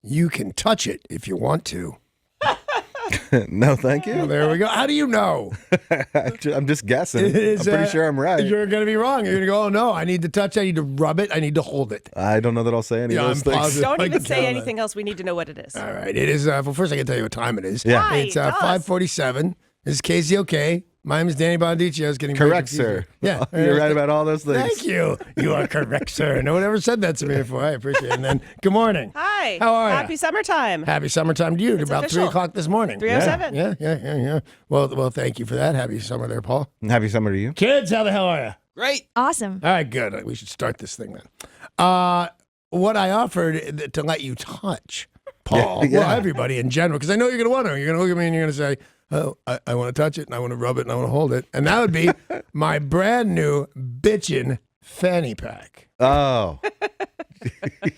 You can touch it if you want to. No, thank you. Well, there we go. How do you know? I'm just guessing. I'm Is, pretty sure I'm right. You're going to be wrong. You're going to go, oh, no, I need to touch it. I need to rub it. I need to hold it. I don't know that I'll say any of those things. Positive. Don't I even can say tell anything else. We need to know what it is. All right. It is, well, first I can tell you what time it is. Yeah. Why? It's Tell us. 5:47. This is KZOK. My name is Danny Bonaduce. I was getting Correct, very confused. sir. Yeah. You're right about all those things. Thank you. You are correct, sir. No one ever said that to me before. I appreciate it. And then, good morning. Hi. How are you? Happy summertime. Happy summertime to you. It's About official. 3 o'clock this morning. 3:07. Yeah. Well, thank you for that. Happy summer there, Paul. Happy summer to you. Kids, how the hell are you? Great. Awesome. All right, good. We should start this thing then. What I offered to let you touch, Paul, Yeah. well, everybody in general, because I know you're going to want to. You're going to look at me and you're going to say, oh, I want to touch it, and I want to rub it, and I want to hold it. And that would be my brand new bitchin' fanny pack. Oh.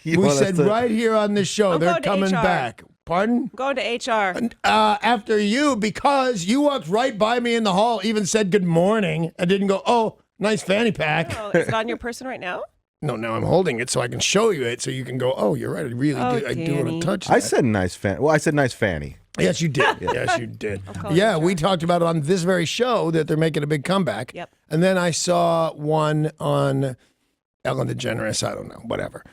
We said right here on this show, I'm they're going to coming HR. back. Pardon? I'm going to HR. After you, because you walked right by me in the hall, even said good morning, and didn't go, oh, nice fanny pack. Oh, is it on your person right now? No, now I'm holding it so I can show you it so you can go, oh, you're right. I really do. I do want Danny. to touch that. I said nice fan. Well, I said nice fanny. Yes, you did. Yes, you did. call Yeah, HR. we talked about it on this very show that they're making a big comeback. Yep. And then I saw one on Ellen DeGeneres, I don't know, whatever.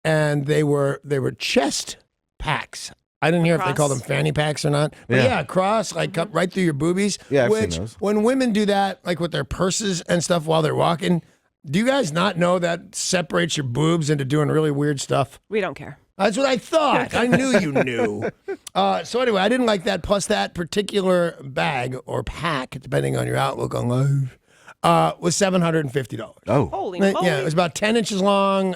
And they were chest packs. I didn't hear if they call them fanny packs or not. But yeah, cross, like cut right through your boobies. Yeah, I've seen which, those. when women do that, like with their purses and stuff while they're walking, do you guys not know that separates your boobs into doing really weird stuff? We don't care. That's what I thought. I knew you knew. So anyway, I didn't like that. Plus, that particular bag or pack, depending on your outlook on life, was $750. Oh. Holy moly. Yeah, it was about 10 inches long.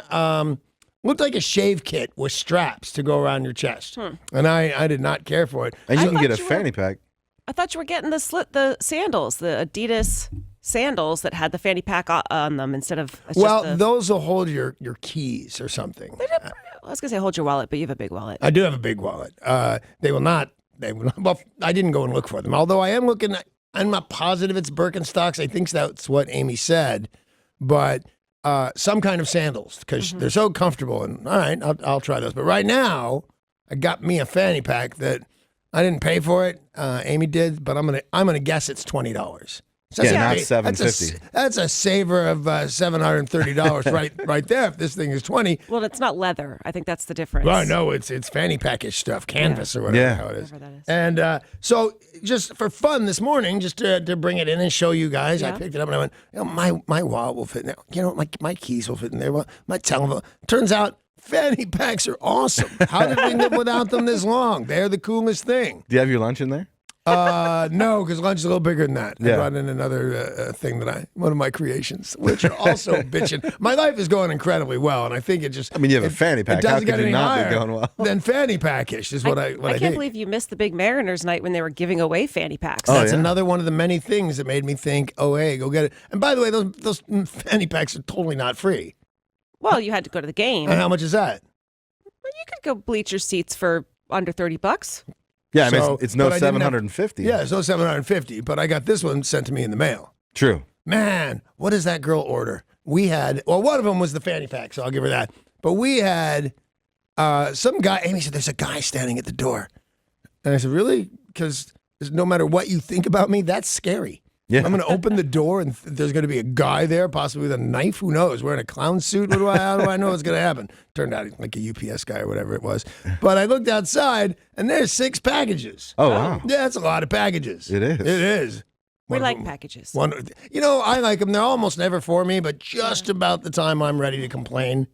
Looked like a shave kit with straps to go around your chest. And I did not care for it. And you can thought get a you were- fanny pack. I thought you were getting the sandals, the Adidas sandals that had the fanny pack on them instead of. It's Well, just the, those will hold your keys or something. I was gonna say hold your wallet, but you have a big wallet. I do have a big wallet. They will not. Well, I didn't go and look for them. Although I am looking. I'm not positive it's Birkenstocks. I think that's what Amy said, but some kind of sandals because they're so comfortable. And all right, I'll try those. But right now, I got me a fanny pack that I didn't pay for it. Amy did, but I'm gonna guess it's $20. So Yeah, that's not $750. $750. That's a saver of $730 right there. If this thing is $20. Well, it's not leather. I think that's the difference. Well, no, it's fanny package stuff, canvas or whatever Yeah. how it is. Whatever that is. And so, just for fun this morning, just to bring it in and show you guys, I Yeah. picked it up and I went, my wallet will fit in there. My keys will fit in there. Well, my telephone. Turns out, fanny packs are awesome. How did we live without them this long? They're the coolest thing. Do you have your lunch in there? No, because lunch is a little bigger than that. I Yeah. brought in another thing one of my creations, which are also bitching. My life is going incredibly well, and I think it just. I mean, you have a fanny pack. It How doesn't could get it any not be higher going well? than fanny packish is what I I think. can't believe you missed the big Mariners night when they were giving away fanny packs. Oh, That's yeah. another one of the many things that made me think, oh, hey, go get it. And by the way, those fanny packs are totally not free. Well, you had to go to the game. And how much is that? Well, you could go bleach your seats for under $30. Yeah, I mean, So, it's no but I didn't have- 750. Yeah, it's no 750, but I got this one sent to me in the mail. True. Man, what does that girl order? We had, well, one of them was the fanny pack, so I'll give her that. But we had some guy, Amy said, there's a guy standing at the door. And I said, really? Because no matter what you think about me, that's scary. Yeah. I'm going to open the door and there's going to be a guy there, possibly with a knife. Who knows? Wearing a clown suit. How do I know what's going to happen? Turned out like a UPS guy or whatever it was. But I looked outside and there's 6 packages. Oh, wow. Yeah, that's a lot of packages. It is. It is. We One of like them- packages. I like them. They're almost never for me, but just about the time I'm ready to complain,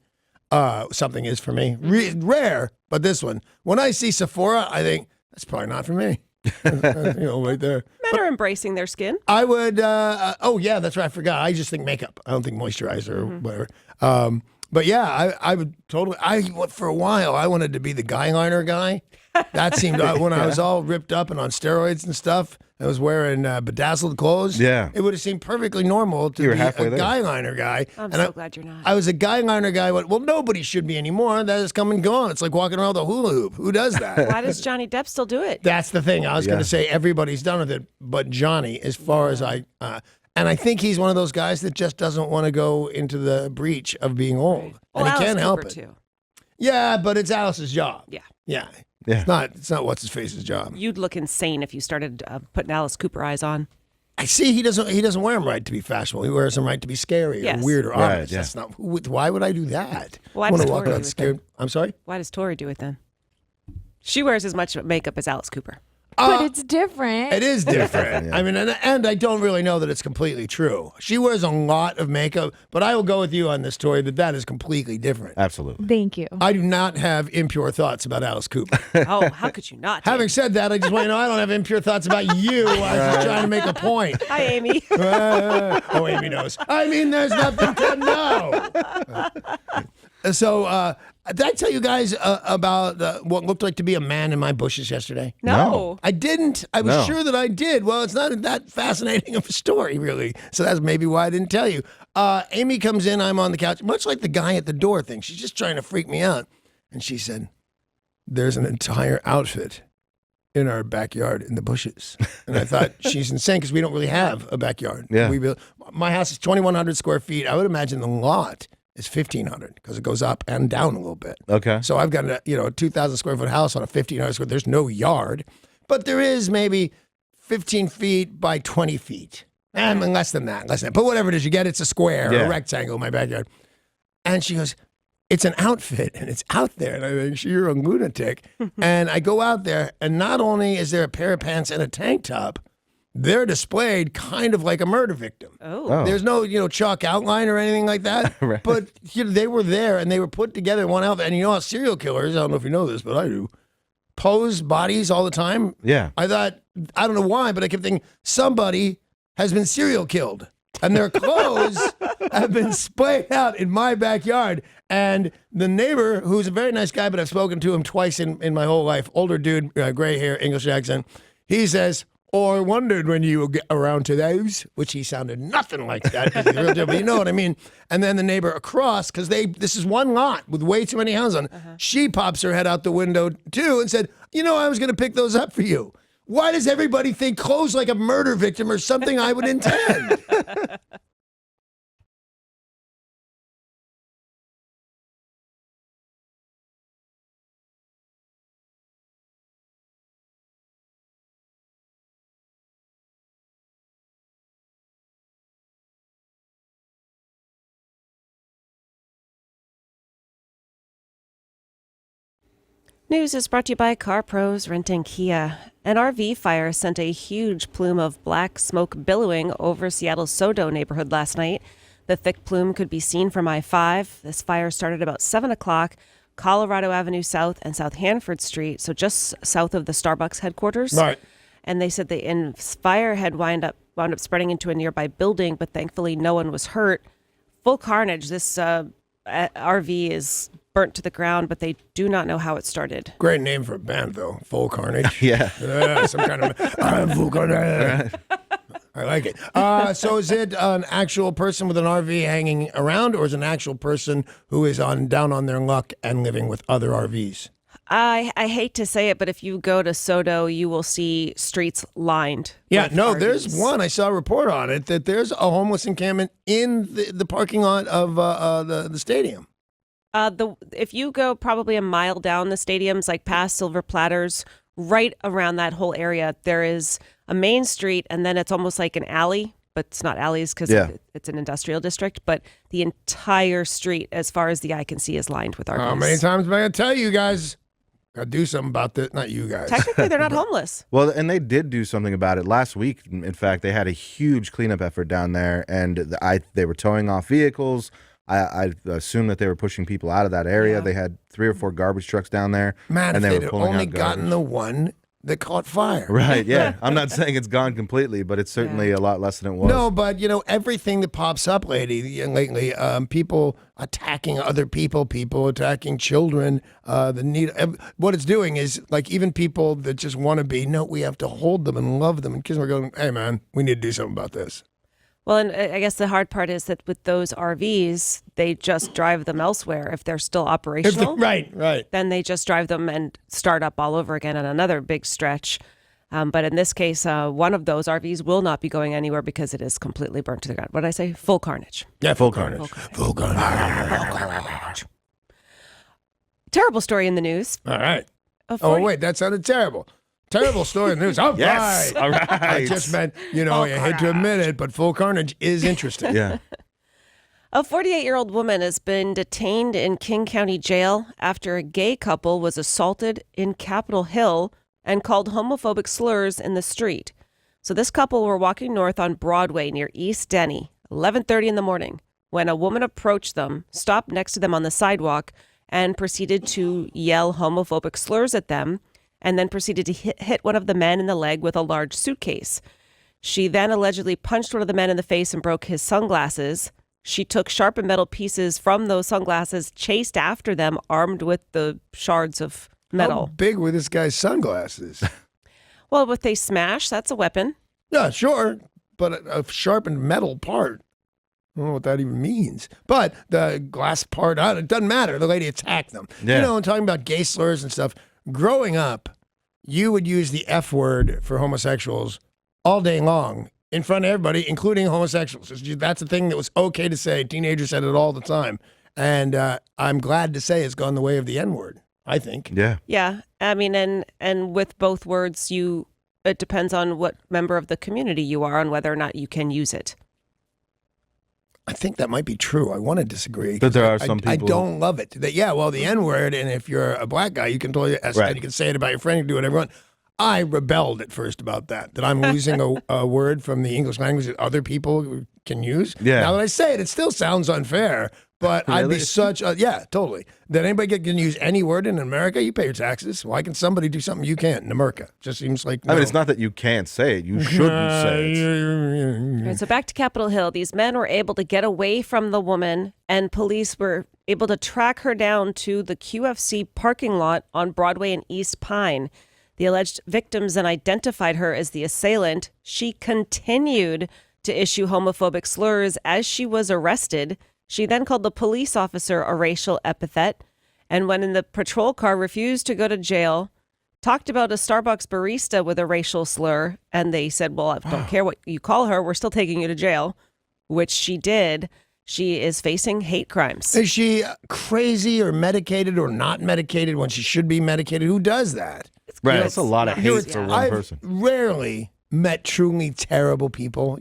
something is for me. Rare, but this one. When I see Sephora, I think, that's probably not for me. Right there. Men are embracing their skin. I would, oh, yeah, that's right. I forgot. I just think makeup. I don't think moisturizer or whatever. But yeah, I would totally, for a while, I wanted to be the guy liner guy. That seemed, when I was all ripped up and on steroids and stuff, I was wearing bedazzled clothes. Yeah. It would have seemed perfectly normal to You were be halfway a there. guy liner guy. I'm And so glad you're not. I was a guy liner guy. Well, nobody should be anymore. That has come and gone. It's like walking around with a hula hoop. Who does that? Why does Johnny Depp still do it? That's the thing. I was going Yeah. to say everybody's done with it, but Johnny, as far as and I think he's one of those guys that just doesn't want to go into the breach of being old. Well, And he Alice can't help Cooper, it. too. Yeah, but it's Alice's job. Yeah. Yeah. Yeah. It's not what's his face's job. You'd look insane if you started putting Alice Cooper eyes on. I see he doesn't wear them right to be fashionable. He wears them right to be scary Yes. or weird or Right, obvious. yeah. That's not. Why would I do that? Why I does wanna walk Tori out do it scared. then? I'm sorry. Why does Tori do it then? She wears as much makeup as Alice Cooper. But it's different. It is different. Yeah. I mean, and I don't really know that it's completely true. She wears a lot of makeup, but I will go with you on this, Tori, that is completely different. Absolutely. Thank you. I do not have impure thoughts about Alice Cooper. Oh, how could you not? Having said that, I just want you to know I don't have impure thoughts about you. I was just trying to make a point. Hi, Amy. Oh, Amy knows. I mean, there's nothing to know. So, did I tell you guys about what looked like to be a man in my bushes yesterday? No. I didn't. I was No. sure that I did. Well, it's not that fascinating of a story, really. So that's maybe why I didn't tell you. Amy comes in. I'm on the couch, much like the guy at the door thing. She's just trying to freak me out. And she said, "There's an entire outfit in our backyard in the bushes." And I thought, she's insane because we don't really have a backyard. Yeah. My house is 2,100 square feet. I would imagine the lot is 1,500 because it goes up and down a little bit. Okay. So I've got a 2,000 square foot house on a 1,500 square. There's no yard, but there is maybe 15 feet by 20 feet. And less than that. But whatever it is, you get it's a square, Yeah. a rectangle in my backyard. And she goes, "It's an outfit and it's out there." And I think, "You're a lunatic." And I go out there, and not only is there a pair of pants and a tank top, they're displayed kind of like a murder victim. Oh. There's no, chalk outline or anything like that. Right. But they were there and they were put together in one outfit. And how serial killers, I don't know if you know this, but I do, pose bodies all the time. Yeah. I thought, I don't know why, but I kept thinking somebody has been serial killed. And their clothes have been splayed out in my backyard. And the neighbor, who's a very nice guy, but I've spoken to him twice in my whole life, older dude, gray hair, English accent, he says, "Oh, I wondered when you would get around to those," which he sounded nothing like that. 'Cause he's real different, but you know what I mean? And then the neighbor across, because this is one lot with way too many houses on it, she pops her head out the window too and said, "I was going to pick those up for you." Why does everybody think clothes like a murder victim or something I would intend? News is brought to you by Car Pros Renting Kia. An RV fire sent a huge plume of black smoke billowing over Seattle's Sodo neighborhood last night. The thick plume could be seen from I-5. This fire started about 7 o'clock, Colorado Avenue South and South Hanford Street, so just south of the Starbucks headquarters. Right. And they said the fire had wound up spreading into a nearby building, but thankfully no one was hurt. Full carnage. This RV is burnt to the ground, but they do not know how it started. Great name for a band, though. Full Carnage. Yeah. Yeah, some kind of Full Carnage. I like it. So is it an actual person with an RV hanging around, or is it an actual person who is down on their luck and living with other RVs? I hate to say it, but if you go to Sodo, you will see streets lined. Yeah, with no, RVs. there's one. I saw a report on it that there's a homeless encampment in the parking lot of the stadium. If you go probably a mile down the stadiums, like past Silver Platters, right around that whole area, there is a main street, and then it's almost like an alley, but it's not alleys because it's an industrial district. But the entire street, as far as the eye can see, is lined with RVs. How many times am I going to tell you guys? Got to do something about this. Not you guys. Technically, they're not homeless. Well, and they did do something about it last week. In fact, they had a huge cleanup effort down there, and they were towing off vehicles. I assume that they were pushing people out of that area. Yeah. They had 3 or 4 garbage trucks down there, Man, and if they they'd were pulling only out gotten garbage. the one that caught fire. Right, yeah. I'm not saying it's gone completely, but it's certainly a lot less than it was. No, but everything that pops up lately, people attacking other people attacking children. What it's doing is like even people that just want to be. No, we have to hold them and love them, and kids are going, "Hey, man, we need to do something about this." Well, and I guess the hard part is that with those RVs, they just drive them elsewhere. If they're still operational, Right. then they just drive them and start up all over again on another big stretch. But in this case, one of those RVs will not be going anywhere because it is completely burnt to the ground. What did I say? Full carnage. Yeah, full carnage. Full carnage. Terrible story in the news. All right. A Oh, 40 wait, that sounded terrible. Terrible story in the news. All Yes. right. All right. I just meant, I hate to admit it, but full carnage is interesting. Yeah. A 48-year-old woman has been detained in King County Jail after a gay couple was assaulted in Capitol Hill and called homophobic slurs in the street. So this couple were walking north on Broadway near East Denny, 11:30 in the morning, when a woman approached them, stopped next to them on the sidewalk, and proceeded to yell homophobic slurs at them, and then proceeded to hit one of the men in the leg with a large suitcase. She then allegedly punched one of the men in the face and broke his sunglasses. She took sharpened metal pieces from those sunglasses, chased after them, armed with the shards of metal. How big were this guy's sunglasses? Well, if they smash, that's a weapon. Yeah, sure. But a sharpened metal part. I don't know what that even means. But the glass part, it doesn't matter. The lady attacked them. Yeah. I'm talking about gay slurs and stuff. Growing up, you would use the F word for homosexuals all day long in front of everybody, including homosexuals. That's a thing that was okay to say. Teenagers said it all the time. And I'm glad to say it's gone the way of the N word, I think. Yeah. Yeah. I mean, and with both words, it depends on what member of the community you are on whether or not you can use it. I think that might be true. I want to disagree. But there are some I people don't love it. The N word, and if you're a black guy, you can totally Right. you can say it about your friend, you can do whatever you want. I rebelled at first about that I'm losing a word from the English language that other people can use. Yeah. Now that I say it, it still sounds unfair, but I'd be Really? such a, yeah, totally. That anybody can use any word in America, you pay your taxes. Why can somebody do something you can't in America? Just seems like, no. I mean, it's not that you can't say it. You shouldn't say it. All right, so back to Capitol Hill. These men were able to get away from the woman, and police were able to track her down to the QFC parking lot on Broadway and East Pine. The alleged victims then identified her as the assailant. She continued to issue homophobic slurs as she was arrested. She then called the police officer a racial epithet, and when in the patrol car refused to go to jail, talked about a Starbucks barista with a racial slur, and they said, well, I don't care what you call her, we're still taking you to jail, which she did. She is facing hate crimes. Is she crazy or medicated or not medicated when she should be medicated? Who does that? Right. Yes. That's a lot of Here hate it's- for one I've person. rarely met truly terrible people.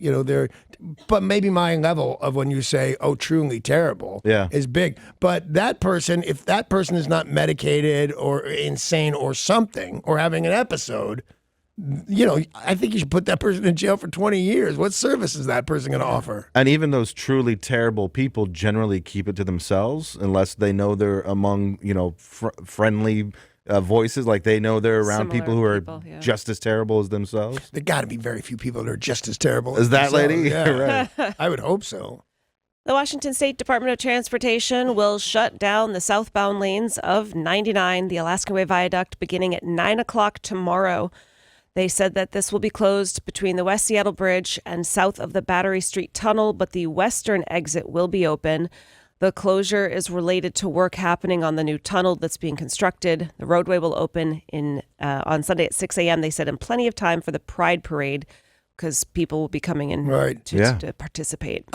But maybe my level of when you say, oh, truly terrible is big. But that person, if that person is not medicated or insane or something or having an episode, I think you should put that person in jail for 20 years. What service is that person going to offer? And even those truly terrible people generally keep it to themselves unless they know they're among, friendly voices. Like they know they're around Similar people who are people, yeah. just as terrible as themselves. There got to be very few people that are just as terrible Is as that themselves. lady? Yeah. Right. I would hope so. The Washington State Department of Transportation will shut down the southbound lanes of 99, the Alaskan Way Viaduct, beginning at 9 o'clock tomorrow. They said that this will be closed between the West Seattle Bridge and south of the Battery Street Tunnel, but the western exit will be open. The closure is related to work happening on the new tunnel that's being constructed. The roadway will open on Sunday at 6 a.m., they said, in plenty of time for the Pride Parade, because people will be coming in Right. to participate.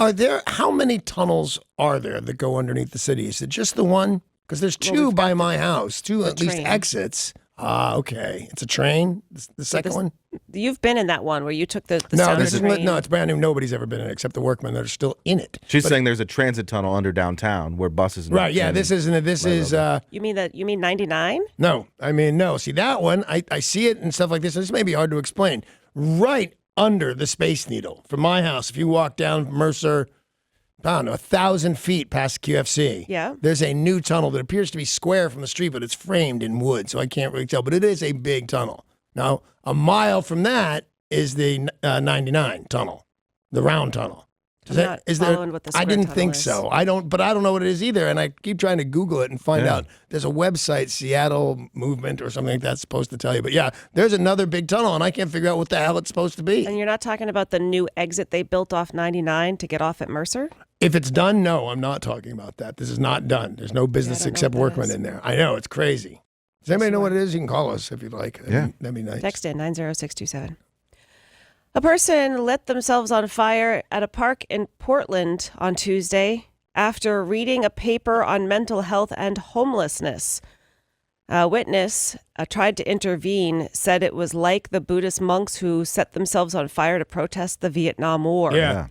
How many tunnels are there that go underneath the city? Is it just the one? Because there's two by my house, two at least train. exits. Okay. It's a train, the second one? You've been in that one where you took the No, sounder this is train. no. It's brand new. Nobody's ever been in it except the workmen that are still in it. She's saying there's a transit tunnel under downtown where buses. Right? Yeah. This isn't. This is. You mean 99? No. I mean, no. See that one? I see it and stuff like this. This may be hard to explain. Right under the Space Needle from my house. If you walk down Mercer, I don't know, 1,000 feet past QFC. Yeah. There's a new tunnel that appears to be square from the street, but it's framed in wood, so I can't really tell. But it is a big tunnel. Now, a mile from that is the 99 tunnel, the round tunnel. I'm not following what the I square didn't tunnel think is. so. I don't know what it is either, and I keep trying to Google it and find out. There's a website, Seattle Movement or something like that's supposed to tell you. But yeah, there's another big tunnel, and I can't figure out what the hell it's supposed to be. And you're not talking about the new exit they built off 99 to get off at Mercer? If it's done, no, I'm not talking about that. This is not done. There's no business don't know except what that workmen is. in there. I know, it's crazy. Does anybody know what it is? You can call us if you'd like. Yeah. That'd be nice. Text in 90627. A person lit themselves on fire at a park in Portland on Tuesday after reading a paper on mental health and homelessness. A witness tried to intervene, said it was like the Buddhist monks who set themselves on fire to protest the Vietnam War. Yeah.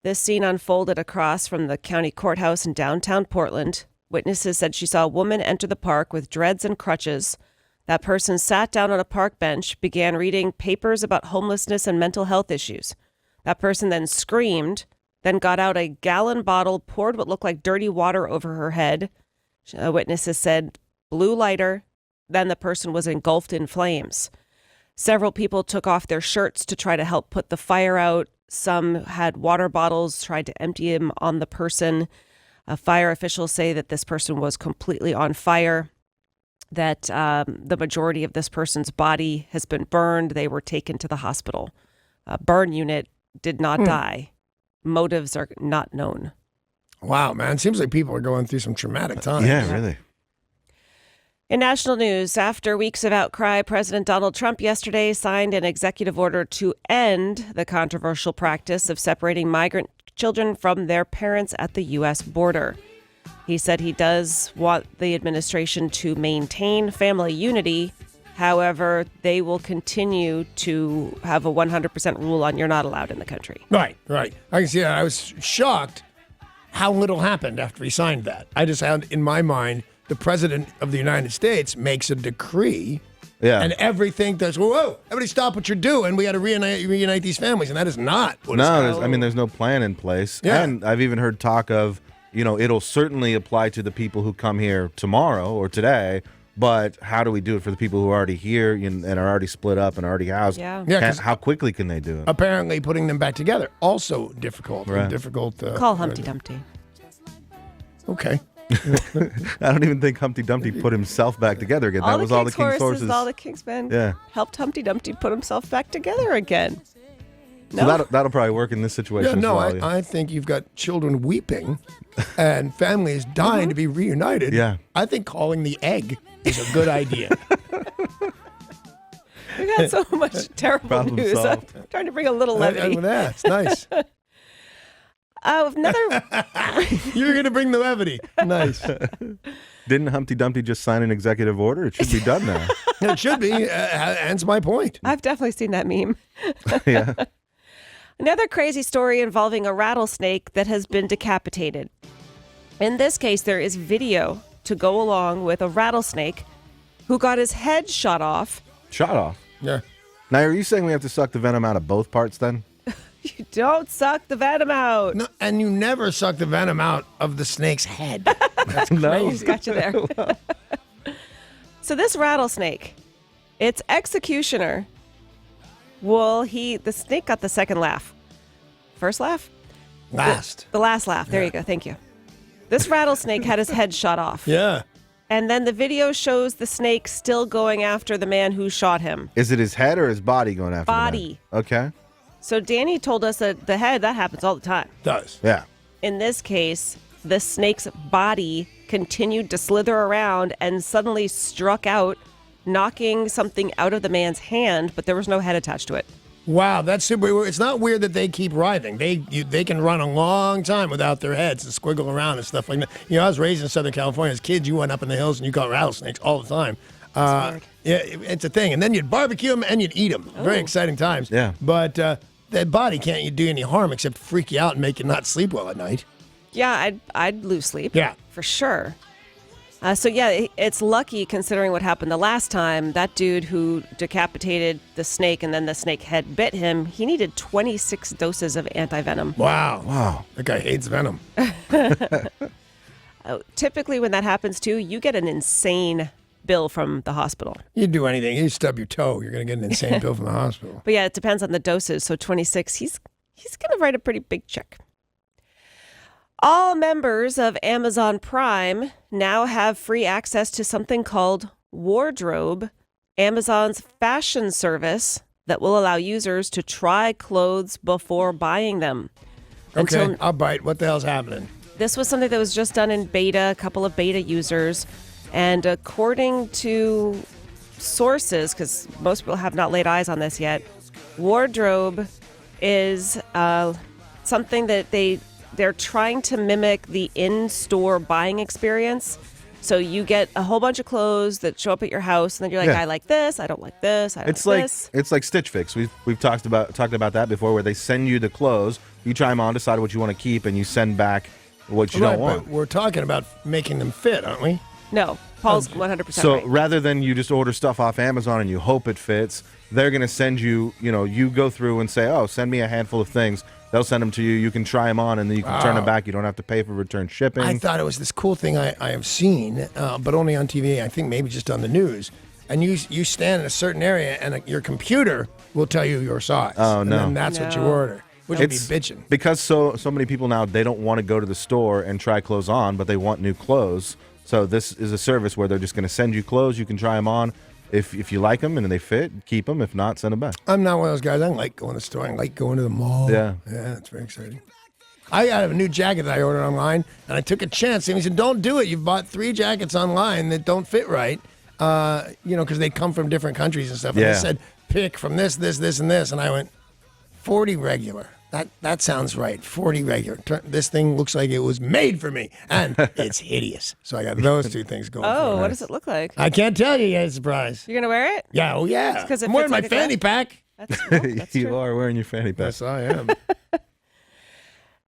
This scene unfolded across from the county courthouse in downtown Portland. Witnesses said she saw a woman enter the park with dreads and crutches. That person sat down on a park bench, began reading papers about homelessness and mental health issues. That person then screamed, then got out a gallon bottle, poured what looked like dirty water over her head. Witnesses said blue lighter, then the person was engulfed in flames. Several people took off their shirts to try to help put the fire out. Some had water bottles, tried to empty them on the person. Fire officials say that this person was completely on fire, that the majority of this person's body has been burned. They were taken to the hospital. Burn unit did not die. Motives are not known. Wow, man. It seems like people are going through some traumatic times. Yeah, really. In national news, after weeks of outcry, President Donald Trump yesterday signed an executive order to end the controversial practice of separating migrant children from their parents at the U.S. border. He said he does want the administration to maintain family unity. However, they will continue to have a 100% rule on you're not allowed in the country. Right. I can see that. I was shocked how little happened after he signed that. I just had in my mind the president of the United States makes a decree, and everything does. Whoa! Everybody, stop what you're doing. We got to reunite these families, and that is not. There's no plan in place. Yeah. And I've even heard talk of, it'll certainly apply to the people who come here tomorrow or today. But how do we do it for the people who are already here and are already split up and already housed? Yeah. How quickly can they do it? Apparently, putting them back together also difficult. Right. Difficult. Call Humpty Dumpty. Okay. I don't even think Humpty Dumpty put himself back together again. That was all the king's horses. All the king's men helped Humpty Dumpty put himself back together again. No? So that'll probably work in this situation as well. I think you've got children weeping and families dying to be reunited. Yeah. I think calling the egg is a good idea. We got so much terrible Problem news. solved. I'm trying to bring a little levity. Yeah, it's nice. Another. You're going to bring the levity. Nice. Didn't Humpty Dumpty just sign an executive order? It should be done now. It should be. Hence my point. I've definitely seen that meme. Yeah. Another crazy story involving a rattlesnake that has been decapitated. In this case, there is video to go along with a rattlesnake who got his head shot off. Shot off? Yeah. Now, are you saying we have to suck the venom out of both parts then? You don't suck the venom out. No, and you never suck the venom out of the snake's head. That's No. He's got you there. So this rattlesnake, its executioner, the snake got the second laugh. First laugh? Last. The last laugh. There you go. Thank you. This rattlesnake had his head shot off. Yeah. And then the video shows the snake still going after the man who shot him. Is it his head or his body going after Body. the man? Okay. So Danny told us that the head, that happens all the time. Does. Yeah. In this case, the snake's body continued to slither around and suddenly struck out, knocking something out of the man's hand, but there was no head attached to it. Wow, that's super. It's not weird that they keep writhing. They can run a long time without their heads and squiggle around and stuff like that. I was raised in Southern California. As kids, you went up in the hills and you caught rattlesnakes all the time. Weird. Yeah, it's a thing. And then you'd barbecue them and you'd eat them. Very exciting times. Yeah. But that body can't do any harm except freak you out and make you not sleep well at night. Yeah, I'd lose sleep. Yeah. For sure. It's lucky considering what happened the last time. That dude who decapitated the snake and then the snake head bit him, he needed 26 doses of anti-venom. Wow. That guy hates venom. Typically when that happens too, you get an insane bill from the hospital. You'd do anything. You stub your toe, you're going to get an insane bill from the hospital. But yeah, it depends on the doses. So 26, he's going to write a pretty big check. All members of Amazon Prime now have free access to something called Wardrobe, Amazon's fashion service that will allow users to try clothes before buying them. Okay, I'll bite. What the hell's happening? This was something that was just done in beta, a couple of beta users. And according to sources, because most people have not laid eyes on this yet, Wardrobe is something that they're trying to mimic the in-store buying experience. So you get a whole bunch of clothes that show up at your house, and then you're like, Yeah. I like this, I don't like this, I don't It's like like this. it's like Stitch Fix. We've talked about that before, where they send you the clothes, you try them on, decide what you want to keep, and you send back what you don't want. But we're talking about making them fit, aren't we? No, Paul's 100% So right. rather than you just order stuff off Amazon and you hope it fits, they're going to send you, you go through and say, oh, send me a handful of things. They'll send them to you. You can try them on, and then you can turn them back. You don't have to pay for return shipping. I thought it was this cool thing I have seen, but only on TV. I think maybe just on the news. And you stand in a certain area, and your computer will tell you your size. Oh, and no. then that's what you No. order, which would be bitching. Because so many people now, they don't want to go to the store and try clothes on, but they want new clothes. So this is a service where they're just going to send you clothes. You can try them on. If you like them and they fit, keep them. If not, send them back. I'm not one of those guys. I like going to the store. I like going to the mall. Yeah. Yeah, it's very exciting. I have a new jacket that I ordered online, and I took a chance. And he said, don't do it. You've bought 3 jackets online that don't fit right, because they come from different countries and stuff. And Yeah. they said, pick from this, this, this, and this. And I went, 40 regular. That sounds right. 40 regular. This thing looks like it was made for me, and it's hideous. So I got those 2 things going. Oh, for what me. does it look like? I can't tell you yet. Surprise. You're going to wear it? Yeah. Oh yeah. 'cause it I'm wearing fits my like a fanny glove? pack. That's You true. are wearing your fanny pack. Yes, I am.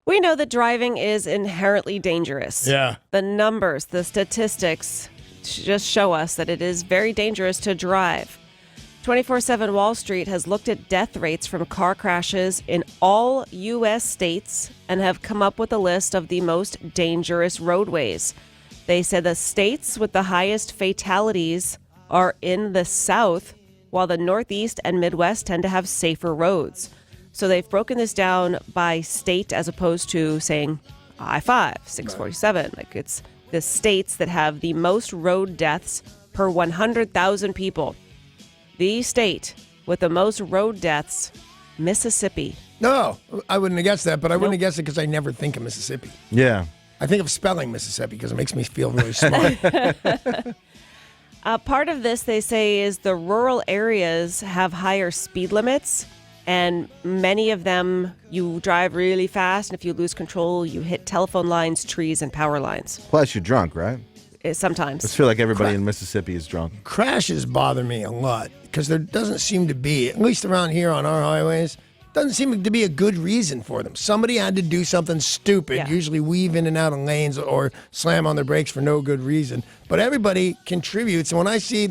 We know that driving is inherently dangerous. Yeah. The numbers, the statistics just show us that it is very dangerous to drive. 24/7 Wall Street has looked at death rates from car crashes in all U.S. states and have come up with a list of the most dangerous roadways. They said the states with the highest fatalities are in the South, while the Northeast and Midwest tend to have safer roads. So they've broken this down by state as opposed to saying I-5, 647. Like it's the states that have the most road deaths per 100,000 people. The state with the most road deaths, Mississippi. No, I wouldn't have guessed that, but I wouldn't have guessed it because I never think of Mississippi. Yeah. I think of spelling Mississippi because it makes me feel really smart. Part of this, they say, is the rural areas have higher speed limits, and many of them you drive really fast, and if you lose control, you hit telephone lines, trees, and power lines. Plus, you're drunk, right? Sometimes. I just feel like everybody in Mississippi is drunk. Crashes bother me a lot because there doesn't seem to be, at least around here on our highways, doesn't seem to be a good reason for them. Somebody had to do something stupid, Yeah. usually weave in and out of lanes or slam on their brakes for no good reason. But everybody contributes. And when I see,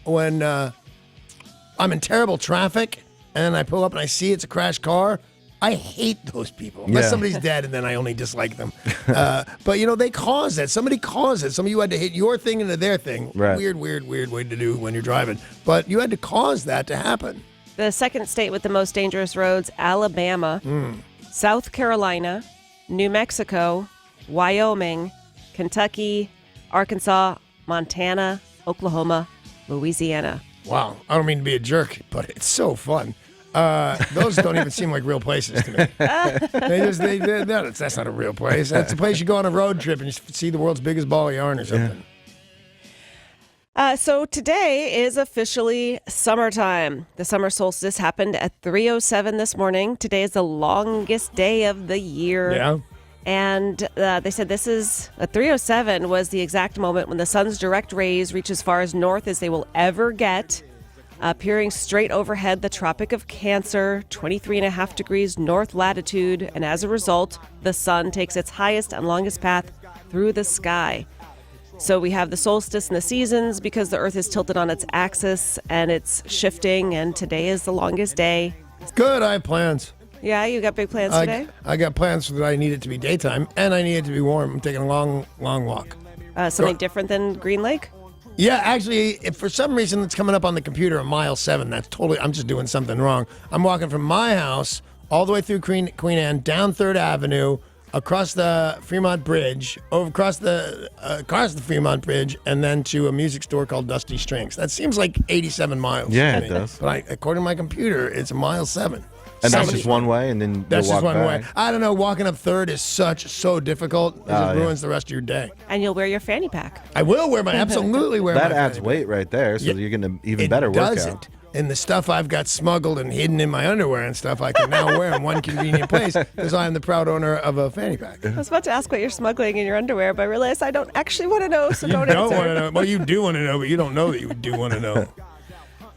when I'm in terrible traffic and I pull up and I see it's a crashed car, I hate those people. Unless Yeah. somebody's dead, and then I only dislike them. But, they caused that. Somebody caused it. Some of you had to hit your thing into their thing. Right. Weird way to do when you're driving. But you had to cause that to happen. The second state with the most dangerous roads, Alabama, South Carolina, New Mexico, Wyoming, Kentucky, Arkansas, Montana, Oklahoma, Louisiana. Wow. I don't mean to be a jerk, but it's so fun. Those don't even seem like real places to me. That's not a real place. That's a place you go on a road trip and you see the world's biggest ball of yarn or something. So today is officially summertime. The summer solstice happened at 3:07 this morning. Today is the longest day of the year. Yeah. And they said this is, 3:07 was the exact moment when the sun's direct rays reach as far as north as they will ever get. Peering straight overhead, the Tropic of Cancer, 23.5 degrees north latitude. And as a result, the sun takes its highest and longest path through the sky. So we have the solstice and the seasons because the Earth is tilted on its axis and it's shifting, and today is the longest day. Good. I have plans. Yeah, you got big plans today? I got plans that I need it to be daytime and I need it to be warm. I'm taking a long, long walk. Something different than Green Lake? Yeah, actually, if for some reason it's coming up on the computer at mile 7, I'm just doing something wrong. I'm walking from my house all the way through Queen Anne, down 3rd Avenue, across the Fremont Bridge, across the Fremont Bridge, and then to a music store called Dusty Strings. That seems like 87 miles. Yeah, to it me. does. But according to my computer, it's mile 7. And that's Somebody- just one way, and then That's you'll just walk one back. way. I don't know. Walking up 3rd is so difficult. It just ruins the rest of your day. And you'll wear your fanny pack. I will absolutely wear That my adds fanny weight right there, so Yeah, you're getting an even It better workout. doesn't. And the stuff I've got smuggled and hidden in my underwear and stuff I can now wear in one convenient place because I am the proud owner of a fanny pack. I was about to ask what you're smuggling in your underwear, but I realized I don't actually want to know, so You don't don't answer. want to know. Well, you do want to know, but you don't know that you do want to know.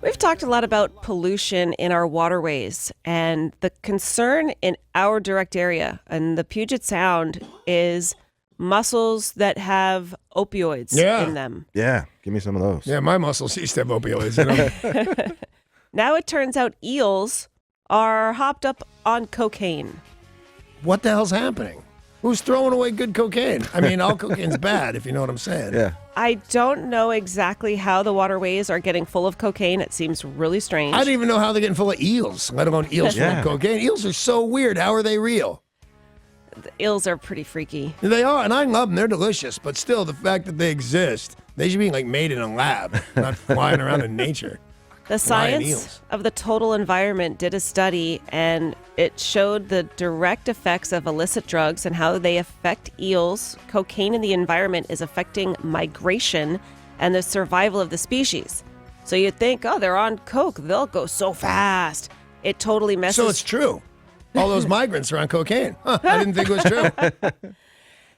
We've talked a lot about pollution in our waterways, and the concern in our direct area and the Puget Sound is mussels that have opioids Yeah. in them. Yeah, give me some of those. Yeah, my muscles used to have opioids in them. Now it turns out eels are hopped up on cocaine. What the hell's happening? Who's throwing away good cocaine? I mean, all cocaine's bad, if you know what I'm saying. Yeah. I don't know exactly how the waterways are getting full of cocaine. It seems really strange. I don't even know how they're getting full of eels, let alone eels full Yeah. of cocaine. Eels are so weird. How are they real? The eels are pretty freaky. They are, and I love them. They're delicious. But still, the fact that they exist, they should be like made in a lab, not flying around in nature. The Flying Science eels. of the Total Environment did a study, and it showed the direct effects of illicit drugs and how they affect eels. Cocaine in the environment is affecting migration and the survival of the species. So you'd think, oh, they're on coke. They'll go so fast. It totally messes. So it's true. All those migrants are on cocaine. Huh, I didn't think it was true.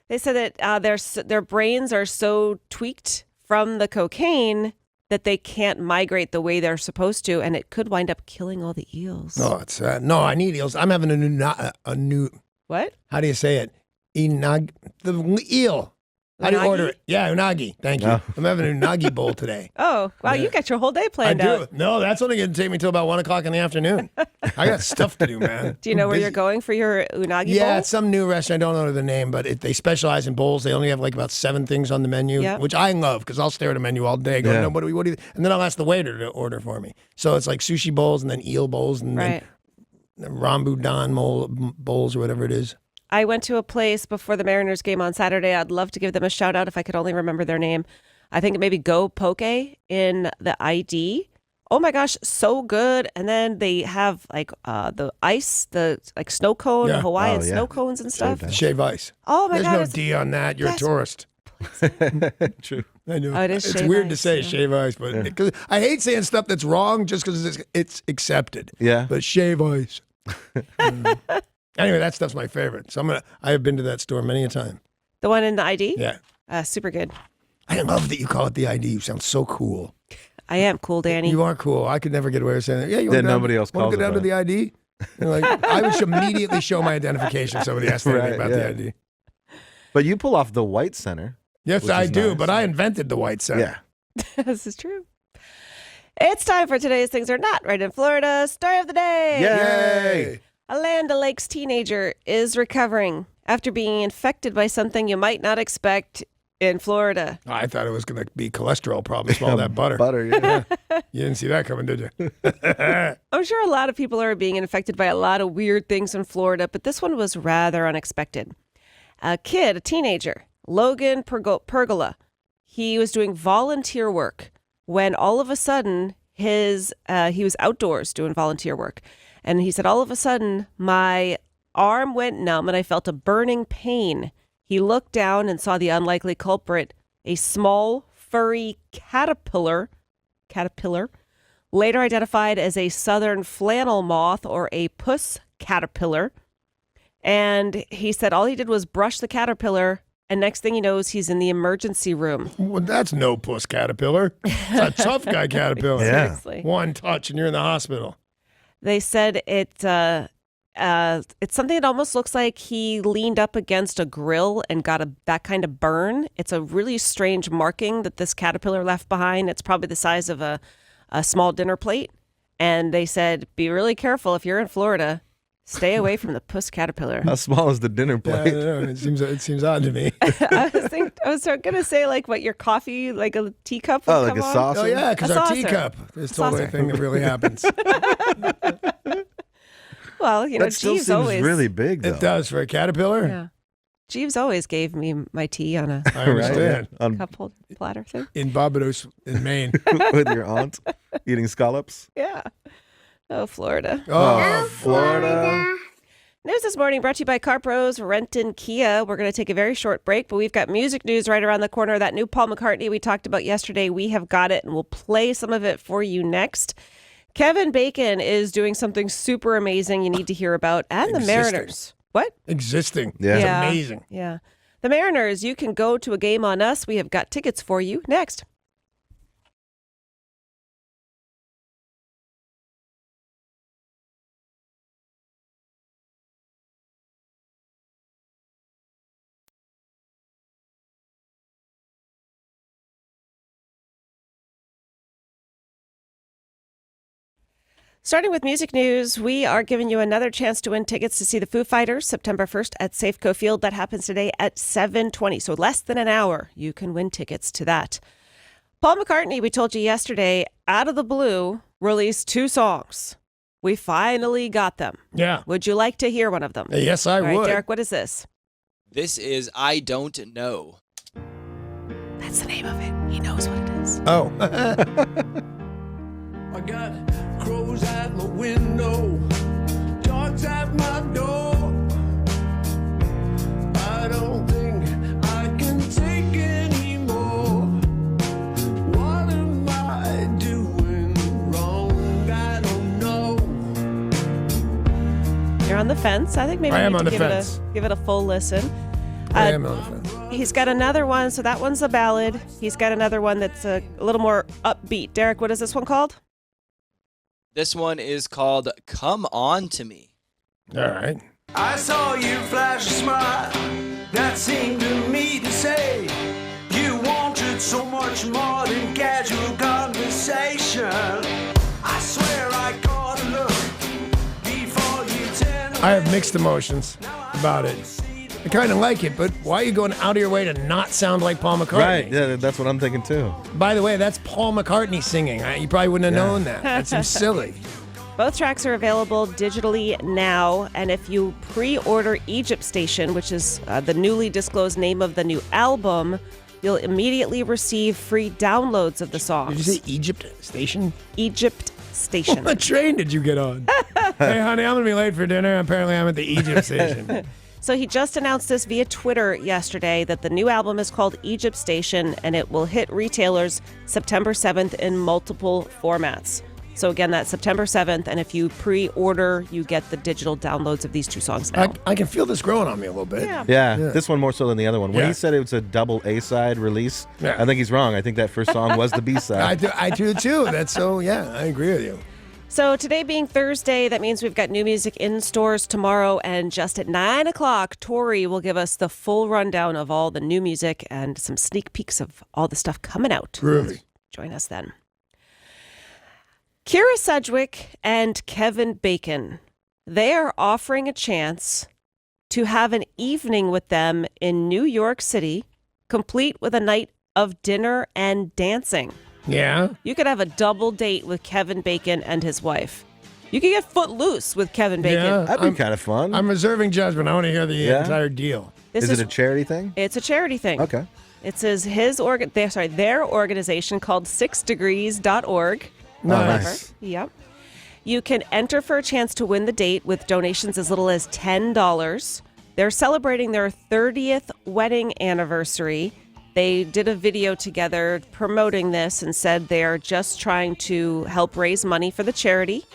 They said that their brains are so tweaked from the cocaine that they can't migrate the way they're supposed to, and it could wind up killing all the eels. No, it's no. I need eels. I'm having a new. What? How do you say it? The eel. How do you Unagi? order it? Yeah, unagi. Thank you. Oh. I'm having an unagi bowl today. Oh, wow, Yeah. you got your whole day I planned do. out. No, that's only going to take me till about 1 o'clock in the afternoon. I got stuff to do, man. Do you know I'm where busy. you're going for your unagi Yeah, bowl? it's some new restaurant. I don't know the name, but they specialize in bowls. They only have like about 7 things on the menu, Yeah. which I love because I'll stare at a menu all day. Go, Yeah. no, what do you? And then I'll ask the waiter to order for me. So it's like sushi bowls and then eel bowls and Right. then rambutan bowls or whatever it is. I went to a place before the Mariners game on Saturday. I'd love to give them a shout out if I could only remember their name. I think maybe Go Poke in the ID. Oh my gosh, so good. And then they have like the ice, the like snow cone, Yeah. the Hawaiian Oh, yeah. snow cones and stuff. Shaved ice. Shave ice. Oh my There's God. no it's- D on that. You're a That's- tourist. True. I know. Oh, it is it's shave weird to ice, say yeah. shave ice, but 'cause I hate saying stuff that's wrong just because it's accepted. Yeah. But shave ice. Anyway, that stuff's my favorite. So I have been to that store many a time. The one in the ID? Yeah. Super good. I love that you call it the ID. You sound so cool. I am cool, Danny. You are cool. I could never get away with saying that. Yeah, you Yeah, wanna go nobody down, else wanna calls go it down to that. the ID? You're like, I would immediately show my identification if somebody asked anything Right, about yeah. the ID. But you pull off the white center. Yes, Which I is do, nice. but I invented the white center. Yeah. This is true. It's time for today's Things Are Not Right in Florida story of the day. Yay! A Land O'Lakes teenager is recovering after being infected by something you might not expect in Florida. I thought it was going to be cholesterol problems from all that butter. Butter, yeah. You didn't see that coming, did you? I'm sure a lot of people are being infected by a lot of weird things in Florida, but this one was rather unexpected. A teenager, Logan Pergola, he was doing volunteer work when all of a sudden he was outdoors doing volunteer work. And he said, all of a sudden, my arm went numb and I felt a burning pain. He looked down and saw the unlikely culprit, a small, furry caterpillar, later identified as a southern flannel moth or a puss caterpillar. And he said all he did was brush the caterpillar, and next thing he knows, he's in the emergency room. Well, that's no puss caterpillar. It's a tough guy caterpillar. Yeah. Seriously. One touch and you're in the hospital. They said it's something that almost looks like he leaned up against a grill and got that kind of burn. It's a really strange marking that this caterpillar left behind. It's probably the size of a small dinner plate. And they said, be really careful if you're in Florida. Stay away from the puss caterpillar. How small is the dinner Yeah, I plate? don't know. It seems odd to me. I was gonna say like what your coffee, like a teacup would Oh, like come a on. saucer? Oh yeah, because A our saucer. teacup is totally a Saucer. thing that really happens. Well, you know, That still Jeeves seems always really big, though. It does for a caterpillar. Yeah. Jeeves always gave me my tea on a I understand. On, cup hold platter thing. In Barbados, in Maine. with your aunt eating scallops. Yeah. Oh, Florida. Oh, Florida. News this morning brought to you by Car Pros, Renton Kia. We're going to take a very short break, but we've got music news right around the corner. That new Paul McCartney we talked about yesterday, we have got it, and we'll play some of it for you next. Kevin Bacon is doing something super amazing you need to hear about, and the Mariners. What? Existing. Yeah. It's Yeah. amazing. Yeah. The Mariners, you can go to a game on us. We have got tickets for you next. Starting with music news, we are giving you another chance to win tickets to see the Foo Fighters September 1st at Safeco Field. That happens today at 7:20, so less than an hour. You can win tickets to that. Paul McCartney, we told you yesterday, out of the blue, released 2 songs. We finally got them. Yeah. Would you like to hear one of them? Yes, I All right, would. Derek, what is this? This is I Don't Know. That's the name of it. He knows what it is. Oh. I got crows at my window, dogs at my door. I don't think I can take anymore. What am I doing wrong? I don't know. You're on the fence. I think maybe I you am need on to the fence. give it a full listen. I am on the fence. He's got another one, so that one's a ballad. He's got another one that's a little more upbeat. Derek, what is this one called? This one is called Come On To Me. All right. I saw you flash a smile that seemed to me to say you wanted so much more than casual conversation. I swear I caught a look before you turned I have mixed emotions about it. I kind of like it, but why are you going out of your way to not sound like Paul McCartney? Right. Yeah, that's what I'm thinking too. By the way, that's Paul McCartney singing. You probably wouldn't have known that. That seems silly. Both tracks are available digitally now, and if you pre-order Egypt Station, which is the newly disclosed name of the new album, you'll immediately receive free downloads of the songs. Did you say Egypt Station? Egypt Station. What train did you get on? Hey, honey, I'm going to be late for dinner. Apparently, I'm at the Egypt Station. So he just announced this via Twitter yesterday that the new album is called Egypt Station, and it will hit retailers September 7th in multiple formats. So again, that's September 7th, and if you pre-order, you get the digital downloads of these 2 songs now. I can feel this growing on me a little bit. Yeah, this one more so than the other one. When Yeah. he said it was a double A-side release, Yeah. I think he's wrong. I think that first song was the B-side. I do too. That's so, yeah, I agree with you. So today being Thursday, that means we've got new music in stores tomorrow, and just at 9 o'clock, Tori will give us the full rundown of all the new music and some sneak peeks of all the stuff coming out. Groovy. Join us then. Kira Sedgwick and Kevin Bacon, they are offering a chance to have an evening with them in New York City, complete with a night of dinner and dancing. Yeah. You could have a double date with Kevin Bacon and his wife. You could get footloose with Kevin Bacon. Yeah. That'd be kind of fun. I'm reserving judgment. I want to hear the Yeah? entire deal. This is it a charity thing? It's a charity thing. Okay. It says their organization called 6degrees.org. Nice. Yep. You can enter for a chance to win the date with donations as little as $10. They're celebrating their 30th wedding anniversary. They did a video together promoting this and said they're just trying to help raise money for the charity.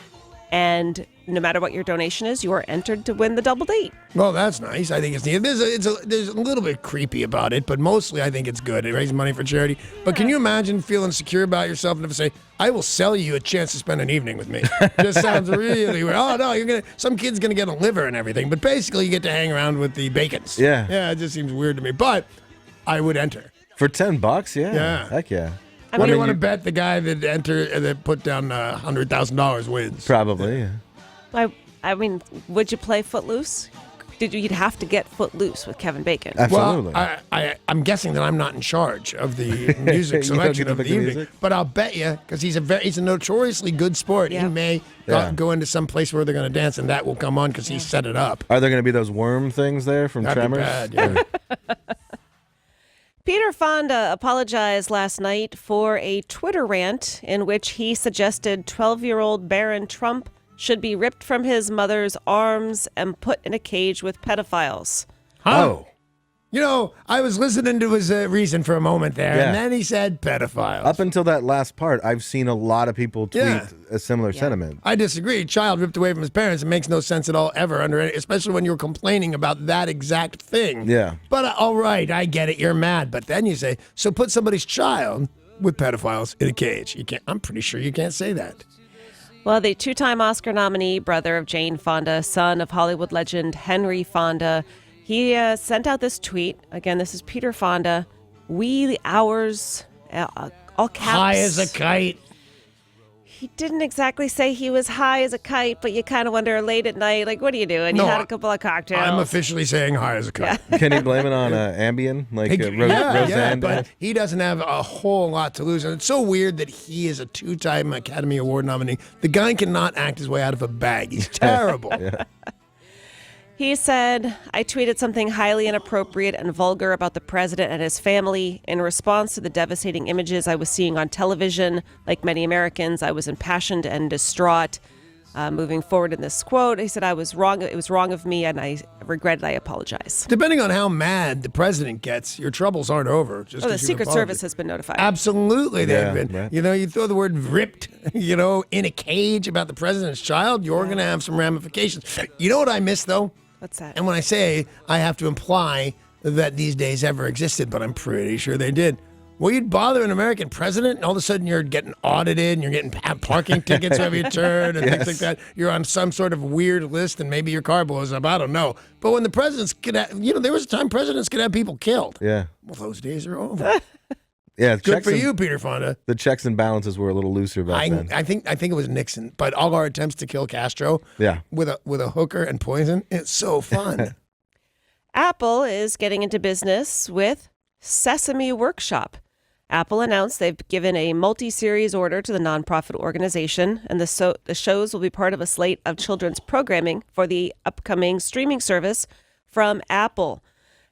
And no matter what your donation is, you are entered to win the double date. Well, that's nice. I think it's neat. There's a little bit creepy about it, but mostly I think it's good. It raises money for charity. But can you imagine feeling secure about yourself and say, I will sell you a chance to spend an evening with me? Just sounds really weird. Oh, no, some kid's going to get a liver and everything. But basically, you get to hang around with the Bacons. Yeah. Yeah, it just seems weird to me. But I would enter. For $10, yeah. Yeah. Heck yeah. What do you want to bet the guy that put down $100,000 wins? Probably. Yeah. I mean, would you play Footloose? You'd have to get Footloose with Kevin Bacon. Absolutely. Well, I'm guessing that I'm not in charge of the music You don't selection get to of the pick the evening, music? but I'll bet you because he's a notoriously good sport. Yeah. He may go into some place where they're going to dance, and that will come on because he set it up. Are there going to be those worm things there from That'd be Tremors? bad, yeah. Peter Fonda apologized last night for a Twitter rant in which he suggested 12-year-old Barron Trump should be ripped from his mother's arms and put in a cage with pedophiles. Huh? Oh. You know, I was listening to his reason for a moment there, Yeah. and then he said pedophiles. Up until that last part, I've seen a lot of people tweet Yeah. a similar sentiment. I disagree. Child ripped away from his parents. It makes no sense at all ever, especially when you're complaining about that exact thing. Yeah. But all right, I get it. You're mad. But then you say, so put somebody's child with pedophiles in a cage. You can't. I'm pretty sure you can't say that. Well, the two-time Oscar nominee, brother of Jane Fonda, son of Hollywood legend Henry Fonda, he sent out this tweet. Again, this is Peter Fonda. Wee hours, all caps. High as a kite. He didn't exactly say he was high as a kite, but you kind of wonder late at night, like, what are you doing? No, you had a couple of cocktails. I'm officially saying high as a kite. Can he blame it on Ambien? Like Yeah, Roseanne? but he doesn't have a whole lot to lose. And it's so weird that he is a two-time Academy Award nominee. The guy cannot act his way out of a bag. He's terrible. He said, I tweeted something highly inappropriate and vulgar about the president and his family. In response to the devastating images I was seeing on television, like many Americans, I was impassioned and distraught. Moving forward in this quote, he said, I was wrong. It was wrong of me, and I regret it. I apologize. Depending on how mad the president gets, your troubles aren't over. Just Oh, the 'cause you Secret apologize. Service has been notified. Absolutely, they've Yeah, been. right. You know, you throw the word ripped, in a cage about the president's child, you're going to have some ramifications. You know what I miss, though? What's that? And when I say, I have to imply that these days ever existed, but I'm pretty sure they did. Well, you'd bother an American president, and all of a sudden you're getting audited, and you're getting parking tickets every turn, and things like that. You're on some sort of weird list, and maybe your car blows up. I don't know. But when the presidents could have, there was a time presidents could have people killed. Yeah. Well, those days are over. Yeah. Good for you, Peter Fonda. The checks and balances were a little looser back then. I think it was Nixon, but all our attempts to kill Castro Yeah. with a hooker and poison, it's so fun. Apple is getting into business with Sesame Workshop. Apple announced they've given a multi-series order to the nonprofit organization, and the shows will be part of a slate of children's programming for the upcoming streaming service from Apple.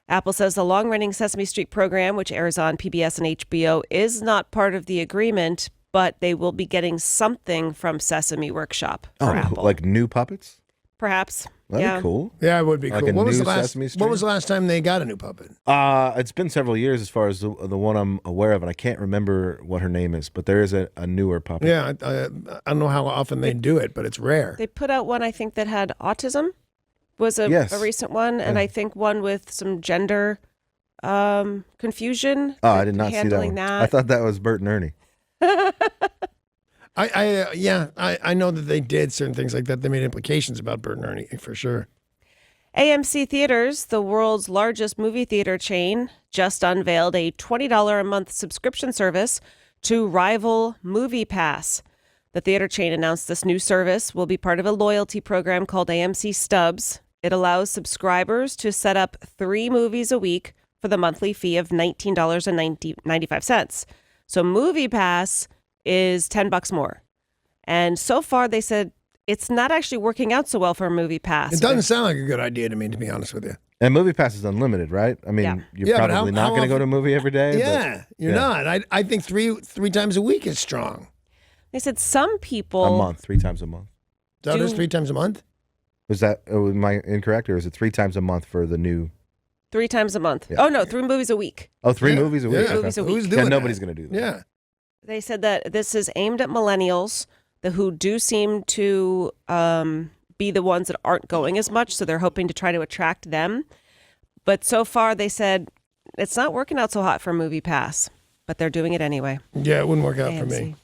Apple says the long-running Sesame Street program, which airs on PBS and HBO, is not part of the agreement, but they will be getting something from Sesame Workshop for Apple. Like new puppets? Perhaps. That'd yeah. be cool. Yeah, it would be Like cool. a What was new the last? Sesame Street? What was the last time they got a new puppet? It's been several years as far as the one I'm aware of, and I can't remember what her name is, but there is a newer puppet. Yeah, I don't know how often they do it, but it's rare. They put out one, I think, that had autism, was a recent one, and I think one with some gender confusion. Oh, I did not see that handling one. that. I thought that was Bert and Ernie. I know that they did certain things like that. They made implications about Bert and Ernie for sure. AMC Theaters, the world's largest movie theater chain, just unveiled a $20 a month subscription service to rival MoviePass. The theater chain announced this new service will be part of a loyalty program called AMC Stubs. It allows subscribers to set up 3 movies a week for the monthly fee of $19.95. So MoviePass is $10 more. And so far, they said it's not actually working out so well for MoviePass. It doesn't sound like a good idea to me, to be honest with you. And MoviePass is unlimited, right? I mean, Yeah. you're Yeah, but probably not how going to go often- to a movie every day. Yeah, you're not. I think three times a week is strong. They said some people... A month, 3 times a month. Is that Do- 3 times a month? Was that, am I incorrect, or is it 3 times a month for the new? 3 times a month. Yeah. Oh, no, 3 movies a week. Oh, 3 Yeah, movies a week? yeah. Okay. Movies a week. Who's Yeah, doing nobody's that? going to do that. Yeah. They said that this is aimed at millennials who do seem to be the ones that aren't going as much, so they're hoping to try to attract them. But so far, they said it's not working out so hot for MoviePass, but they're doing it anyway. Yeah, it wouldn't work out for me.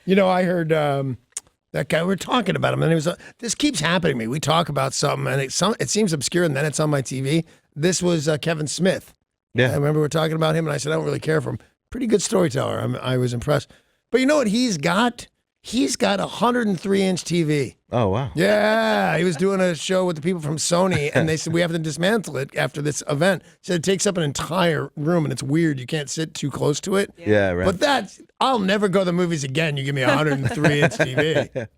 I heard that guy, we were talking about him, and it was this keeps happening to me. We talk about something, and it seems obscure, and then it's on my TV. This was Kevin Smith. Yeah. I remember we were talking about him, and I said, I don't really care for him. Pretty good storyteller. I was impressed. But you know what he's got? He's got a 103-inch TV. Oh, wow. Yeah, he was doing a show with the people from Sony, and they said, we have to dismantle it after this event. He said it takes up an entire room, and it's weird. You can't sit too close to it. Yeah, right. But I'll never go to the movies again. You give me a 103-inch TV.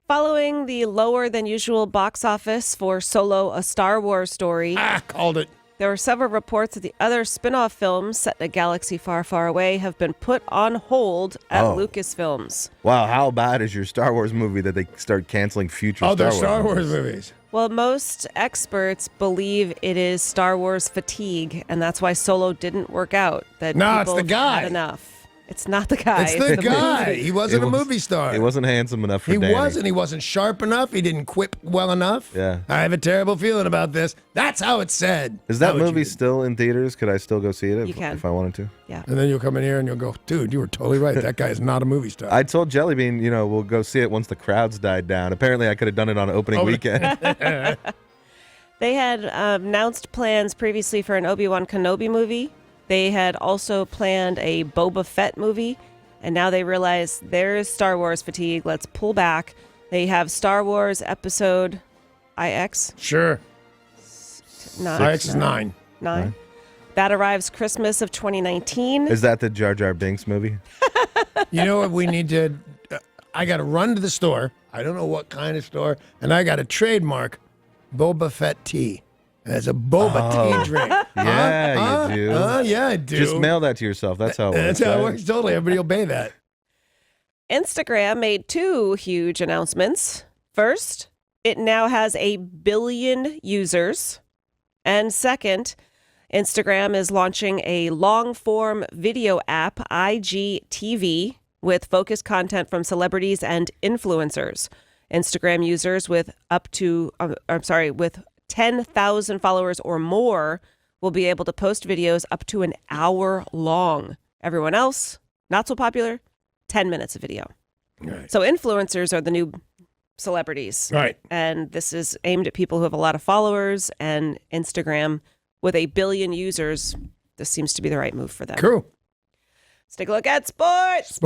Following the lower than usual box office for Solo, a Star Wars story, Called it. There were several reports that the other spin-off films set in a galaxy far, far away have been put on hold at Lucasfilms. Wow, how bad is your Star Wars movie that they start canceling future Star Wars movies. Well, most experts believe it is Star Wars fatigue, and that's why Solo didn't work out. That No, people it's the guy. had enough. It's not the guy. It's the guy. movie. He wasn't a movie star. He wasn't handsome enough for He Danny. wasn't. He wasn't sharp enough. He didn't quip well enough. Yeah. I have a terrible feeling about this. That's how it's said. Is that Not what you movie did. still in theaters? Could I still go see it You can. if I wanted to? Yeah. And then you'll come in here and you'll go, dude, you were totally right. That guy is not a movie star. I told Jellybean, we'll go see it once the crowds died down. Apparently, I could have done it on opening weekend. They had announced plans previously for an Obi-Wan Kenobi movie. They had also planned a Boba Fett movie. And now they realize there is Star Wars fatigue. Let's pull back. They have Star Wars Episode IX. Sure. IX is 9. 9. That arrives Christmas of 2019. Is that the Jar Jar Binks movie? You know what we need to... I got to run to the store. I don't know what kind of store. And I got to trademark Boba Fett tea. As a boba tea drink. Yeah, you do. Yeah, I do. Just mail that to yourself. That's how it works. That's how it right? works. Totally. Everybody obey that. Instagram made 2 huge announcements. First, it now has 1 billion users. And second, Instagram is launching a long-form video app, IGTV, with focused content from celebrities and influencers. Instagram users with with 10,000 followers or more will be able to post videos up to an hour long. Everyone else, not so popular, 10 minutes of video. Right. So influencers are the new celebrities. Right. And this is aimed at people who have a lot of followers, and Instagram with 1 billion users, this seems to be the right move for them. Cool. Let's take a look at sports.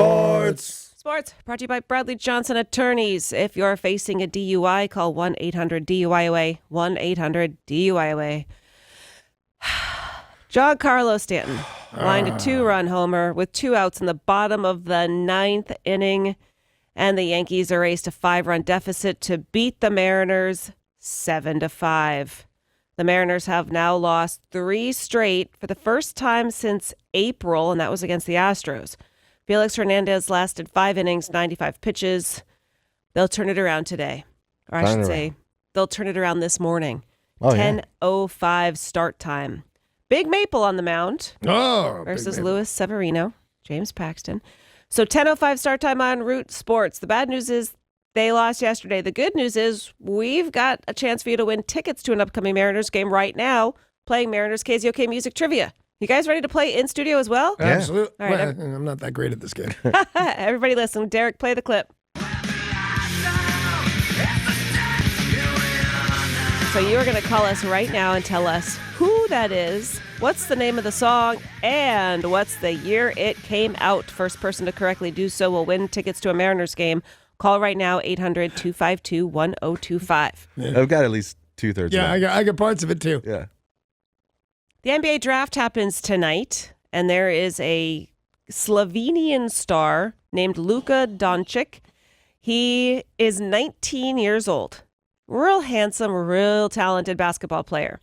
Sports brought to you by Bradley Johnson Attorneys. If you're facing a DUI, call 1-800-DUI-AWAY, 1-800-DUI-AWAY. Giancarlo Stanton lined a 2-run homer with 2 outs in the bottom of the 9th inning, and the Yankees erased a 5-run deficit to beat the Mariners 7-5. The Mariners have now lost 3 straight for the first time since April, and that was against the Astros. Felix Hernandez lasted 5 innings, 95 pitches. They'll turn it around today. Or I should say, they'll turn it around this morning. 10:05 start time. Big Maple on the mound versus Luis Severino, James Paxton. So 10:05 start time on Root Sports. The bad news is they lost yesterday. The good news is we've got a chance for you to win tickets to an upcoming Mariners game right now, playing Mariners KZOK Music Trivia. You guys ready to play in studio as well? Yeah. Absolutely. All right, I'm not that great at this game. Everybody listen. Derek, play the clip. So you are going to call us right now and tell us who that is, what's the name of the song, and what's the year it came out. First person to correctly do so will win tickets to a Mariners game. Call right now, 800-252-1025. I've got at least 2/3. Yeah, of I got parts of it too. Yeah. The NBA draft happens tonight, and there is a Slovenian star named Luka Doncic. He is 19 years old. Real handsome, real talented basketball player.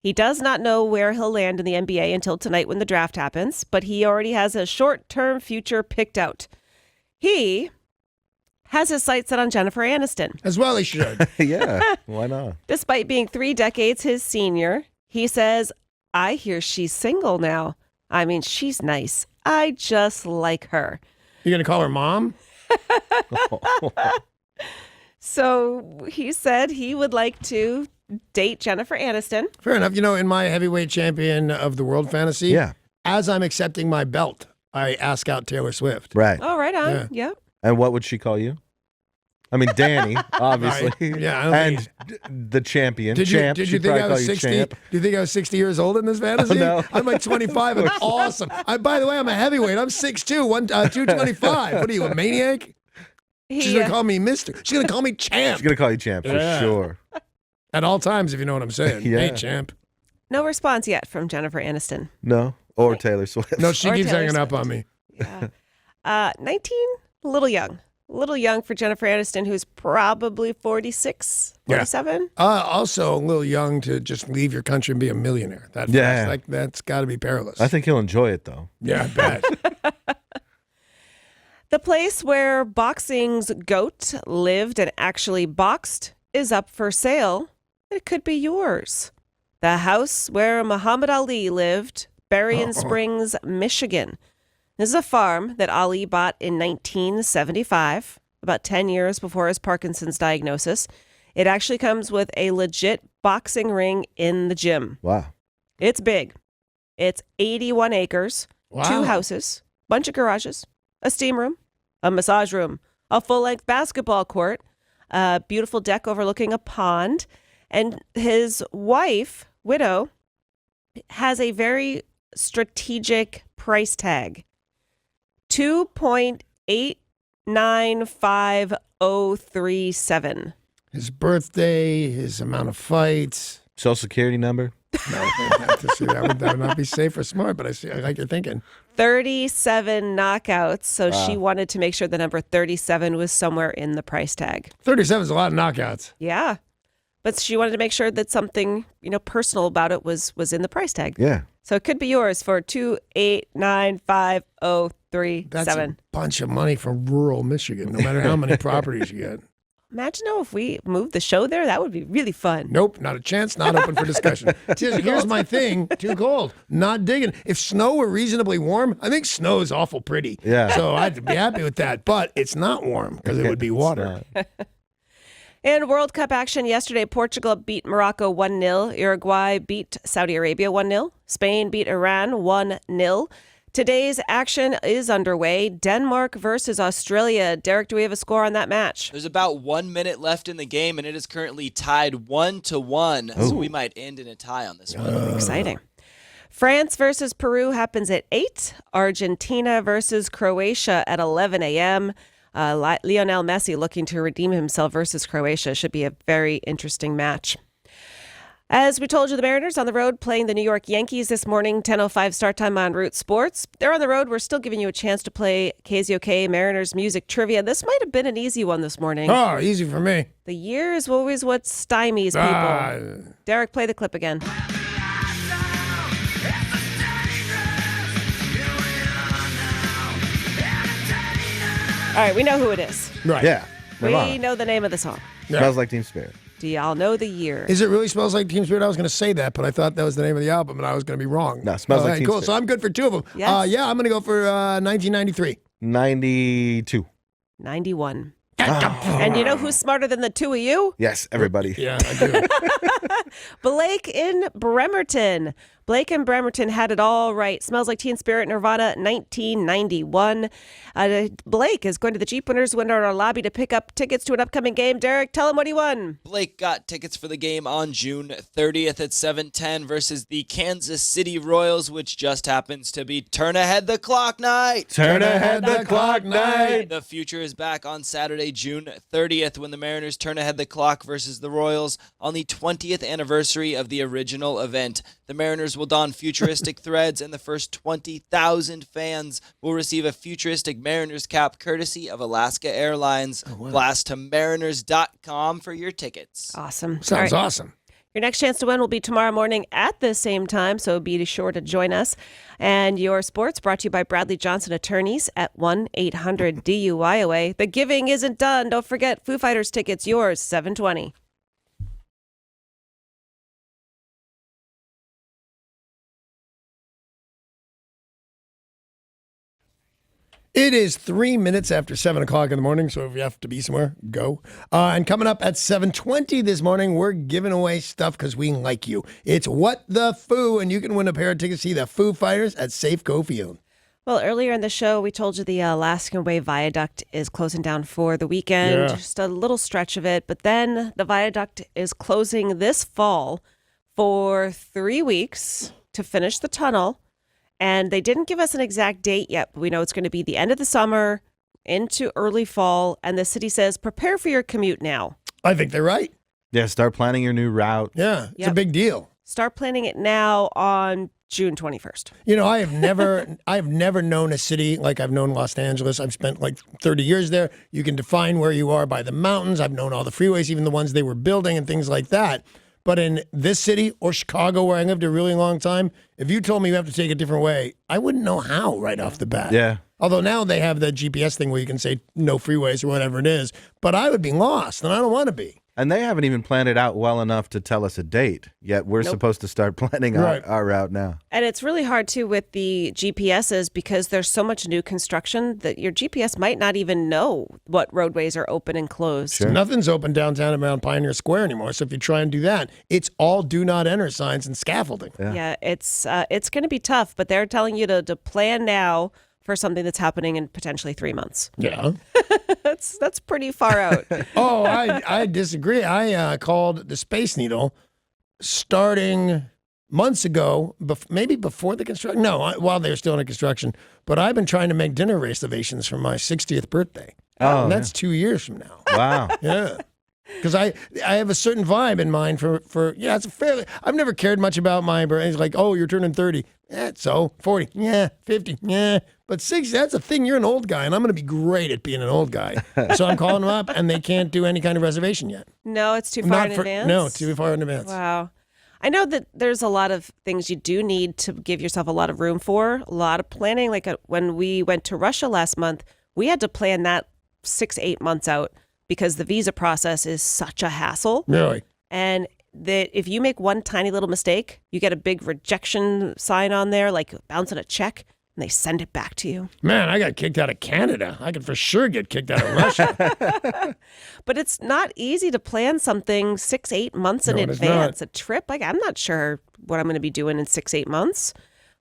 He does not know where he'll land in the NBA until tonight when the draft happens, but he already has a short-term future picked out. He has his sights set on Jennifer Aniston. As well he should. Yeah. Why not? Despite being 3 decades his senior, he says, I hear she's single now. I mean, she's nice. I just like her. You going to call her mom? So he said he would like to date Jennifer Aniston. Fair enough. You know, in my heavyweight champion of the world fantasy, Yeah. as I'm accepting my belt, I ask out Taylor Swift. Right. Oh, right on. Yeah. And what would she call you? I mean, Danny, obviously. Right. Yeah, I don't and the champion. Did you, champ. did you She'd think probably I call was you 60? champ. Do you think I was 60 years old in this fantasy? No. I'm like 25 and awesome. By the way, I'm a heavyweight. I'm 6'2", 225. What are you, a maniac? She's going to call me mister. She's going to call me champ. She's going to call you champ for Yeah. sure. At all times, if you know what I'm saying. Yeah. Hey, champ. No response yet from Jennifer Aniston. No. Or Taylor Swift. No, she Or keeps Taylor hanging up Swift. on me. Yeah. 19, a little young. A little young for Jennifer Aniston, who's probably 46, 47. Also a little young to just leave your country and be a millionaire. That's got to be perilous. I think he'll enjoy it, though. Yeah, I bet. The place where boxing's GOAT lived and actually boxed is up for sale. It could be yours. The house where Muhammad Ali lived, Berrien Springs, Michigan. This is a farm that Ali bought in 1975, about 10 years before his Parkinson's diagnosis. It actually comes with a legit boxing ring in the gym. Wow. It's big. It's 81 acres, Wow. 2 houses, bunch of garages, a steam room, a massage room, a full-length basketball court, a beautiful deck overlooking a pond, and his wife, widow, has a very strategic price tag. $2.895037. His birthday, his amount of fights. Social Security number? No, that would not be safe or smart, but I like your thinking. 37 knockouts. So she wanted to make sure the number 37 was somewhere in the price tag. 37 is a lot of knockouts. Yeah. But she wanted to make sure that something, personal about it was in the price tag. Yeah. So it could be yours for $2.895037. That's a bunch of money from rural Michigan, no matter how many properties you get. Imagine if we moved the show there. That would be really fun. Nope, not a chance, not open for discussion. Here's my thing, too cold, not digging. If snow were reasonably warm, I think snow is awful pretty. Yeah. So I'd be happy with that, but it's not warm because it would be water. In World Cup action yesterday, Portugal beat Morocco 1-0. Uruguay beat Saudi Arabia 1-0. Spain beat Iran 1-0. Today's action is underway. Denmark versus Australia. Derek, do we have a score on that match? There's about 1 minute left in the game, and it is currently tied 1-1. So we might end in a tie on this one. Exciting. France versus Peru happens at 8. Argentina versus Croatia at 11 a.m. Lionel Messi looking to redeem himself versus Croatia. Should be a very interesting match. As we told you, the Mariners on the road playing the New York Yankees this morning, 10:05 start time on Root Sports. They're on the road. We're still giving you a chance to play KZOK Mariners music trivia. This might have been an easy one this morning. Oh, easy for me. The year is always what stymies people. Derek, play the clip again. All right, we know who it is. Right. Yeah. We Nirvana. know the name of the song. Yeah. Smells like Teen Spirit. Do y'all know the year? Is it really Smells Like Teen Spirit? I was going to say that, but I thought that was the name of the album, and I was going to be wrong. No, Smells Like Teen cool. Spirit. So I'm good for 2 of them. Yes. Yeah, I'm going to go for 1993. 92. 91. And you know who's smarter than the 2 of you? Yes, everybody. Yeah, I do. Blake in Bremerton. Blake in Bremerton had it all right. Smells Like Teen Spirit, Nirvana, 1991. Blake is going to the Jeep Winners Winter Lobby to pick up tickets to an upcoming game. Derek, tell him what he won. Blake got tickets for the game on June 30th at 7:10 versus the Kansas City Royals, which just happens to be Turn Ahead the Clock night. Turn ahead the clock night. The future is back on Saturday, June 30th, when the Mariners turn ahead the clock versus the Royals on the 20th anniversary of the original event. The Mariners will don futuristic threads, and the first 20,000 fans will receive a futuristic Mariners cap courtesy of Alaska Airlines. Blast to mariners.com for your tickets. Awesome. All Sounds right. awesome. Your next chance to win will be tomorrow morning at the same time, so be sure to join us. And your sports brought to you by Bradley Johnson Attorneys at 1-800-DUIOA. The giving isn't done. Don't forget, Foo Fighters tickets, yours, 720. It is 3 minutes after 7 o'clock in the morning, so if you have to be somewhere, go. And coming up at 7:20 this morning, we're giving away stuff because we like you. It's What the Foo, and you can win a pair of tickets to see the Foo Fighters at Safeco Field. Well, earlier in the show, we told you the Alaskan Way Viaduct is closing down for the weekend. Yeah. Just a little stretch of it. But then the viaduct is closing this fall for 3 weeks to finish the tunnel. And they didn't give us an exact date yet, but we know it's going to be the end of the summer into early fall. And the city says, prepare for your commute now. I think they're right. Yeah, start planning your new route. Yeah, it's a Yep. big deal. Start planning it now on June 21st. You know, I've never known a city like I've known Los Angeles. I've spent like 30 years there. You can define where you are by the mountains. I've known all the freeways, even the ones they were building and things like that. But in this city or Chicago, where I lived a really long time, if you told me you have to take a different way, I wouldn't know how right off the bat. Yeah. Although now they have the GPS thing where you can say no freeways or whatever it is. But I would be lost, and I don't want to be. And they haven't even planned it out well enough to tell us a date, yet we're supposed to start planning our route now. And it's really hard, too, with the GPSs because there's so much new construction that your GPS might not even know what roadways are open and closed. Sure. Nothing's open downtown around Pioneer Square anymore. So if you try and do that, it's all do not enter signs and scaffolding. Yeah, it's going to be tough, but they're telling you to plan now for something that's happening in potentially 3 months. Yeah. That's pretty far out. Oh, I disagree. I called the Space Needle starting months ago, maybe before the construction. No, while they were still under construction. But I've been trying to make dinner reservations for my 60th birthday. Oh, and that's 2 years from now. Wow. Yeah. Because I have a certain vibe in mind for it's a fairly, I've never cared much about my birthday. It's like, oh, you're turning 30. Yeah, so 40. Yeah, 50. Yeah. But 60, that's a thing. You're an old guy, and I'm going to be great at being an old guy. So I'm calling them up, and they can't do any kind of reservation yet. No, it's too far in advance? No, too far in advance. Wow. I know that there's a lot of things you do need to give yourself a lot of room for, a lot of planning. Like when we went to Russia last month, we had to plan that 6-8 months out because the visa process is such a hassle. Really? And that if you make one tiny little mistake, you get a big rejection sign on there, like bouncing a check, and they send it back to you. Man, I got kicked out of Canada. I could for sure get kicked out of Russia. But it's not easy to plan something 6-8 months in No, it is advance. A trip, like I'm not sure what I'm going to be doing in 6-8 months.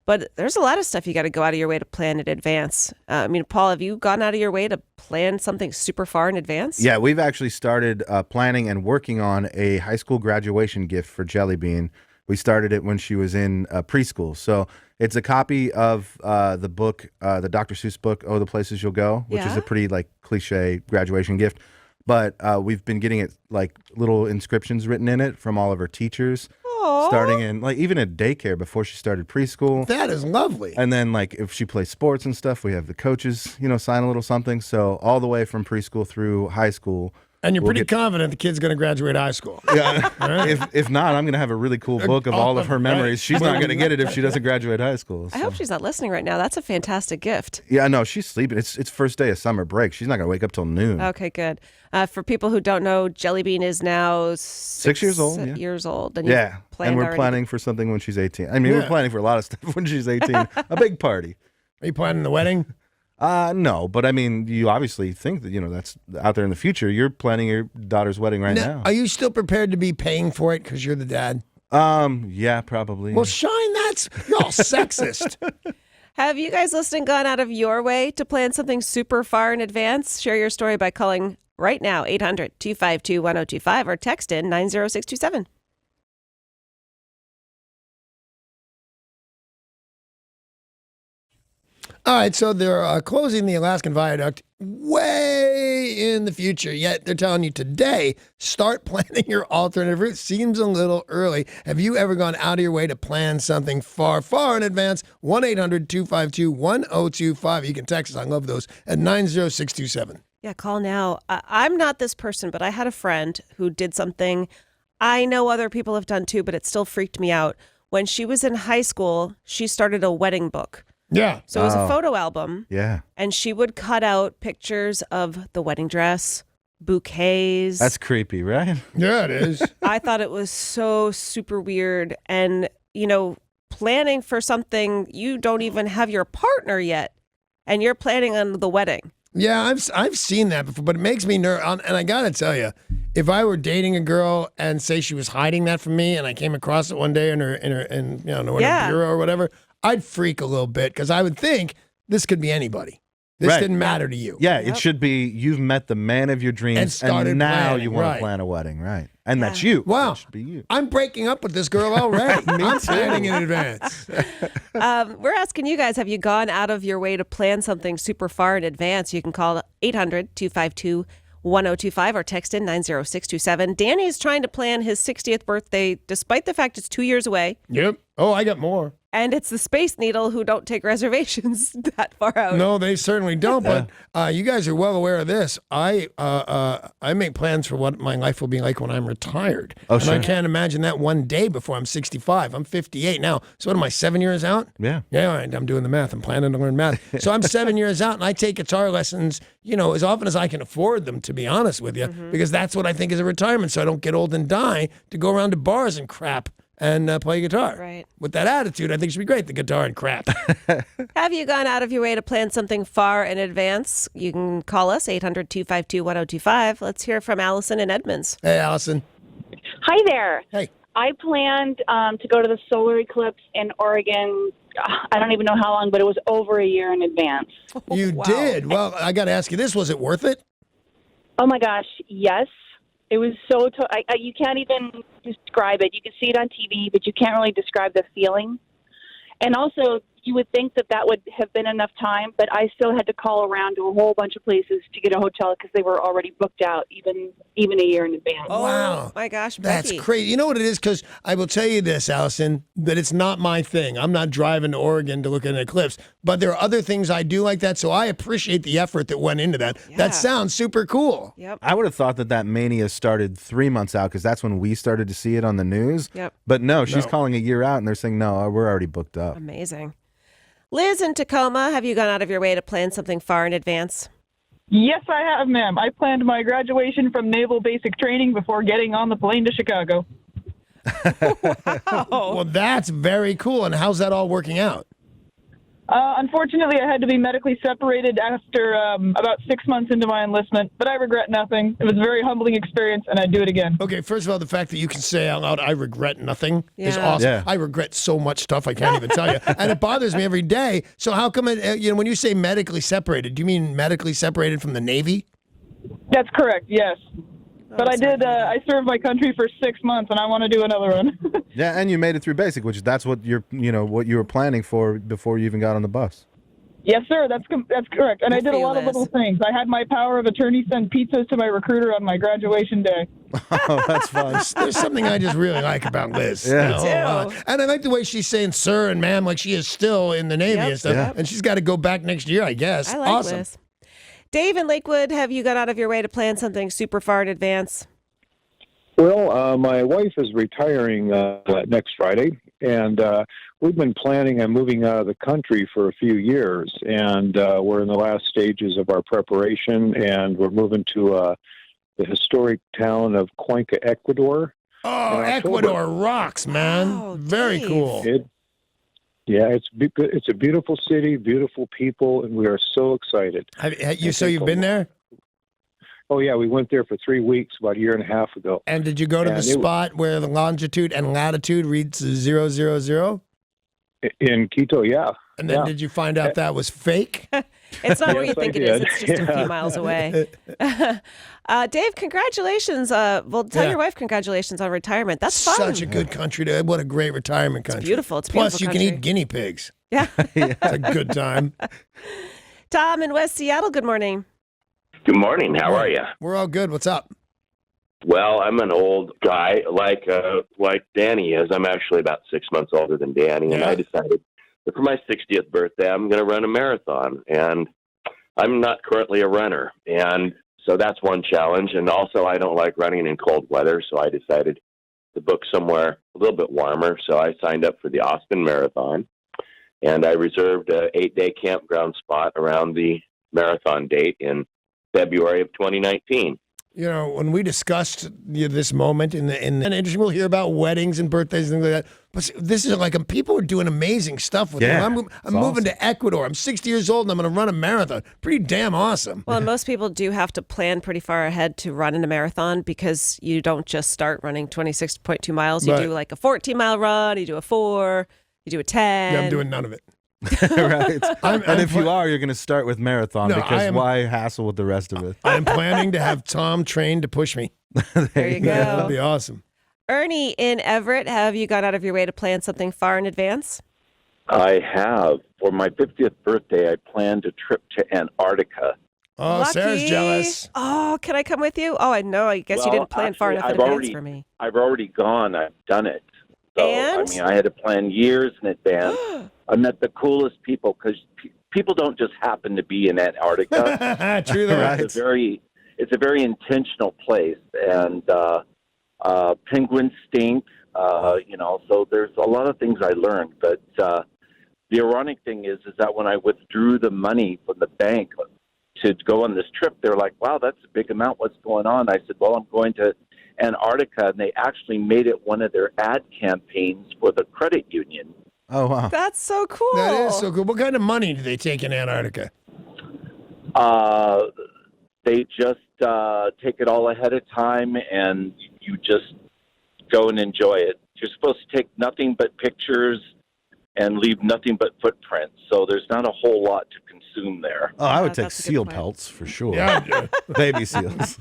But there's a lot of stuff you got to go out of your way to plan in advance. I mean, Paul, have you gone out of your way to plan something super far in advance? Yeah, we've actually started planning and working on a high school graduation gift for Jelly Bean. We started it when she was in preschool. So it's a copy of the book, the Dr. Seuss book, Oh, the Places You'll Go, which is a pretty like cliche graduation gift. But we've been getting it like little inscriptions written in it from all of her teachers. Starting in like even at daycare before she started preschool. That is lovely. And then like if she plays sports and stuff, we have the coaches, sign a little something. So all the way from preschool through high school. And you're pretty confident the kid's going to graduate high school. Yeah. Right? If not, I'm going to have a really cool book of all of her memories. She's not going to get it if she doesn't graduate high school. So. I hope she's not listening right now. That's a fantastic gift. Yeah, no, she's sleeping. It's first day of summer break. She's not going to wake up till noon. Okay, good. For people who don't know, Jelly Bean is now 6 years old. Yeah. Years old. And yeah, and we're already. planning for something when she's 18. I mean, we're planning for a lot of stuff when she's 18. A big party. Are you planning the wedding? No, but I mean, you obviously think that, that's out there in the future. You're planning your daughter's wedding right now. Are you still prepared to be paying for it because you're the dad? Yeah, probably. Well, Shine, you're all sexist. Have you guys listening gone out of your way to plan something super far in advance? Share your story by calling right now, 800-252-1025 or text in 90627. All right, so they're closing the Alaskan Viaduct way in the future, yet they're telling you today, start planning your alternative route. Seems a little early. Have you ever gone out of your way to plan something far, far in advance? 1-800-252-1025. You can text us. I love those at 90627. Yeah, call now. I'm not this person, but I had a friend who did something I know other people have done too, but it still freaked me out. When she was in high school, she started a wedding book. Yeah. So it was a photo album. Yeah. And she would cut out pictures of the wedding dress, bouquets. That's creepy, right? Yeah, it is. I thought it was so super weird. And, planning for something, you don't even have your partner yet, and you're planning on the wedding. Yeah, I've seen that before, but it makes me nervous. And I gotta tell you, if I were dating a girl and say she was hiding that from me, and I came across it one day in her bureau or whatever, I'd freak a little bit because I would think this could be anybody. This didn't matter to you. Yeah, it should be you've met the man of your dreams, and now you want to plan a wedding, right? And that's you. Wow, that should be you. I'm breaking up with this girl already. I'm planning in advance. We're asking you guys, have you gone out of your way to plan something super far in advance? You can call 800-252-1025 or text in 90627. Danny's trying to plan his 60th birthday, despite the fact it's 2 years away. Yep. Oh, I got more. And it's the Space Needle who don't take reservations that far out. No, they certainly don't. But you guys are well aware of this. I make plans for what my life will be like when I'm retired. Oh, and I can't imagine that one day before I'm 65. I'm 58 now. So what am I, 7 years out? Yeah. Yeah, all right. I'm doing the math. I'm planning to learn math. So I'm 7 years out, and I take guitar lessons, as often as I can afford them, to be honest with you, because that's what I think is a retirement, so I don't get old and die to go around to bars and crap and play guitar. Right. With that attitude, I think it should be great, the guitar and crap. Have you gone out of your way to plan something far in advance? You can call us, 800-252-1025. Let's hear from Allison in Edmonds. Hey, Allison. Hi there. Hey. I planned to go to the solar eclipse in Oregon. I don't even know how long, but it was over a year in advance. You did? Well, I got to ask you this. Was it worth it? Oh, my gosh, yes. It was so you can't even describe it. You can see it on TV, but you can't really describe the feeling. And also, you would think that would have been enough time, but I still had to call around to a whole bunch of places to get a hotel because they were already booked out, even a year in advance. Oh, wow. my gosh, That's Becky. crazy. You know what it is? Because I will tell you this, Allison, that it's not my thing. I'm not driving to Oregon to look at an eclipse, but there are other things I do like that, so I appreciate the effort that went into that. Yeah. That sounds super cool. Yep. I would have thought that mania started 3 months out because that's when we started to see it on the news. Yep. But no, she's No. calling a year out, and they're saying, no, we're already booked up. Amazing. Liz in Tacoma, have you gone out of your way to plan something far in advance? Yes, I have, ma'am. I planned my graduation from Naval Basic Training before getting on the plane to Chicago. Well, that's very cool. And how's that all working out? Unfortunately, I had to be medically separated after about 6 months into my enlistment, but I regret nothing. It was a very humbling experience, and I'd do it again. Okay, first of all, the fact that you can say out loud, I regret nothing is Yeah. awesome. Yeah. I regret so much stuff I can't even tell you. And it bothers me every day. So how come when you say medically separated, do you mean medically separated from the Navy? That's correct, yes. But I served my country for 6 months, and I want to do another one. Yeah, and you made it through basic, which that's what what you were planning for before you even got on the bus. Yes, sir, that's correct. And I Good did for a you, lot of Liz. little things. I had my power of attorney send pizzas to my recruiter on my graduation day. Oh, that's fun. There's something I just really like about Liz. Yeah. You know, Me too. and I like the way she's saying sir and ma'am like she is still in the Navy Yep. and stuff. Yeah. And she's got to go back next year, I guess. I like Awesome. Liz. Dave in Lakewood, have you gone out of your way to plan something super far in advance? Well, my wife is retiring next Friday, and we've been planning on moving out of the country for a few years, and we're in the last stages of our preparation, and we're moving to the historic town of Cuenca, Ecuador. Oh, In October. Ecuador rocks, man. Oh, Very Dave. cool. It's a beautiful city, beautiful people, and we are so excited. So you've been there? Oh, yeah, we went there for 3 weeks about a year and a half ago. And did you go to the And spot where the longitude and latitude reads 000? In Quito, yeah. And then Yeah. did you find out that was fake? It's not where you Yes, I think it is. did. It's just a few Yeah. miles away. Dave, congratulations. Well, tell Yeah. your wife congratulations on retirement. That's fun. Such a good country. What a great retirement country. beautiful. It's a Plus, beautiful you can country. eat guinea pigs. Yeah. It's a good time. Tom in West Seattle, good morning. Good morning. How are you? We're all good. What's up? Well, I'm an old guy like Danny is. I'm actually about 6 months older than Danny, and Yeah. I decided that for my 60th birthday, I'm going to run a marathon. And I'm not currently a runner, and so that's one challenge. And also, I don't like running in cold weather, so I decided to book somewhere a little bit warmer. So I signed up for the Austin Marathon, and I reserved an 8-day campground spot around the marathon date in February of 2019. You know, when we discussed this moment in the industry, we'll hear about weddings and birthdays and things like that. But this is like people are doing amazing stuff with it. Yeah, I'm moving to Ecuador. I'm 60 years old and I'm going to run a marathon. Pretty damn awesome. Well, most people do have to plan pretty far ahead to run in a marathon because you don't just start running 26.2 miles. You Right. do like a 14-mile run, you do a 4, you do a 10. Yeah, I'm doing none of it. Right. I'm And if you pla- are, you're going to start with marathon No, I because am- why hassle with the rest of it? I'm planning to have Tom trained to push me. There you That'll go. be awesome. Ernie in Everett, have you gone out of your way to plan something far in advance? I have. For my 50th birthday, I planned a trip to Antarctica. Oh, Sarah's Lucky. jealous. Oh, can I come with you? Oh, I know. I guess you Well, didn't plan far actually, enough in I've advance already- for me. I've already gone. I've done it. So, And? I mean, I had to plan years in advance. I met the coolest people because people don't just happen to be in Antarctica. True that. It's a very intentional place, and penguins stink. So there's a lot of things I learned. But the ironic thing is that when I withdrew the money from the bank to go on this trip, they're like, "Wow, that's a big amount. What's going on?" I said, "Well, I'm going to Antarctica," and they actually made it one of their ad campaigns for the credit union. Oh, wow. That's so cool. That is so cool. What kind of money do they take in Antarctica? They just take it all ahead of time, and you just go and enjoy it. You're supposed to take nothing but pictures and leave nothing but footprints, so there's not a whole lot to consume there. Oh, I would take that's a good seal point. pelts for sure. Yeah. Baby seals.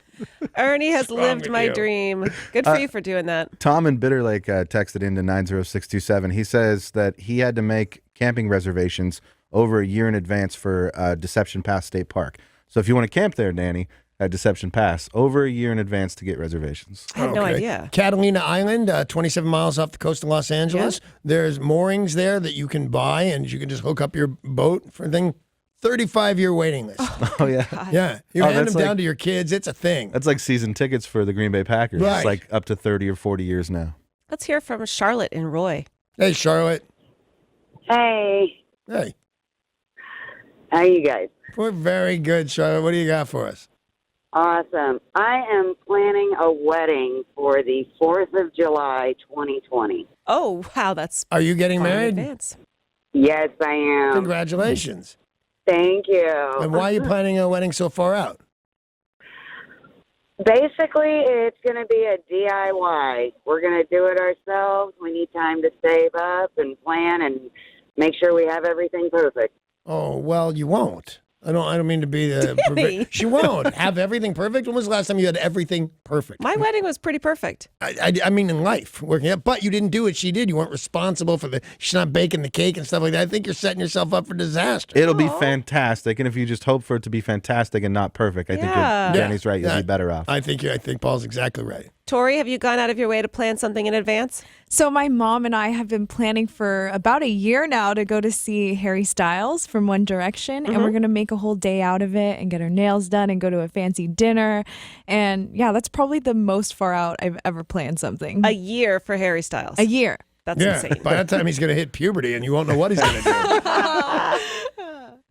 Ernie has Strong lived with my you. dream. Good for you for doing that. Tom in Bitter Lake texted into 90627. He says that he had to make camping reservations over a year in advance for Deception Pass State Park. So if you want to camp there, Danny, at Deception Pass, over a year in advance to get reservations. I had no idea. Catalina Island, 27 miles off the coast of Los Angeles. There's moorings there that you can buy, and you can just hook up your boat for a thing. 35-year waiting list. Oh, yeah. Yeah. You Oh, hand them that's down like- to your kids. It's a thing. That's like season tickets for the Green Bay Packers. Right. It's like up to 30 or 40 years now. Let's hear from Charlotte and Roy. Hey, Charlotte. Hey, Hey. how you guys? We're very good, Charlotte. What do you got for us? Awesome. I am planning a wedding for the 4th of July, 2020. Oh, wow. That's Are you getting far in married? advance. Yes, I am. Congratulations. Thank you. And why are you planning a wedding so far out? Basically, it's going to be a DIY. We're going to do it ourselves. We need time to save up and plan and make sure we have everything perfect. Oh, well, you won't. I don't mean to be the Danny. She won't have everything perfect. When was the last time you had everything perfect? My wedding was pretty perfect. I mean, in life, working out, but you didn't do what she did. You weren't responsible for she's not baking the cake and stuff like that. I think you're setting yourself up for disaster. It'll be fantastic. And if you just hope for it to be fantastic and not perfect, I think Yeah. Danny's right. You'll be better off. I think Paul's exactly right. Tori, have you gone out of your way to plan something in advance? So my mom and I have been planning for about a year now to go to see Harry Styles from One Direction, and we're going to make a whole day out of it and get our nails done and go to a fancy dinner. And yeah, that's probably the most far out I've ever planned something. A year for Harry Styles. A year. That's insane. By that time, he's going to hit puberty, and you won't know what he's going to do.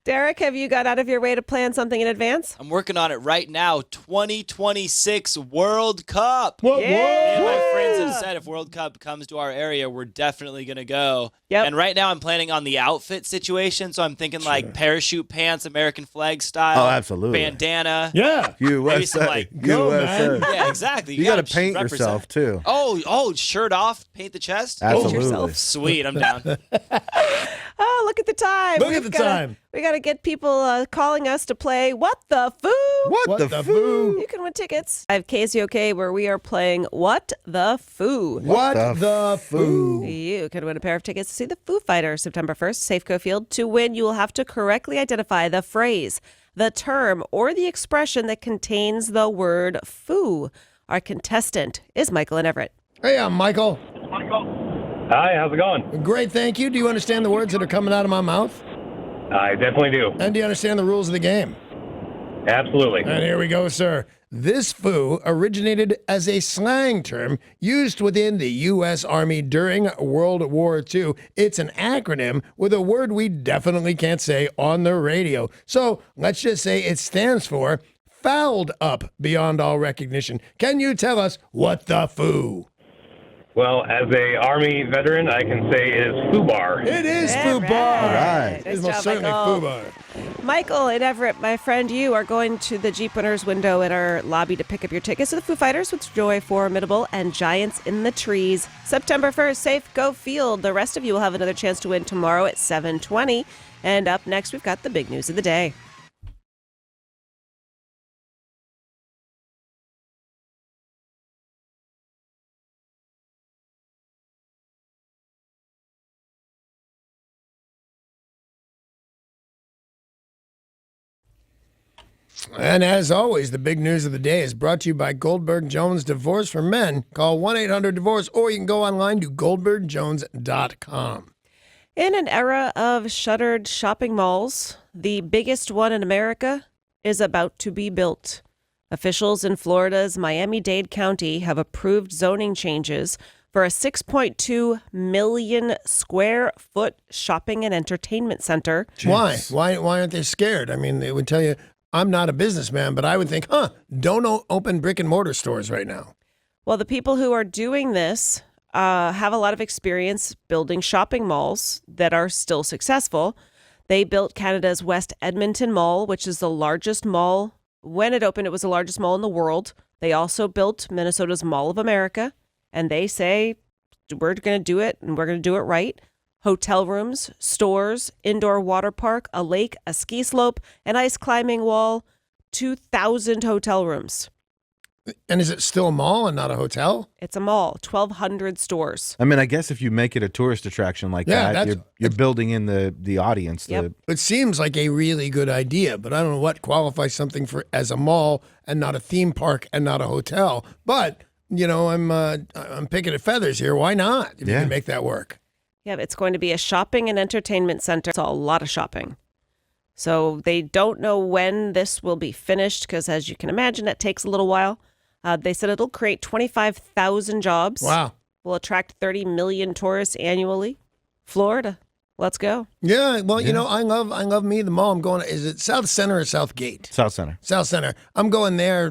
Derek, have you got out of your way to plan something in advance? I'm working on it right now. 2026 World Cup. What? Yeah. And my friends have said if World Cup comes to our area, we're definitely going to go. Yep. And right now I'm planning on the outfit situation. So I'm thinking like parachute pants, American flag style. Oh, absolutely. Bandana. Yeah. Maybe some USA. like, Go, USA. man. yeah, exactly. You got to gotta paint represent. yourself, too. Oh, shirt off, paint the chest. Absolutely. yourself. Sweet, I'm down. Oh, look at the time. Look at the time. We got to get people calling us to play What the Foo? What the foo? You can win tickets. I have KZOK where we are playing What the Foo. What the foo? You can win a pair of tickets to see the Foo Fighters September 1st, Safeco Field. To win, you will have to correctly identify the phrase, the term, or the expression that contains the word foo. Our contestant is Michael and Everett. Hey, I'm Michael. Hi, how's it going? Great, thank you. Do you understand the words that are coming out of my mouth? I definitely do. And do you understand the rules of the game? Absolutely. And here we go, sir. This foo originated as a slang term used within the U.S. Army during World War II. It's an acronym with a word we definitely can't say on the radio. So let's just say it stands for fouled up beyond all recognition. Can you tell us what the foo? Well, as a Army veteran, I can say is FUBAR. It is All foo bar. right. It's Nice most job, certainly Michael. foo bar. Michael and Everett, my friend, you are going to the Jeep Winners window at our lobby to pick up your tickets to the Foo Fighters with Joy Formidable and Giants in the Trees. September 1st, Safeco Field. The rest of you will have another chance to win tomorrow at 7:20. And up next, we've got the big news of the day. And as always, the big news of the day is brought to you by Goldberg Jones Divorce for Men. Call 1-800-DIVORCE, or you can go online to goldbergjones.com. In an era of shuttered shopping malls, the biggest one in America is about to be built. Officials in Florida's Miami-Dade County have approved zoning changes for a 6.2 million square foot shopping and entertainment center. Jeez. Why aren't they scared? I mean, they would tell you, I'm not a businessman, but I would think, don't open brick and mortar stores right now. Well, the people who are doing this have a lot of experience building shopping malls that are still successful. They built Canada's West Edmonton Mall, which is the largest mall. When it opened, it was the largest mall in the world. They also built Minnesota's Mall of America, and they say, we're going to do it, and we're going to do it right. Hotel rooms, stores, indoor water park, a lake, a ski slope, an ice climbing wall, 2,000 hotel rooms. And is it still a mall and not a hotel? It's a mall, 1,200 stores. I mean, I guess if you make it a tourist attraction like that, you're building in the audience. Yep. It seems like a really good idea, but I don't know what qualifies something for as a mall and not a theme park and not a hotel. But, I'm picking at feathers here. Why not? If you can make that work. Yeah, it's going to be a shopping and entertainment center. It's a lot of shopping. So they don't know when this will be finished because, as you can imagine, it takes a little while. They said it'll create 25,000 jobs. Wow. Will attract 30 million tourists annually. Florida, let's go. Yeah, well, I love me, the mall. I'm going, is it South Center or South Gate? South Center. South Center. I'm going there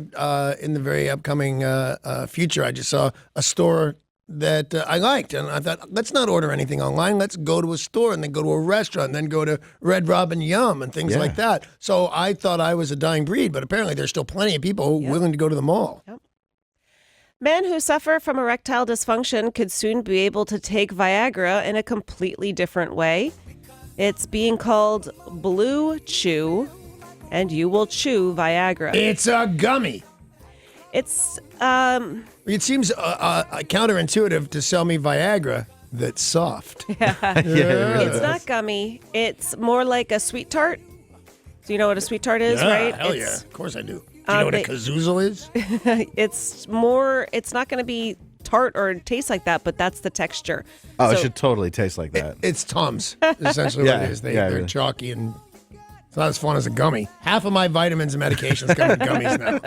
in the very upcoming future. I just saw a store that I liked, and I thought, let's not order anything online. Let's go to a store and then go to a restaurant and then go to Red Robin Yum and things like that. So I thought I was a dying breed, but apparently there's still plenty of people willing to go to the mall. Yep. Men who suffer from erectile dysfunction could soon be able to take Viagra in a completely different way. It's being called Blue Chew, and you will chew Viagra. It's a gummy. It's It seems counterintuitive to sell me Viagra that's soft. It's not gummy. It's more like a sweet tart. So you know what a sweet tart is, right? Hell yeah. Of course I do. Do you know what a kazoozle is? It's not going to be tart or taste like that, but that's the texture. Oh, it should totally taste like that. It's Tums, essentially what it is. They're really chalky and it's not as fun as a gummy. Half of my vitamins and medications come in gummies now.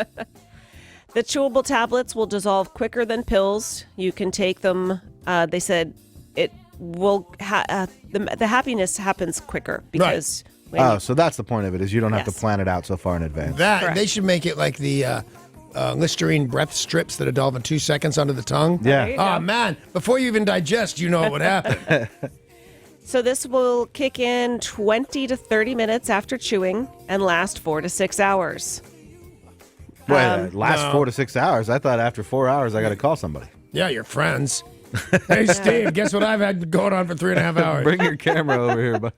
The chewable tablets will dissolve quicker than pills. You can take them. They said it will. The happiness happens quicker because. Right. So that's the point of it, is you don't have to plan it out so far in advance. They should make it like the Listerine breath strips that dissolve in 2 seconds under the tongue. Yeah. Oh man! Before you even digest, you know what would happen. So this will kick in 20 to 30 minutes after chewing and last 4 to 6 hours. Wait, last 4 to 6 hours? I thought after 4 hours I got to call somebody. Yeah, your friends. Hey, Steve, guess what I've had going on for 3.5 hours? Bring your camera over here, bud.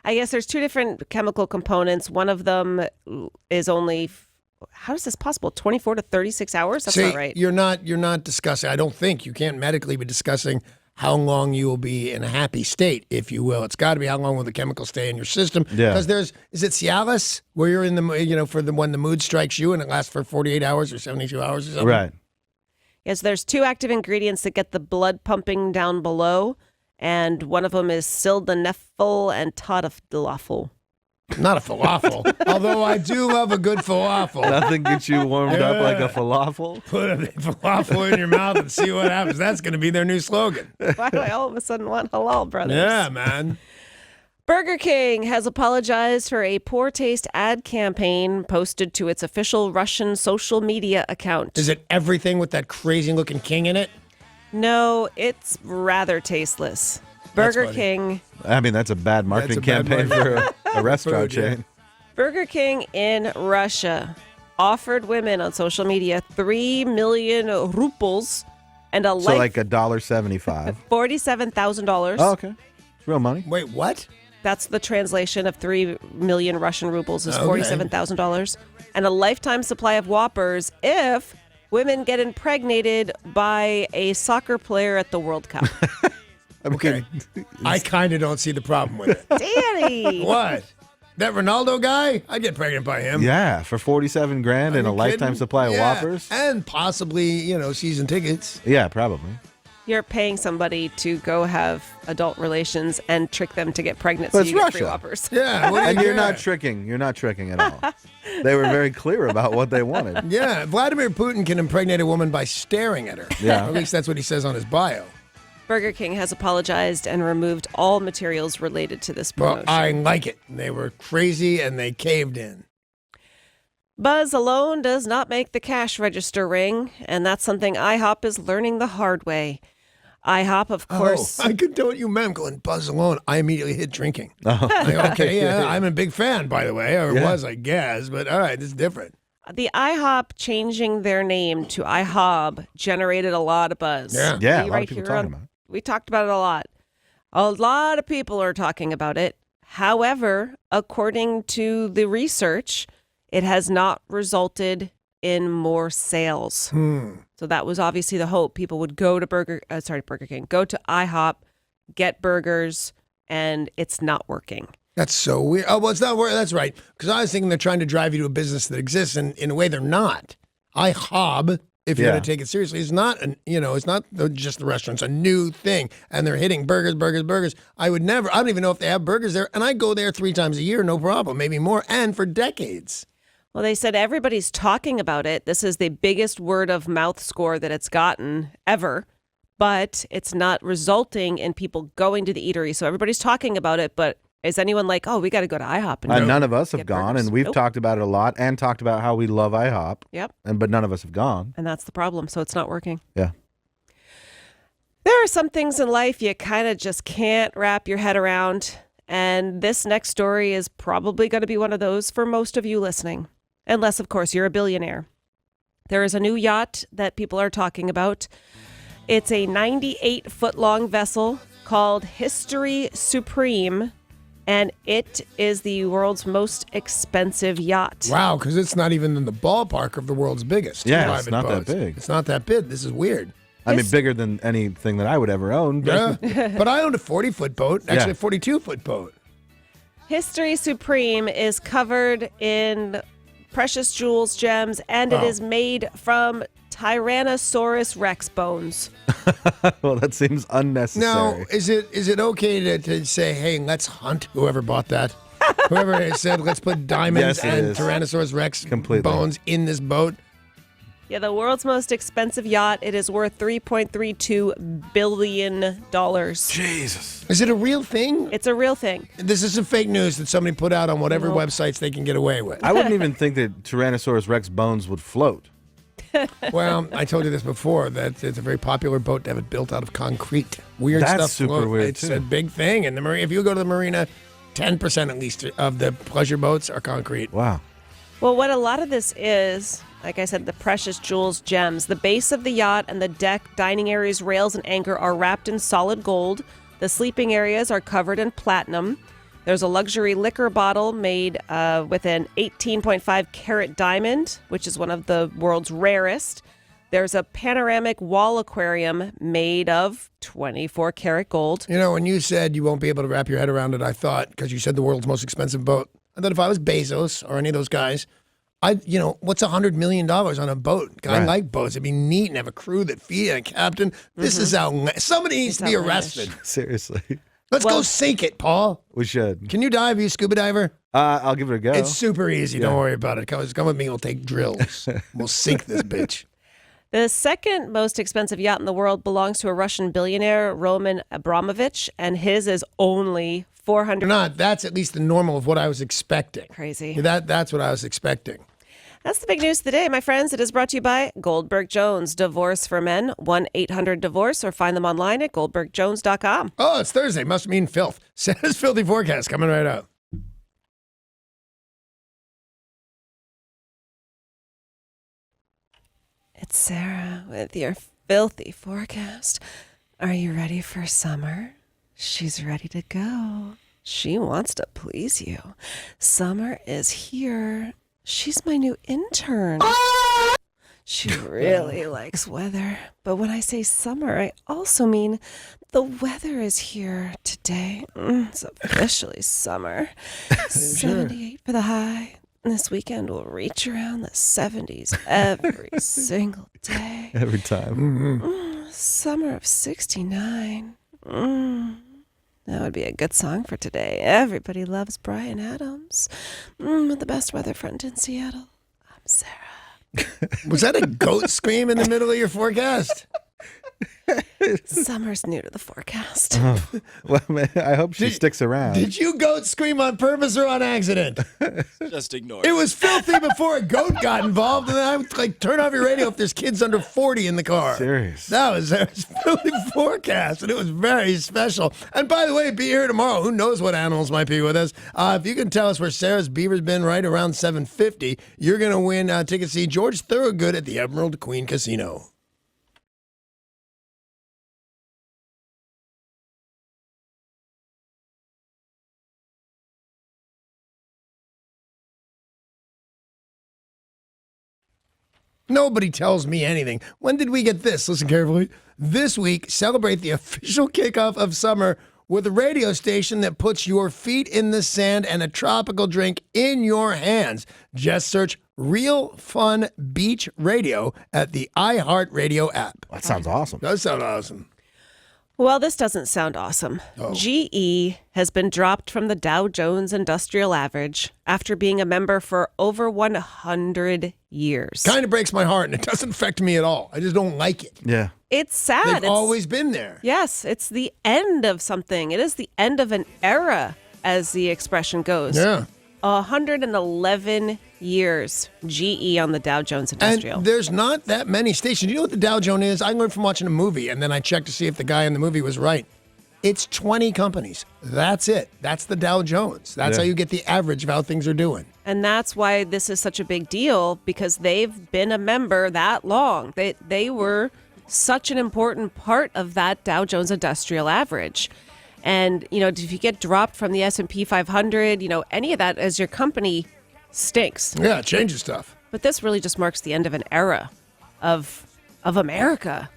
I guess there's two different chemical components. One of them is only, how is this possible? 24 to 36 hours? That's not right. You're not discussing, I don't think, you can't medically be discussing how long you will be in a happy state, if you will. It's got to be how long will the chemicals stay in your system. Yeah. Because is it Cialis, where you're in the, for when the mood strikes you and it lasts for 48 hours or 72 hours or something? Right. Yes, there's two active ingredients that get the blood pumping down below, and one of them is sildenafil and tadalafil. Not a falafel, although I do love a good falafel. Nothing gets you warmed up like a falafel. Put a falafel in your mouth and see what happens. That's going to be their new slogan. Why do I all of a sudden want halal, brothers? Yeah, man. Burger King has apologized for a poor taste ad campaign posted to its official Russian social media account. Is it everything with that crazy looking king in it? No, it's rather tasteless. Burger King. I mean, that's a bad marketing campaign for a restaurant chain. Burger King in Russia offered women on social media 3 million rubles and So like $1.75. $47,000. Oh, okay. It's real money. Wait, what? That's the translation of 3 million Russian rubles is $47,000. And a lifetime supply of Whoppers if women get impregnated by a soccer player at the World Cup. Okay. I kind of don't see the problem with it. Danny! What? That Ronaldo guy, I'd get pregnant by him. Yeah, for 47 grand and a you lifetime kidding? supply of Yeah, Whoppers. and possibly, season tickets. Yeah, probably. You're paying somebody to go have adult relations and trick them to get pregnant But so it's you get free Russia. Whoppers. Yeah, what do And you you're care? not tricking. You're not tricking at all. They were very clear about what they wanted. Yeah, Vladimir Putin can impregnate a woman by staring at her. Yeah. Or at least that's what he says on his bio. Burger King has apologized and removed all materials related to this Well, promotion. I like it. They were crazy and they caved in. Buzz alone does not make the cash register ring, and that's something IHOP is learning the hard way. IHOP, of course. I could tell what you meant. Going Buzz alone, I immediately hit drinking. Oh. Like, okay, yeah, I'm a big fan, by the way, or Yeah. was, I guess. But all right, this is different. The IHOP changing their name to IHOB generated a lot of buzz. Yeah. Yeah, We a lot of people talking about it. We talked about it a lot. A lot of people are talking about it. However, according to the research, it has not resulted in more sales. So that was obviously the hope. People would go to Burger King, go to IHOP, get burgers, and it's not working. That's so weird. Oh, well, it's not working. That's right. Because I was thinking they're trying to drive you to a business that exists, and in a way they're not. IHOB, if you're Yeah. going to take it seriously, is not, it's not just the restaurant. It's a new thing. And they're hitting burgers. I don't even know if they have burgers there. And I go there 3 times a year, no problem, maybe more, and for decades. Well, they said everybody's talking about it. This is the biggest word of mouth score that it's gotten ever, but it's not resulting in people going to the eatery. So everybody's talking about it, but is anyone like, oh, we got to go to IHOP? And None of us have get gone, burgers? and we've Nope. talked about it a lot and talked about how we love IHOP. Yep. But none of us have gone. And that's the problem. So it's not working. Yeah. There are some things in life you kind of just can't wrap your head around. And this next story is probably going to be one of those for most of you listening. Unless, of course, you're a billionaire. There is a new yacht that people are talking about. It's a 98-foot-long vessel called History Supreme, and it is the world's most expensive yacht. Wow, because it's not even in the ballpark of the world's biggest. Yeah, it's private not boats. that big. It's not that big. This is weird. I mean, bigger than anything that I would ever own. But Yeah. But I owned a 40-foot boat, actually Yeah. a 42-foot boat. History Supreme is covered in precious jewels, gems, and it is made from Tyrannosaurus Rex bones. Well, that seems unnecessary. Now, is it okay to say, hey, let's hunt whoever bought that? Whoever said, let's put diamonds Yes, it and is. Tyrannosaurus Rex Completely. bones in this boat? Yeah, the world's most expensive yacht. It is worth $3.32 billion. Jesus. Is it a real thing? It's a real thing. This is some fake news that somebody put out on whatever websites they can get away with. I wouldn't even think that Tyrannosaurus Rex bones would float. Well, I told you this before, that it's a very popular boat to have it built out of concrete. Weird That's stuff. super float. weird, It's too. a big thing. And if you go to the marina, 10% at least of the pleasure boats are concrete. Wow. Well, what a lot of this is, like I said, the precious jewels, gems. The base of the yacht and the deck, dining areas, rails, and anchor are wrapped in solid gold. The sleeping areas are covered in platinum. There's a luxury liquor bottle made with an 18.5 carat diamond, which is one of the world's rarest. There's a panoramic wall aquarium made of 24 karat gold. You know, when you said you won't be able to wrap your head around it, I thought, because you said the world's most expensive boat, I thought if I was Bezos or any of those guys, what's $100 million on a boat? 'Cause I Right. like boats. It'd be neat and have a crew that feed and a captain. This is somebody needs to be arrested. Seriously. Let's go sink it, Paul. We should. Can you dive? Are you a scuba diver? I'll give it a go. It's super easy. Yeah. Don't worry about it. Come with me. We'll take drills. We'll sink this bitch. The second most expensive yacht in the world belongs to a Russian billionaire, Roman Abramovich, and his is only $400. That's at least the normal of what I was expecting. Crazy. That's what I was expecting. That's the big news of the day, my friends. It is brought to you by Goldberg Jones. Divorce for Men, 1-800-DIVORCE, or find them online at goldbergjones.com. Oh, it's Thursday. Must mean filth. Santa's filthy forecast coming right up. It's Sarah with your filthy forecast. Are you ready for summer? She's ready to go. She wants to please you. Summer is here. She's my new intern. She really likes weather. But when I say summer, I also mean the weather is here today. It's officially summer. 78 for the high. This weekend will reach around the 70s every single day. Every time. Summer of 69. That would be a good song for today. Everybody loves Bryan Adams. With the best weather front in Seattle. I'm Sarah. Was that a goat scream in the middle of your forecast? Summer's new to the forecast. Well, man, I hope she sticks around. Did you goat scream on purpose or on accident? Just ignore It it. was filthy before a goat got involved, and then I would like turn off your radio if there's kids under 40 in the car. Serious. That was filthy forecast, and it was very special. And by the way, be here tomorrow. Who knows what animals might be with us? If you can tell us where Sarah's beaver's been right around 7:50, you're going to win tickets to see George Thorogood at the Emerald Queen Casino. Nobody tells me anything. When did we get this? Listen carefully. This week, celebrate the official kickoff of summer with a radio station that puts your feet in the sand and a tropical drink in your hands. Just search Real Fun Beach Radio at the iHeartRadio app. That sounds awesome. Does sound awesome. Well, this doesn't sound awesome. Oh. GE has been dropped from the Dow Jones Industrial Average after being a member for over 100 years. Kind of breaks my heart, and it doesn't affect me at all. I just don't like it. Yeah. It's sad. They've It's- always been there. Yes, it's the end of something. It is the end of an era, as the expression goes. Yeah. 111 years, GE on the Dow Jones Industrial. And there's not that many stations. You know what the Dow Jones is? I learned from watching a movie, and then I checked to see if the guy in the movie was right. It's 20 companies. That's it. That's the Dow Jones. That's Yeah. how you get the average of how things are doing. And that's why this is such a big deal, because they've been a member that long. They were such an important part of that Dow Jones Industrial Average. And, you know, if you get dropped from the S&P 500, you know, any of that as your company stinks. Yeah, it changes stuff. But this really just marks the end of an era of America.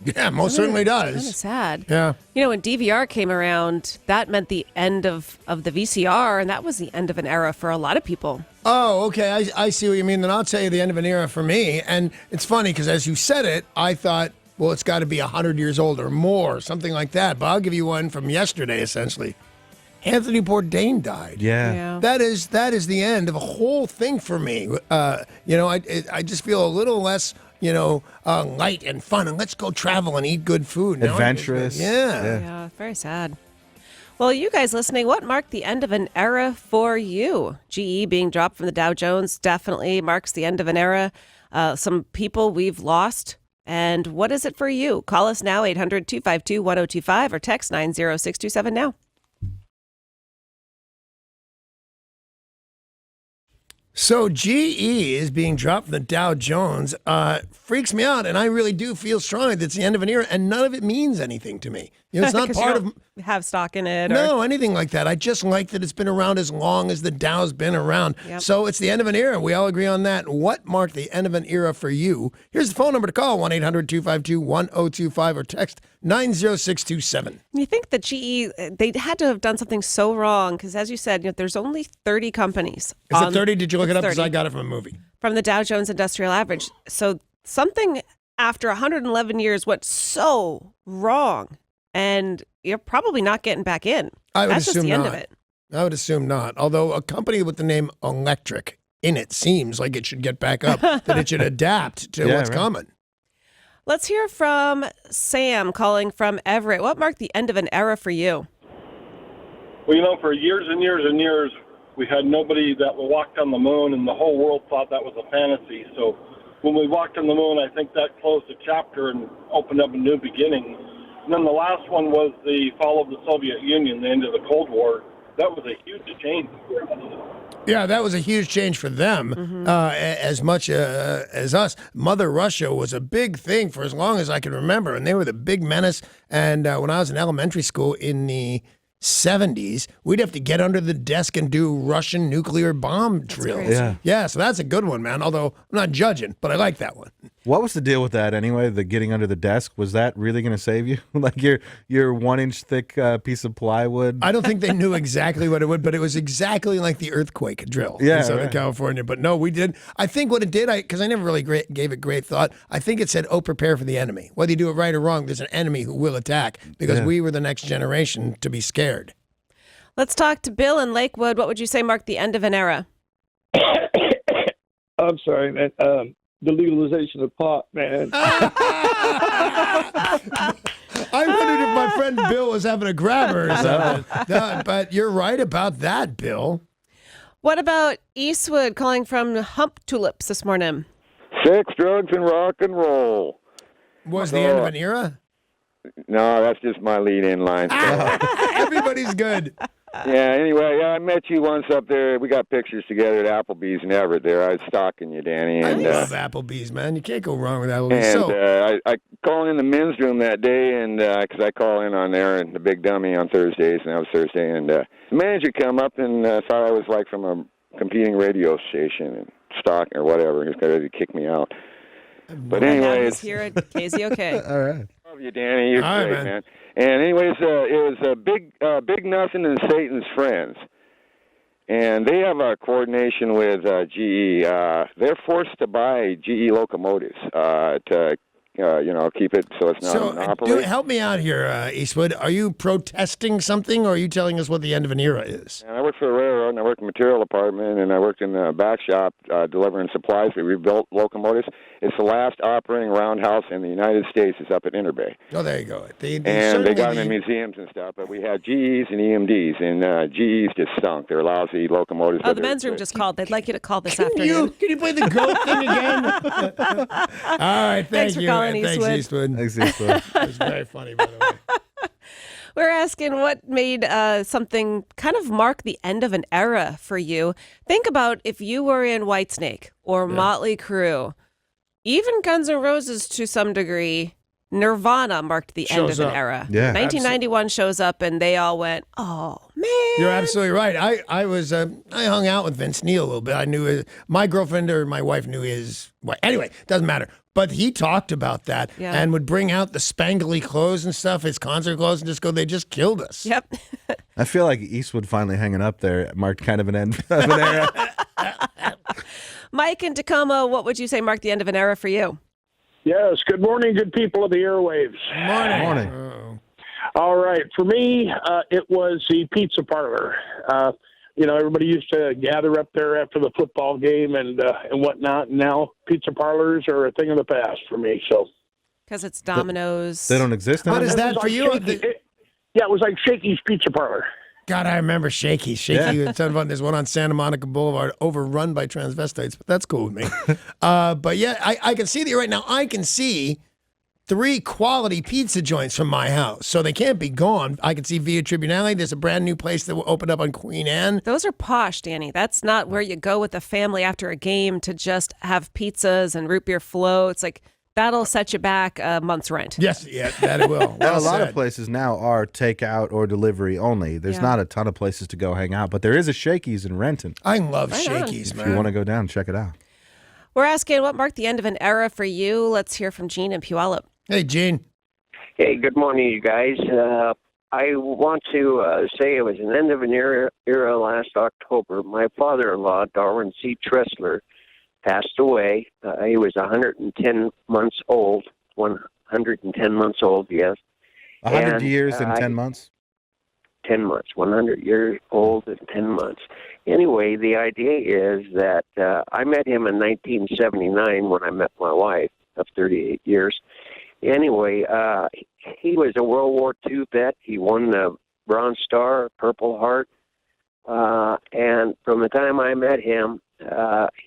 Yeah, most certainly Kind of does. sad. Yeah. You know, when DVR came around, that meant the end of the VCR, and that was the end of an era for a lot of people. Oh, okay. I see what you mean. Then I'll tell you the end of an era for me. And it's funny because as you said it, I thought, well, it's got to be 100 years old or more, something like that. But I'll give you one from yesterday, essentially. Anthony Bourdain died. Yeah. That is the end of a whole thing for me. You know, I just feel a little less, you know, light and fun, and let's go travel and eat good food. Now Adventurous. Yeah. Yeah, very sad. Well, you guys listening, what marked the end of an era for you? GE being dropped from the Dow Jones definitely marks the end of an era. Some people we've lost. And what is it for you? Call us now, 800-252-1025, or text 90627 now. So GE is being dropped from the Dow Jones. Freaks me out, and I really do feel strongly that it's the end of an era, and none of it means anything to me. You know, it's not 'Cause part you of don't have stock in it. Or... no anything like that. I just like that it's been around as long as the Dow's been around. Yep. So it's the end of an era. We all agree on that. What marked the end of an era for you? Here's the phone number to call: 1-800-252-1025, or text 90627. You think that GE, they had to have done something so wrong, because as you said, you know, there's only 30 companies. Is it 30? Did you look it it's up? Because 30. I got it from a movie. From the Dow Jones Industrial Average. So something after 111 years went so wrong, and you're probably not getting back in. I would That's just assume the end not. of it. I would assume not. Although a company with the name Electric in it seems like it should get back up, that it should adapt to what's coming. Let's hear from Sam calling from Everett. What marked the end of an era for you? Well, you know, for years and years and years, we had nobody that walked on the moon, and the whole world thought that was a fantasy. So when we walked on the moon, I think that closed a chapter and opened up a new beginning. And then the last one was the fall of the Soviet Union, the end of the Cold War. That was a huge change for us. Yeah, that was a huge change for them, as much as us. Mother Russia was a big thing for as long as I can remember, and they were the big menace. And when I was in elementary school in the 70s, we'd have to get under the desk and do Russian nuclear bomb drills. crazy. Yeah, so that's a good one, man. Although I'm not judging, but I like that one. What was the deal with that anyway? The getting under the desk, was that really going to save you? Like your 1-inch thick piece of plywood? I don't think they knew exactly what it would, but it was exactly like the earthquake drill Yeah, in Southern right. California. But no, we did. I think what it did, because I never really gave it great thought, I think it said, prepare for the enemy. Whether you do it right or wrong, there's an enemy who will attack because we were the next generation to be scared. Let's talk to Bill in Lakewood. What would you say marked the end of an era? I'm sorry, man. The legalization of pot, man. I wondered if my friend Bill was having a grabber or something. No, but you're right about that, Bill. What about Eastwood calling from Hump Tulips this morning? Sex, drugs, and rock and roll. Was the end of an era? No, that's just my lead-in line. Everybody's good. Yeah, anyway, I met you once up there. We got pictures together at Applebee's in Everett there. I was stalking you, Danny. I And, love Applebee's, man. You can't go wrong with Applebee's. and So, I called in the men's room that day, and because I call in on there and the Big Dummy on Thursdays, and that was Thursday, and the manager come up and thought I was like from a competing radio station and stock or whatever. He was ready to kick me out. But anyway, He's here at KZOK. All right. Love you, Danny. You're All right, great, man. man. And anyways, it was Big Nothing and Satan's Friends, and they have a coordination with GE. They're forced to buy GE locomotives to keep it so it's not so monopoly. help me out here, Eastwood. Are you protesting something, or are you telling us what the end of an era is? And I worked for the railroad, and I worked in the material department, and I worked in the back shop delivering supplies. We rebuilt locomotives. It's the last operating roundhouse in the United States. It's up at Interbay. Oh, there you go. And they got them in museums and stuff. But we had GEs and EMDs, and GEs just stunk. They're lousy locomotives. Oh, the men's room just called. They'd like you to call this afternoon. Can you play the goat thing again? All right, Thanks for calling, Thanks, Eastwood. Thanks, Eastwood. That was very funny, by the way. We're asking what made something kind of mark the end of an era for you. Think about if you were in Whitesnake or Motley Crue, even Guns N' Roses to some degree, Nirvana marked the end of an era. Yeah. 1991 shows up and they all went, oh, man. You're absolutely right. I hung out with Vince Neil a little bit. I knew my girlfriend or my wife knew his wife. Anyway, doesn't matter. But he talked about that and would bring out the spangly clothes and stuff, his concert clothes, and just go, they just killed us. Yep. I feel like Eastwood finally hanging up there marked kind of an end of an era. Mike in Tacoma, what would you say marked the end of an era for you? Yes, good morning, good people of the airwaves. Morning. All right, for me, it was the pizza parlor. Everybody used to gather up there after the football game and whatnot. And now pizza parlors are a thing of the past for me. So because it's Domino's. They don't exist What anymore? is that for you? it was like Shakey's Pizza Parlor. God, I remember Shaky. Shaky, there's one on Santa Monica Boulevard overrun by transvestites, but that's cool with me. But yeah, I can see that right now. I can see 3 quality pizza joints from my house, so they can't be gone. I can see Via Tribunale. There's a brand new place that will open up on Queen Anne. Those are posh, Danny. That's not where you go with a family after a game to just have pizzas and root beer floats. Like, that'll set you back a month's rent. Yes, yeah, that it will. Well, a lot of places now are takeout or delivery only. There's not a ton of places to go hang out, but there is a Shakey's in Renton. I love Right Shakey's, If man. you want to go down, check it out. We're asking what marked the end of an era for you. Let's hear from Gene in Puyallup. Hey, Gene. Hey, good morning, you guys. I want to say it was an end of an era last October. My father-in-law, Darwin C. Tressler, passed away. He was 110 months old. 110 months old, yes. 100 years and 10 months? 10 months. 100 years old and 10 months. Anyway, the idea is that I met him in 1979 when I met my wife of 38 years. Anyway, he was a World War II vet. He won the Bronze Star, Purple Heart. And from the time I met him,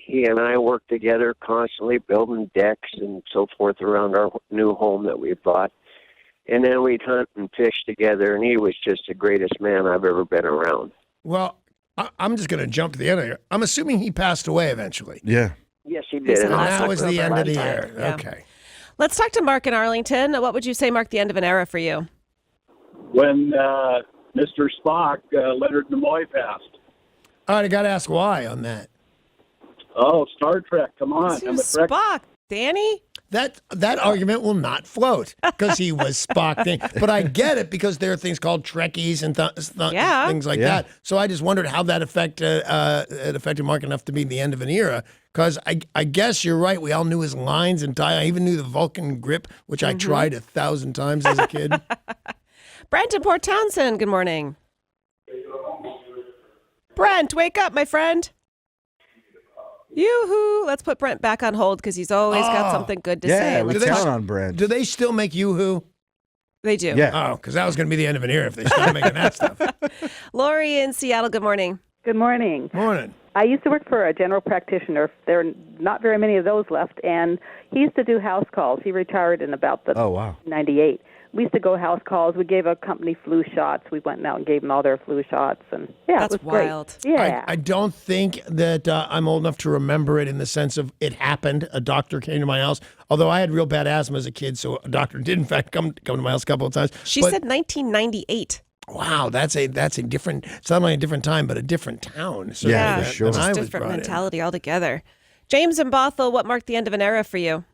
he and I worked together constantly building decks and so forth around our new home that we bought. And then we'd hunt and fish together, and he was just the greatest man I've ever been around. Well, I'm just going to jump to the end of here. I'm assuming he passed away eventually. Yeah. Yes, he did. And that was the end of the year. Yeah. Okay. Let's talk to Mark in Arlington. What would you say marked the end of an era for you? When Mr. Spock, Leonard Nimoy passed. All right, I got to ask why on that. Oh, Star Trek! Come on, I'm a Trek. Spock, Danny. That argument will not float because he was Spock thing. But I get it because there are things called Trekkies and things like that. So I just wondered how that affected Mark enough to be the end of an era. Because I guess you're right. We all knew his lines and tie. I even knew the Vulcan grip, which I tried 1,000 times as a kid. Brent in Port Townsend, good morning. Brent, wake up, my friend. Yoo-hoo. Let's put Brent back on hold because he's always got something good to say. Yeah, we count on Brent. Do they still make Yoo-hoo? They do. Yeah. Oh, because that was going to be the end of an era if they started making that stuff. Lori in Seattle, good morning. Good morning. Morning. I used to work for a general practitioner. There are not very many of those left, and he used to do house calls. He retired in about the 98. We used to go house calls. We gave a company flu shots. We went out and gave them all their flu shots, and That's it was great. wild. Yeah. I don't think that I'm old enough to remember it in the sense of it happened. A doctor came to my house, although I had real bad asthma as a kid, so a doctor did in fact come to my house a couple of times. She said 1998. Wow, that's a different. It's not only a different time, but a different town. So Yeah, for sure. It's a different mentality altogether. James in Bothell, what marked the end of an era for you?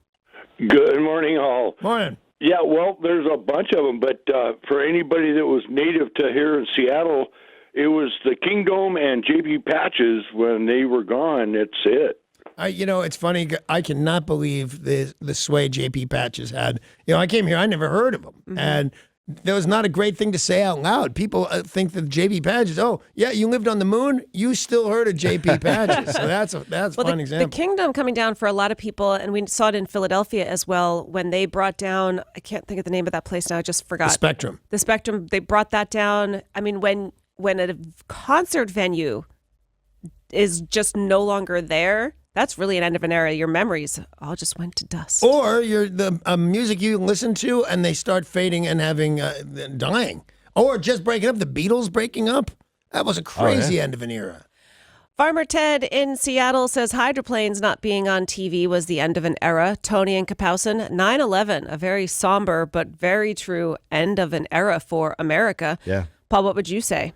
Good morning, all. Morning. Yeah, well, there's a bunch of them, but for anybody that was native to here in Seattle, it was the Kingdom and JP Patches. When they were gone, it's it. It's funny. I cannot believe the sway JP Patches had. I came here. I never heard of him, and that was not a great thing to say out loud. People think that JP Patches. Oh, yeah, you lived on the moon. You still heard of JP Patches. So that's a fun example. The Kingdom coming down for a lot of people, and we saw it in Philadelphia as well when they brought down. I can't think of the name of that place now. I just forgot. The Spectrum. The Spectrum. They brought that down. I mean, when a concert venue is just no longer there, that's really an end of an era. Your memories all just went to dust. Or the music you listen to and they start fading and having dying. Or just breaking up. The Beatles breaking up. That was a crazy end of an era. Farmer Ted in Seattle says hydroplanes not being on TV was the end of an era. Tony in Kapowson, 9/11, a very somber but very true end of an era for America. Yeah. Paul, what would you say?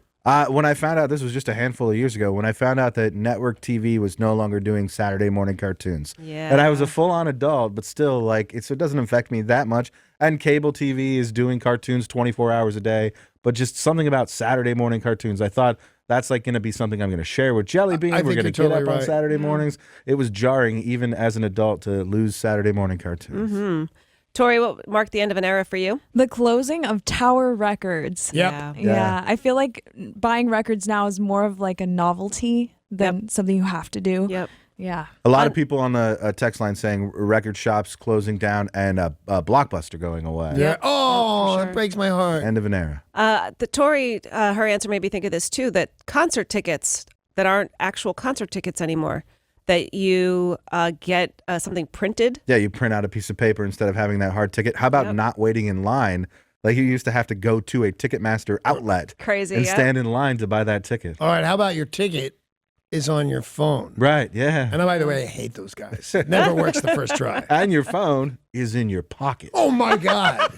When I found out, this was just a handful of years ago, when I found out that network TV was no longer doing Saturday morning cartoons. Yeah. And I was a full-on adult, but still, it doesn't affect me that much. And cable TV is doing cartoons 24 hours a day, but just something about Saturday morning cartoons. I thought that's going to be something I'm going to share with Jelly Bean. We're going to get up on Saturday mornings. It was jarring, even as an adult, to lose Saturday morning cartoons. Mm-hmm. Tori, what marked the end of an era for you? The closing of Tower Records. Yep. Yeah. I feel like buying records now is more of a novelty than something you have to do. Yep. Yeah. A lot of people on the text line saying record shops closing down and Blockbuster going away. Yeah. Oh, it breaks my heart. End of an era. The Tori, her answer made me think of this too, that concert tickets that aren't actual concert tickets anymore, that you get something printed. Yeah, you print out a piece of paper instead of having that hard ticket. How about not waiting in line? Like you used to have to go to a Ticketmaster outlet and stand in line to buy that ticket. All right, how about your ticket is on your phone? Right, yeah. And by the way, I hate those guys. Never works the first try. And your phone is in your pocket. Oh, my God.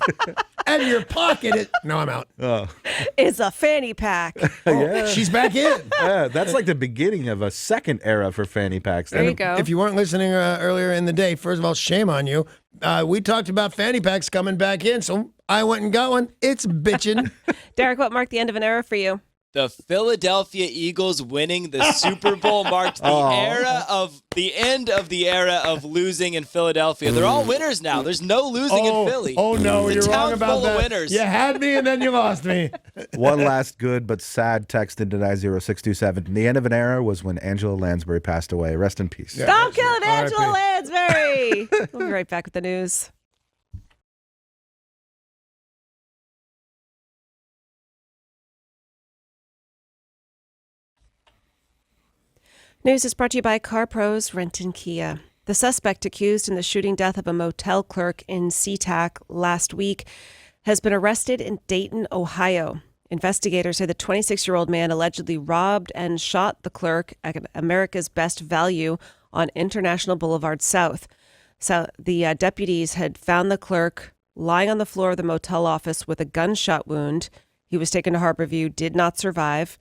And your pocket is... No, I'm out. Oh. It's a fanny pack. Yeah. She's back in. Yeah, that's like the beginning of a second era for fanny packs. There you go. If you weren't listening earlier in the day, first of all, shame on you. We talked about fanny packs coming back in, so I went and got one. It's bitching. Derek, what marked the end of an era for you? The Philadelphia Eagles winning the Super Bowl marked the end of the era of losing in Philadelphia. They're all winners now. There's no losing in Philly. Oh, no, it's you're wrong about full that. Of winners. You had me and then you lost me. One last good but sad text into 90627. The end of an era was when Angela Lansbury passed away. Rest in peace. Yeah, stop killing Angela Lansbury. We'll be right back with the news. News is brought to you by Car Pros Renton Kia. The suspect accused in the shooting death of a motel clerk in SeaTac last week has been arrested in Dayton, Ohio. Investigators say the 26-year-old man allegedly robbed and shot the clerk at America's Best Value on International Boulevard South. So the deputies had found the clerk lying on the floor of the motel office with a gunshot wound. He was taken to Harborview, did not survive.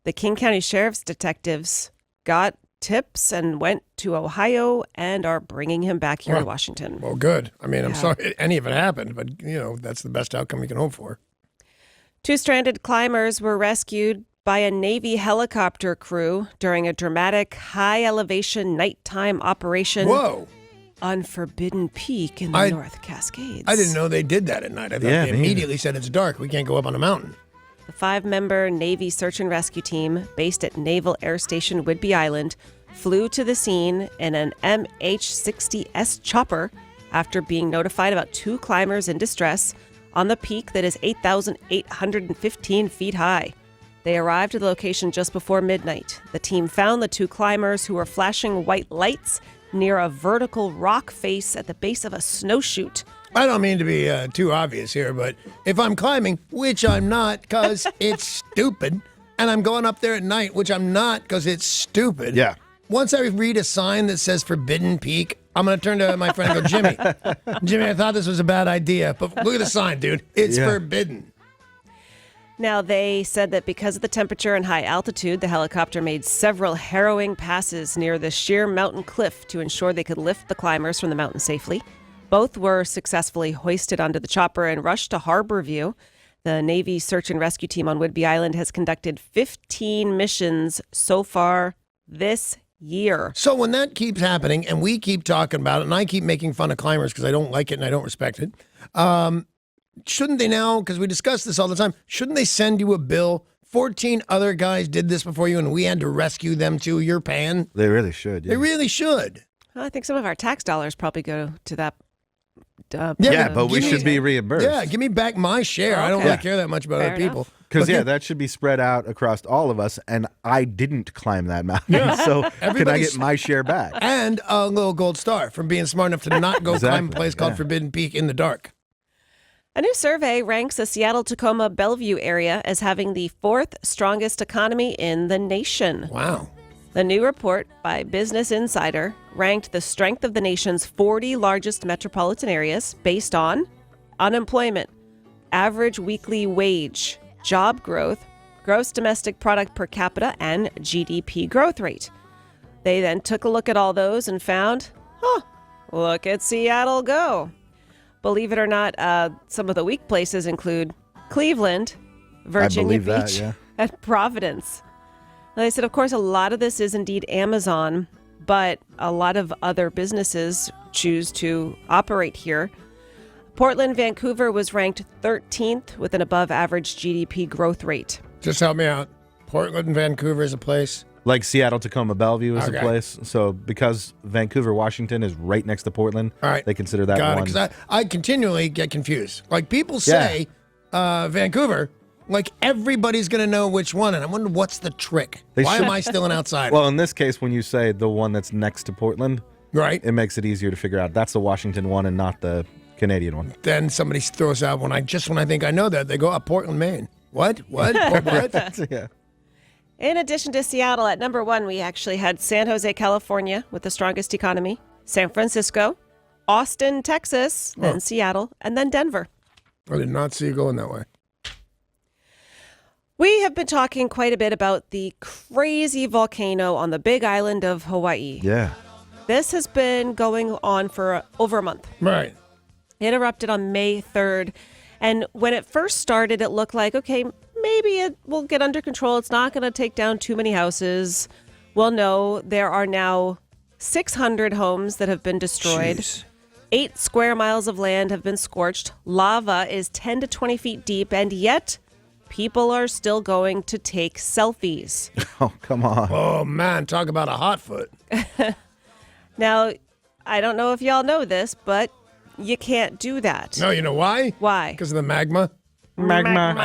The King County Sheriff's detectives got tips and went to Ohio and are bringing him back here to Washington. Well, good. I mean, I'm sorry any of it happened, but, that's the best outcome you can hope for. 2 stranded climbers were rescued by a Navy helicopter crew during a dramatic high-elevation nighttime operation on Forbidden Peak in the North Cascades. I didn't know they did that at night. I thought they immediately said it's dark. We can't go up on a mountain. The 5-member Navy search and rescue team, based at Naval Air Station Whidbey Island, flew to the scene in an MH-60S chopper after being notified about 2 climbers in distress on the peak that is 8,815 feet high. They arrived at the location just before midnight. The team found the 2 climbers who were flashing white lights near a vertical rock face at the base of a snowshoot. I don't mean to be too obvious here, but if I'm climbing, which I'm not because it's stupid, and I'm going up there at night, which I'm not because it's stupid. Yeah. Once I read a sign that says Forbidden Peak, I'm going to turn to my friend and go, Jimmy, I thought this was a bad idea, but look at the sign, dude. It's forbidden. Now, they said that because of the temperature and high altitude, the helicopter made several harrowing passes near the sheer mountain cliff to ensure they could lift the climbers from the mountain safely. Both were successfully hoisted onto the chopper and rushed to Harborview. The Navy search and rescue team on Whidbey Island has conducted 15 missions so far this year. So when that keeps happening and we keep talking about it and I keep making fun of climbers because I don't like it and I don't respect it, shouldn't they now, because we discuss this all the time, shouldn't they send you a bill? 14 other guys did this before you and we had to rescue them too. You're paying. They really should. They really should. Well, I think some of our tax dollars probably go to that. But we should be reimbursed. Yeah, give me back my share. I don't really care that much about other people. Because, that should be spread out across all of us, and I didn't climb that mountain, so can I get my share back? And a little gold star from being smart enough to not go climb a place called Forbidden Peak in the dark. A new survey ranks the Seattle-Tacoma-Bellevue area as having the 4th strongest economy in the nation. Wow. The new report by Business Insider ranked the strength of the nation's 40 largest metropolitan areas based on unemployment, average weekly wage, job growth, gross domestic product per capita, and GDP growth rate. They then took a look at all those and found, look at Seattle go. Believe it or not, some of the weak places include Cleveland, Virginia Beach, and Providence. Now, they said, of course, a lot of this is indeed Amazon, but a lot of other businesses choose to operate here. Portland, Vancouver was ranked 13th with an above-average GDP growth rate. Just help me out. Portland and Vancouver is a place. Like Seattle, Tacoma, Bellevue is a place. So because Vancouver, Washington is right next to Portland, they consider that one. Because I continually get confused. Like people say Vancouver, like everybody's going to know which one. And I wonder what's the trick. Why am I still an outsider? Well, in this case, when you say the one that's next to Portland, it makes it easier to figure out. That's the Washington one and not the Canadian one. Then somebody throws out when I think I know that. They go, Portland, Maine. What? What? Yeah. In addition to Seattle, at number 1, we actually had San Jose, California, with the strongest economy, San Francisco, Austin, Texas, then Seattle, and then Denver. I did not see you going that way. We have been talking quite a bit about the crazy volcano on the big island of Hawaii. Yeah. This has been going on for over a month. Right. It erupted on May 3rd. And when it first started, it looked like, okay, maybe it will get under control. It's not going to take down too many houses. Well, no, there are now 600 homes that have been destroyed. Jeez. 8 square miles of land have been scorched. Lava is 10 to 20 feet deep, and yet people are still going to take selfies. Oh, come on. Oh, man, talk about a hot foot. Now, I don't know if y'all know this, but you can't do that. No, you know why? Why? Because of the magma. Magma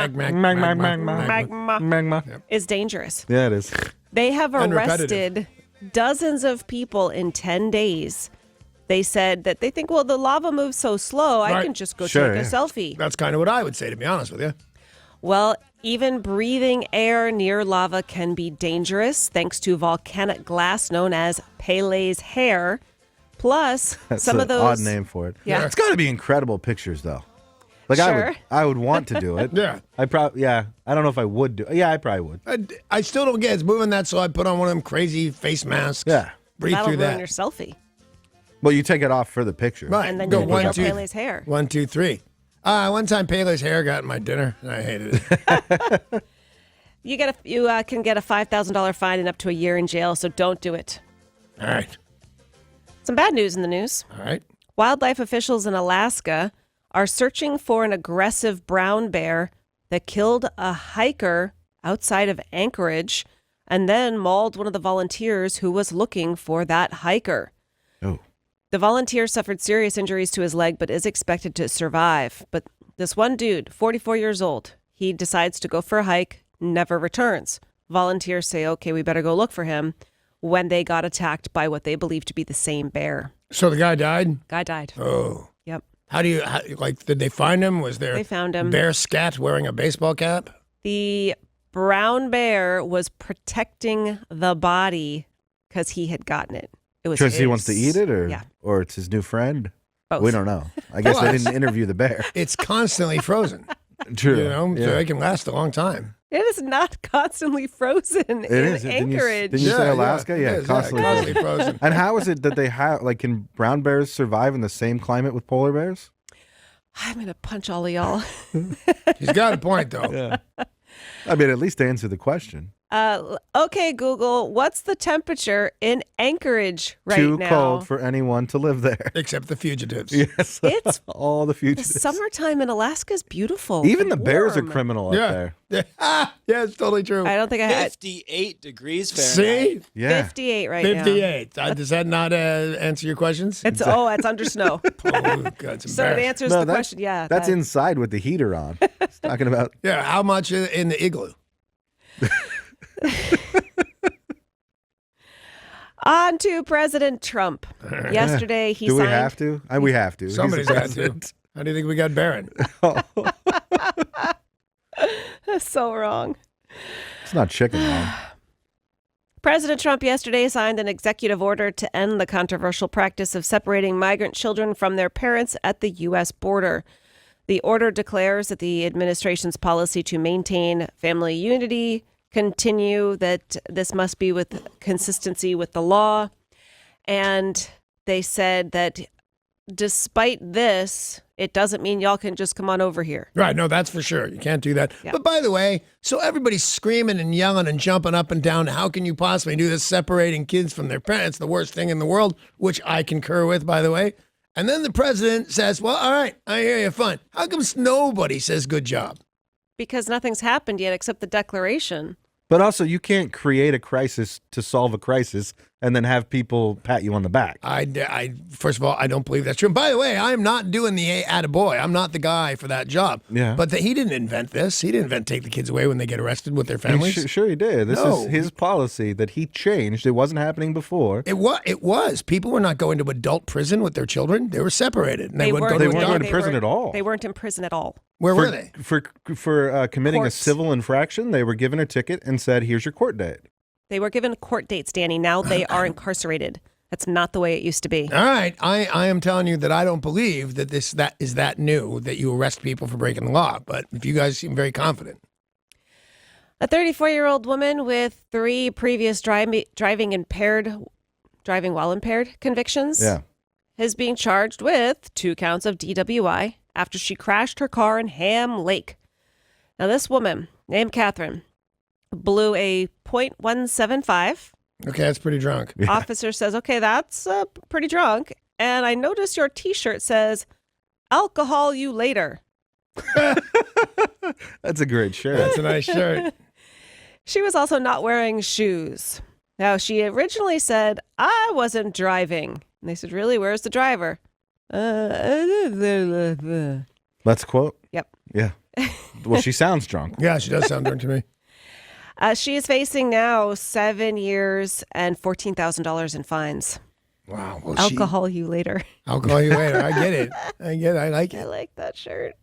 is dangerous. Yeah, it is. They have arrested dozens of people in 10 days. They said that they think, well, the lava moves so slow, I can just go take a selfie. That's kind of what I would say, to be honest with you. Well, even breathing air near lava can be dangerous thanks to volcanic glass known as Pele's hair. Plus, That's some an of those... odd name for it. Yeah. It's got to be incredible pictures, though. Like Sure. I would want to do it. Yeah. I don't know if I would do it. Yeah, I probably would. I still don't get it. It's moving that, so I put on one of them crazy face masks. Yeah. Breathe That'll through ruin that. your selfie. Well, you take it off for the picture. Right. And then Go you one, pick up two, Pele's hair. 1, 2, 3. One time Pele's hair got in my dinner, and I hated it. You can get a $5,000 fine and up to a year in jail, so don't do it. All right. Some bad news in the news. All right. Wildlife officials in Alaska are searching for an aggressive brown bear that killed a hiker outside of Anchorage and then mauled one of the volunteers who was looking for that hiker. Oh. The volunteer suffered serious injuries to his leg but is expected to survive. But this one dude, 44 years old, he decides to go for a hike, never returns. Volunteers say, okay, we better go look for him, when they got attacked by what they believe to be the same bear. So the guy died? Guy died. Oh. Yep. Did they find him? Was there They found him. bear scat wearing a baseball cap? The brown bear was protecting the body because he had gotten it. It was Because he his. wants to eat it, Yeah. or it's his new friend? Both. We don't know. I guess they Plus- didn't interview the bear. It's constantly frozen. True. You know, so Yeah. they can last a long time. It is not constantly frozen in Didn't you- Anchorage. Didn't you say Yeah, Alaska? yeah, Yeah, it is, constantly, constantly frozen. And how is it that they have, like, can brown bears survive in the same climate with polar bears? I'm going to punch all of y'all. He's got a point, though. Yeah. I mean, at least answer the question. Okay, Google, what's the temperature in Anchorage right Too now? cold for anyone to live there. Except the fugitives. Yes. It's all the The fugitives. summertime in Alaska is beautiful. Even the and bears are warm. criminal up Yeah. there. Yeah. Yeah, it's totally true. I don't think I had 58 degrees Fahrenheit. See? Yeah. 58 right now. 58. Does that not answer your questions? It's under snow. Oh, God, it's So it embarrassing. answers No, the that's- question. Yeah, That's that- inside with the heater on. It's talking about. Yeah, how much in the igloo? On to President Trump. Yesterday, he Do we signed. have to? We have to. He's the Somebody's got to. president. How do you think we got Barron? That's so wrong. It's not chicken, man. President Trump yesterday signed an executive order to end the controversial practice of separating migrant children from their parents at the U.S. border. The order declares that the administration's policy to maintain family unity continue, that this must be with consistency with the law. And they said that despite this, it doesn't mean y'all can just come on over here. Right, no, that's for sure. You can't do that. Yeah. But by the way, so everybody's screaming and yelling and jumping up and down. How can you possibly do this, separating kids from their parents, the worst thing in the world, which I concur with, by the way. And then the president says, well, all right, I hear you, fine. How come nobody says good job? Because nothing's happened yet except the declaration. But also, you can't create a crisis to solve a crisis and then have people pat you on the back. I first of all, I don't believe that's true. And by the way, I'm not doing the attaboy. I'm not the guy for that job. Yeah. But he didn't invent this. He didn't invent take the kids away when they get arrested with their I mean, families. sure he did. This No. is his policy that he changed. It wasn't happening before. It was. People were not going to adult prison with their children. They were separated. And they would go They to weren't adult going to prison at all. They weren't in prison at all. Where were they? For committing Courts. a civil infraction, they were given a ticket and said, here's your court date. They were given court dates, Danny. Now they are incarcerated. That's not the way it used to be. All right. I am telling you that I don't believe that that is that new, that you arrest people for breaking the law. But if you guys seem very confident. A 34-year-old woman with 3 previous driving while impaired convictions is being charged with 2 counts of DWI after she crashed her car in Ham Lake. Now, this woman, named Catherine, blew a .175. Okay, that's pretty drunk. Officer says, okay, that's pretty drunk. And I noticed your T-shirt says, alcohol you later. That's a great shirt. That's a nice shirt. She was also not wearing shoes. Now, she originally said, I wasn't driving. And they said, really? Where's the driver? Let's quote. Yep. Yeah. Well, she sounds drunk. Yeah, she does sound drunk to me. She is facing now 7 years and $14,000 in fines. Wow. Well, Alcohol you later. Alcohol you later. I get it. I like it. I like that shirt.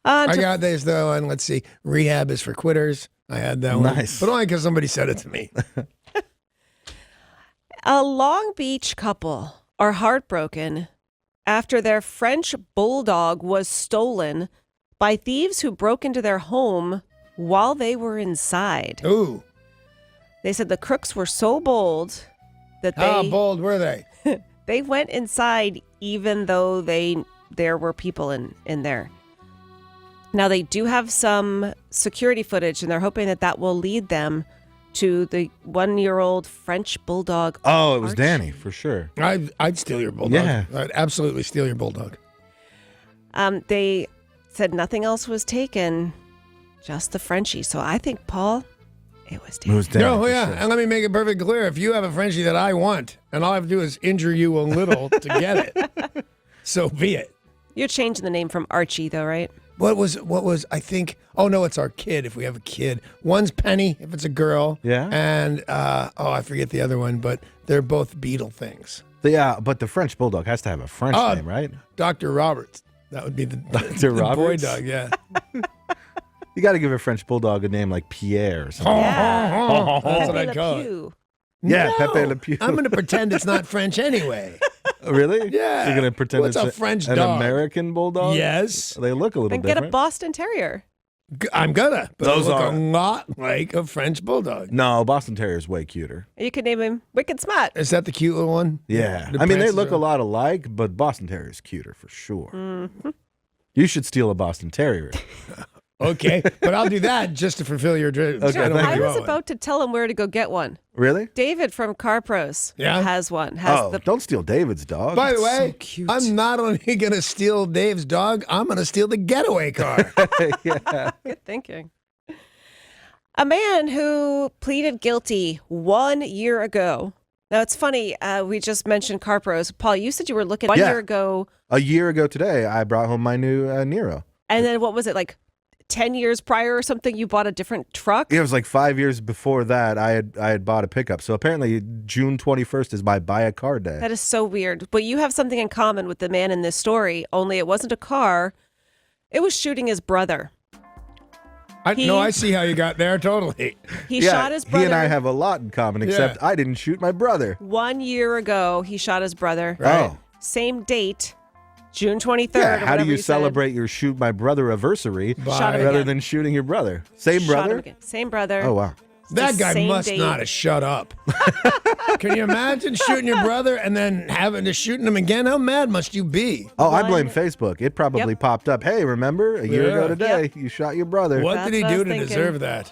I got this, though, and let's see. Rehab is for quitters. I had that one. Nice. But only because somebody said it to me. A Long Beach couple are heartbroken after their French bulldog was stolen by thieves who broke into their home while they were inside. Ooh. They said the crooks were so bold that How bold were they? they went inside even though there were people in there. Now, they do have some security footage, and they're hoping that will lead them to the 1-year-old French bulldog. Oh, it was Danny, for sure. I'd steal your bulldog. Yeah. I'd absolutely steal your bulldog. They said nothing else was taken, just the Frenchie. So I think, Paul, it was Danny. It was Danny. Oh, for yeah. sure. And let me make it perfectly clear. If you have a Frenchie that I want, and all I have to do is injure you a little to get it, so be it. You're changing the name from Archie, though, right? What was, I think, oh, no, it's our kid if we have a kid. One's Penny if it's a girl. Yeah. And, I forget the other one, but they're both beetle things. Yeah, but the French bulldog has to have a French name, right? Dr. Roberts. That would be the Dr. boy Roberts? dog, yeah. You got to give a French bulldog a name like Pierre or something. That's what Pepe I'd Le call it. Pew. Yeah, No, Pepe Le Pew. I'm going to pretend it's not French anyway. Really? Yeah. You're going to pretend What's it's a French an dog? American bulldog? Yes. They look a little Then different. get a Boston Terrier. I'm gonna. But Those they look are- a lot like a French bulldog. No, Boston Terrier's way cuter. You could name him Wicked Smart. Is that the cute little one? Yeah. The I mean, they prances look a are- lot alike, but Boston Terrier's cuter for sure. Mm-hmm. You should steal a Boston Terrier. Okay, but I'll do that just to fulfill your dreams. Okay, I don't thank want I you was all about to tell him where to go get one. Really? David from Car Pros has one. Don't steal David's dog. By the It's so way, cute. I'm not only going to steal Dave's dog, I'm going to steal the getaway car. Yeah. Good thinking. A man who pleaded guilty 1 year ago. Now, it's funny. We just mentioned Car Pros. Paul, you said you were looking 1 Yeah. year ago. A year ago today, I brought home my new Nero. And then what was it, like 10 years prior or something? You bought a different truck? It was like 5 years before that. I had bought a pickup. So apparently, June 21st is my buy a car day. That is so weird. But you have something in common with the man in this story, only it wasn't a car. It was shooting his brother. I see how you got there, totally. He shot his brother. He and I have a lot in common, except I didn't shoot my brother. 1 year ago, he shot his brother. Right. Oh. Same date, June 23rd. Yeah, or how do whatever you said. celebrate your shoot my brother anniversary Shot him rather again. than shooting your brother? Same Shot brother? him again. Same brother. Oh, wow. That The guy same must date. not have shut up. Can you imagine shooting your brother and then having to shooting him again? How mad must you be? Oh, I blame Facebook. It probably Yep. popped up. Hey, remember a year ago Yeah. today, you shot your brother. What That's did he what I do was to thinking. deserve that?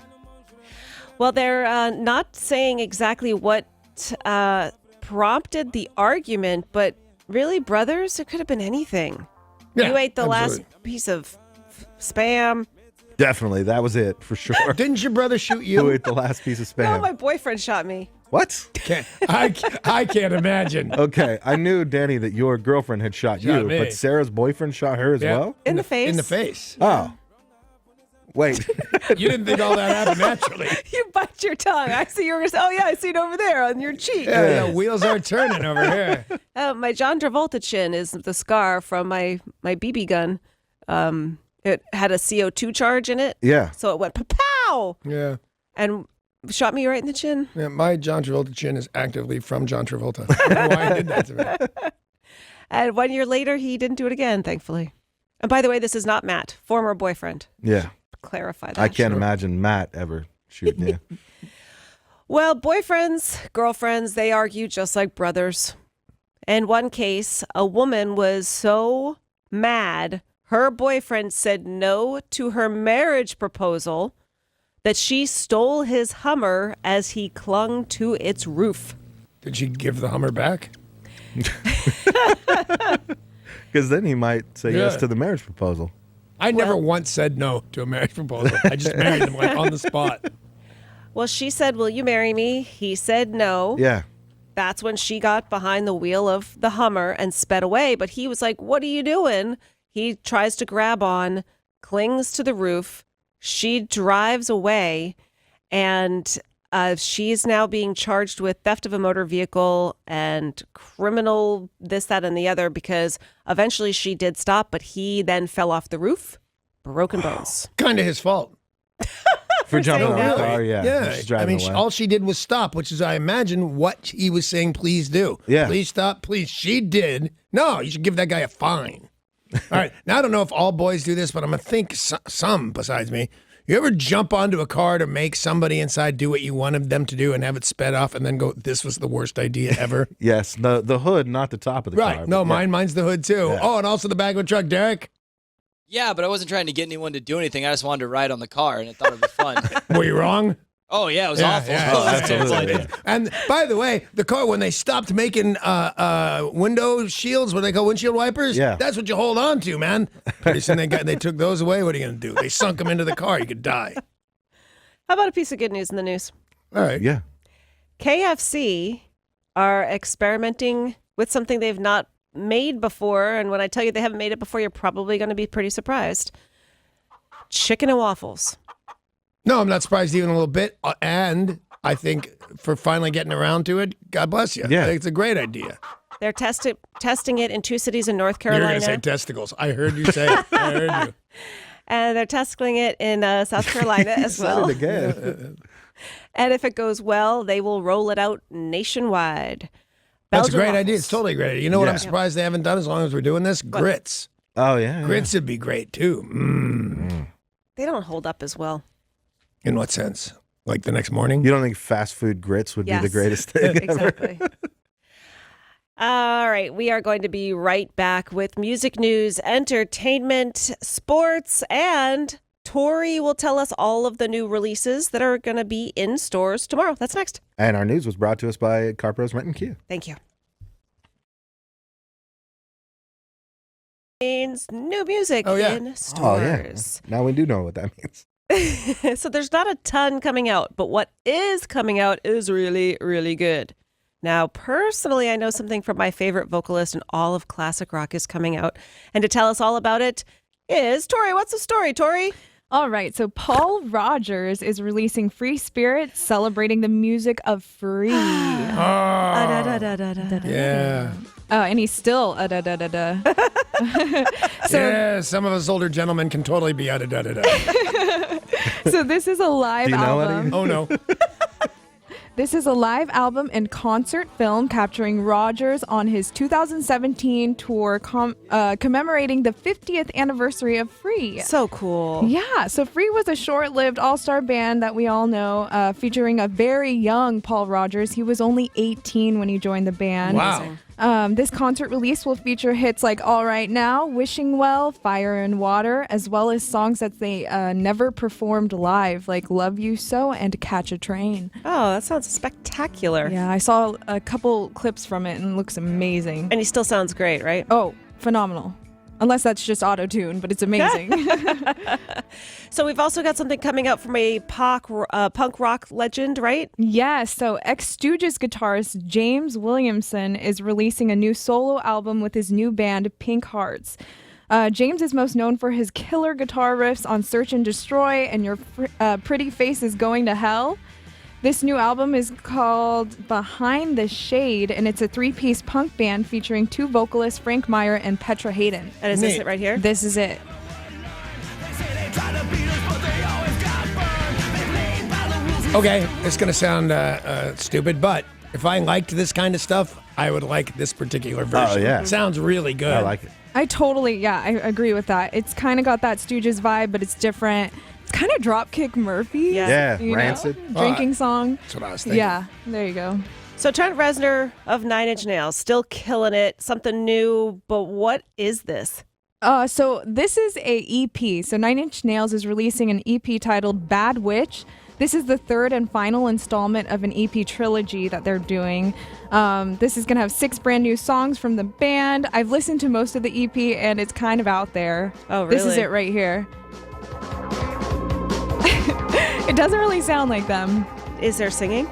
Well, they're not saying exactly what prompted the argument, but really, brothers, it could have been anything. Yeah, You ate the absolutely. last piece of Spam. Definitely, that was it for sure. Didn't your brother shoot Who you? ate the last piece of No, spam? my boyfriend shot me. What? I can't imagine. Okay, I knew, Danny, that your girlfriend had shot Shot you, me. but Sarah's boyfriend shot her as Yeah. well? In the face. In the face. Oh. Wait. You didn't think all that happened naturally. You bite your tongue. I see yours. Oh, yeah, I see it over there on your cheek. Yeah, wheels are turning over here. My John Travolta chin is the scar from my BB gun. It had a CO2 charge in it. Yeah. So it went pow Yeah. and shot me right in the chin. Yeah, my John Travolta chin is actively from John Travolta. I don't know why I did that to me. And 1 year later, he didn't do it again, thankfully. And by the way, this is not Matt, former boyfriend. Yeah. Clarify that. I can't imagine Matt ever shooting you. Well, boyfriends, girlfriends, they argue just like brothers. In one case, a woman was so mad her boyfriend said no to her marriage proposal that she stole his Hummer as he clung to its roof. Did she give the Hummer back? Because then he might say yes Yeah. to the marriage proposal. I never once said no to a marriage proposal. I just married him like on the spot. Well, she said, "Will you marry me?" He said no. Yeah. That's when she got behind the wheel of the Hummer and sped away. But he was like, "What are you doing?" He tries to grab on, clings to the roof. She drives away, and she's now being charged with theft of a motor vehicle and criminal this, that, and the other, because eventually she did stop, but he then fell off the roof, broken bones. Kind of his fault. For jumping saying on the no. car, yeah. She's driving away. all she did was stop, which is, I imagine, what he was saying, please do. Yeah. Please stop, please. She did. No, you should give that guy a fine. All right. Now, I don't know if all boys do this, but I'm going to think some besides me. You ever jump onto a car to make somebody inside do what you wanted them to do and have it sped off and then go, this was the worst idea ever? Yes, the hood, not the top of the car. Right. No, but yeah. mine's the hood, too. Yeah. Oh, and also the back of a truck, Derek. Yeah, but I wasn't trying to get anyone to do anything. I just wanted to ride on the car, and I thought it'd be fun. Were you wrong? Oh, yeah, it was awful. Yeah, Oh, absolutely. And by the way, the car, when they stopped making window shields, what they call windshield wipers, that's what you hold on to, man. Pretty soon they took those away. What are you going to do? They sunk them into the car. You could die. How about a piece of good news in the news? All right. Yeah. KFC are experimenting with something they've not made before. And when I tell you they haven't made it before, you're probably going to be pretty surprised. Chicken and waffles. No, I'm not surprised even a little bit. And I think for finally getting around to it, God bless you. Yeah. I think it's a great idea. They're testing it in 2 cities in North You're Carolina. going to say testicles. I heard you say it. I heard you. And they're testing it in South Carolina as well. Said it again. And if it goes well, they will roll it out nationwide. That's a Belgian great waffles. idea. It's totally a great idea. You know what Yeah. I'm surprised they haven't done as long as we're doing this? Grits. Oh, yeah. Grits would be great, too. They don't hold up as well. In what sense? Like the next morning? You don't think fast food grits would be the Yes. greatest thing ever? Exactly. All right, we are going to be right back with music news, entertainment, sports, and Tori will tell us all of the new releases that are going to be in stores tomorrow. That's next. And our news was brought to us by CarPros Rent and Kia. Thank you. Means new music in stores. Now we do know what that means. So there's not a ton coming out, but what is coming out is really, really good. Now, personally, I know something from my favorite vocalist in all of classic rock is coming out. And to tell us all about it is Tori. What's the story, Tori? All right, so Paul Rogers is releasing Free Spirit, celebrating the music of free. Yeah. Oh, and he's still da-da-da-da. Yeah, some of us older gentlemen can totally be da-da-da-da. So this is a live Do you know album. Eddie? Oh, no. This is a live album and concert film capturing Rogers on his 2017 tour commemorating the 50th anniversary of Free. So cool. Yeah, so Free was a short-lived all-star band that we all know, featuring a very young Paul Rogers. He was only 18 when he joined the band. Wow. This concert release will feature hits like All Right Now, Wishing Well, Fire and Water, as well as songs that they never performed live, like Love You So and Catch a Train. Oh, that sounds spectacular. Yeah, I saw a couple clips from it and it looks amazing. And he still sounds great, right? Oh, phenomenal. Unless that's just auto-tune, but it's amazing. So we've also got something coming out from a punk rock legend, right? Yes, so ex-Stooges guitarist James Williamson is releasing a new solo album with his new band, Pink Hearts. James is most known for his killer guitar riffs on Search and Destroy and Your Pretty Face is Going to Hell. This new album is called Behind the Shade, and it's a 3-piece punk band featuring 2 vocalists, Frank Meyer and Petra Hayden. And is this it right here? This is it. Okay, it's going to sound stupid, but if I liked this kind of stuff, I would like this particular version. Oh, yeah. It sounds really good. I like it. I agree with that. It's kind of got that Stooges vibe, but it's different. It's kind of Dropkick Murphys. Yeah, you know? Rancid. Drinking song. That's what I was thinking. Yeah, there you go. So Trent Reznor of Nine Inch Nails, still killing it. Something new, but what is this? So this is a EP. So 9 Inch Nails is releasing an EP titled Bad Witch. This is the 3rd and final installment of an EP trilogy that they're doing. This is going to have 6 brand new songs from the band. I've listened to most of the EP and it's kind of out there. Oh, really? This is it right here. It doesn't really sound like them. Is there singing?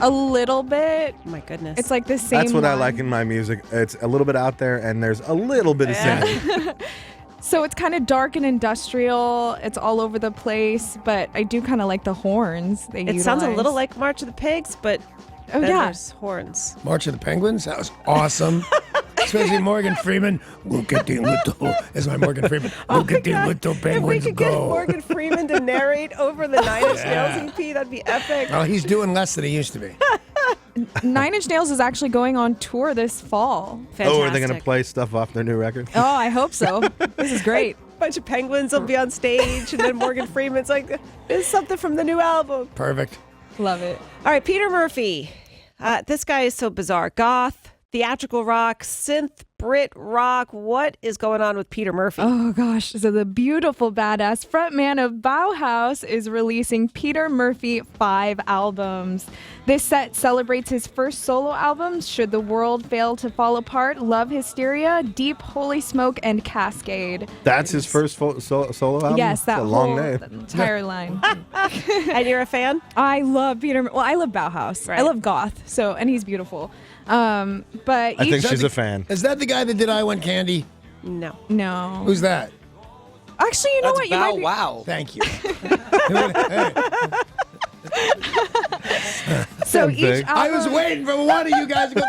A little bit. Oh my goodness. It's like the same That's what I line. like in my music. It's a little bit out there, and there's a little bit of singing. So it's kind of dark and industrial. It's all over the place, but I do kind of like the horns they It utilize. sounds a little like March of the Pigs, but Oh, then yeah. there's horns. March of the Penguins? That was awesome. Especially Morgan Freeman. Look at the little. It's my Morgan Freeman. Look at the little If we penguins could get go. Morgan Freeman to narrate over the Nine Inch Nails EP, that'd be epic. Well, he's doing less than he used to be. Nine Inch Nails is actually going on tour this fall. Oh, are they going to play stuff off their new record? Oh, I hope so. This is great. Bunch of penguins will be on stage, and then Morgan Freeman's like, "This is something from the new album." Perfect. Love it. All right, Peter Murphy. This guy is so bizarre. Goth, theatrical rock, synth, Brit rock. What is going on with Peter Murphy? Oh gosh, so the beautiful badass frontman of Bauhaus is releasing Peter Murphy 5 albums. This set celebrates his first solo albums, Should the World Fail to Fall Apart, Love Hysteria, Deep Holy Smoke, and Cascade. That's his first solo album? Yes, that That's a long whole name. entire line. And you're a fan? I love Peter. Well, I love Bauhaus. Right. I love goth. So, and he's beautiful. But I think she's a fan. Is that the guy that did I Want Candy? No. No. Who's that? Actually, you know what? You might be. Wow. Thank you. So Sounds each big. I album, was waiting for one of you guys to go,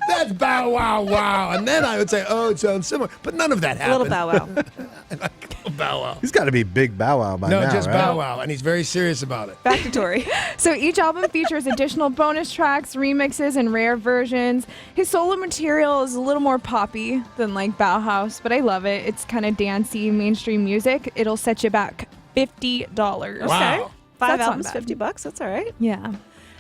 that's Bow Wow Wow. And then I would say, oh, it sounds similar. But none of that A happened. little Bow Wow. Bow Wow. He's got to be Big Bow Wow by No, now, just right? Bow Wow. And he's very serious about it. Back to Tori. So each album features additional bonus tracks, remixes, and rare versions. His solo material is a little more poppy than like Bauhaus, but I love it. It's kind of dancey, mainstream music. It'll set you back $50. Wow. Okay. 5 That's not albums, bad. $50. That's all right. Yeah.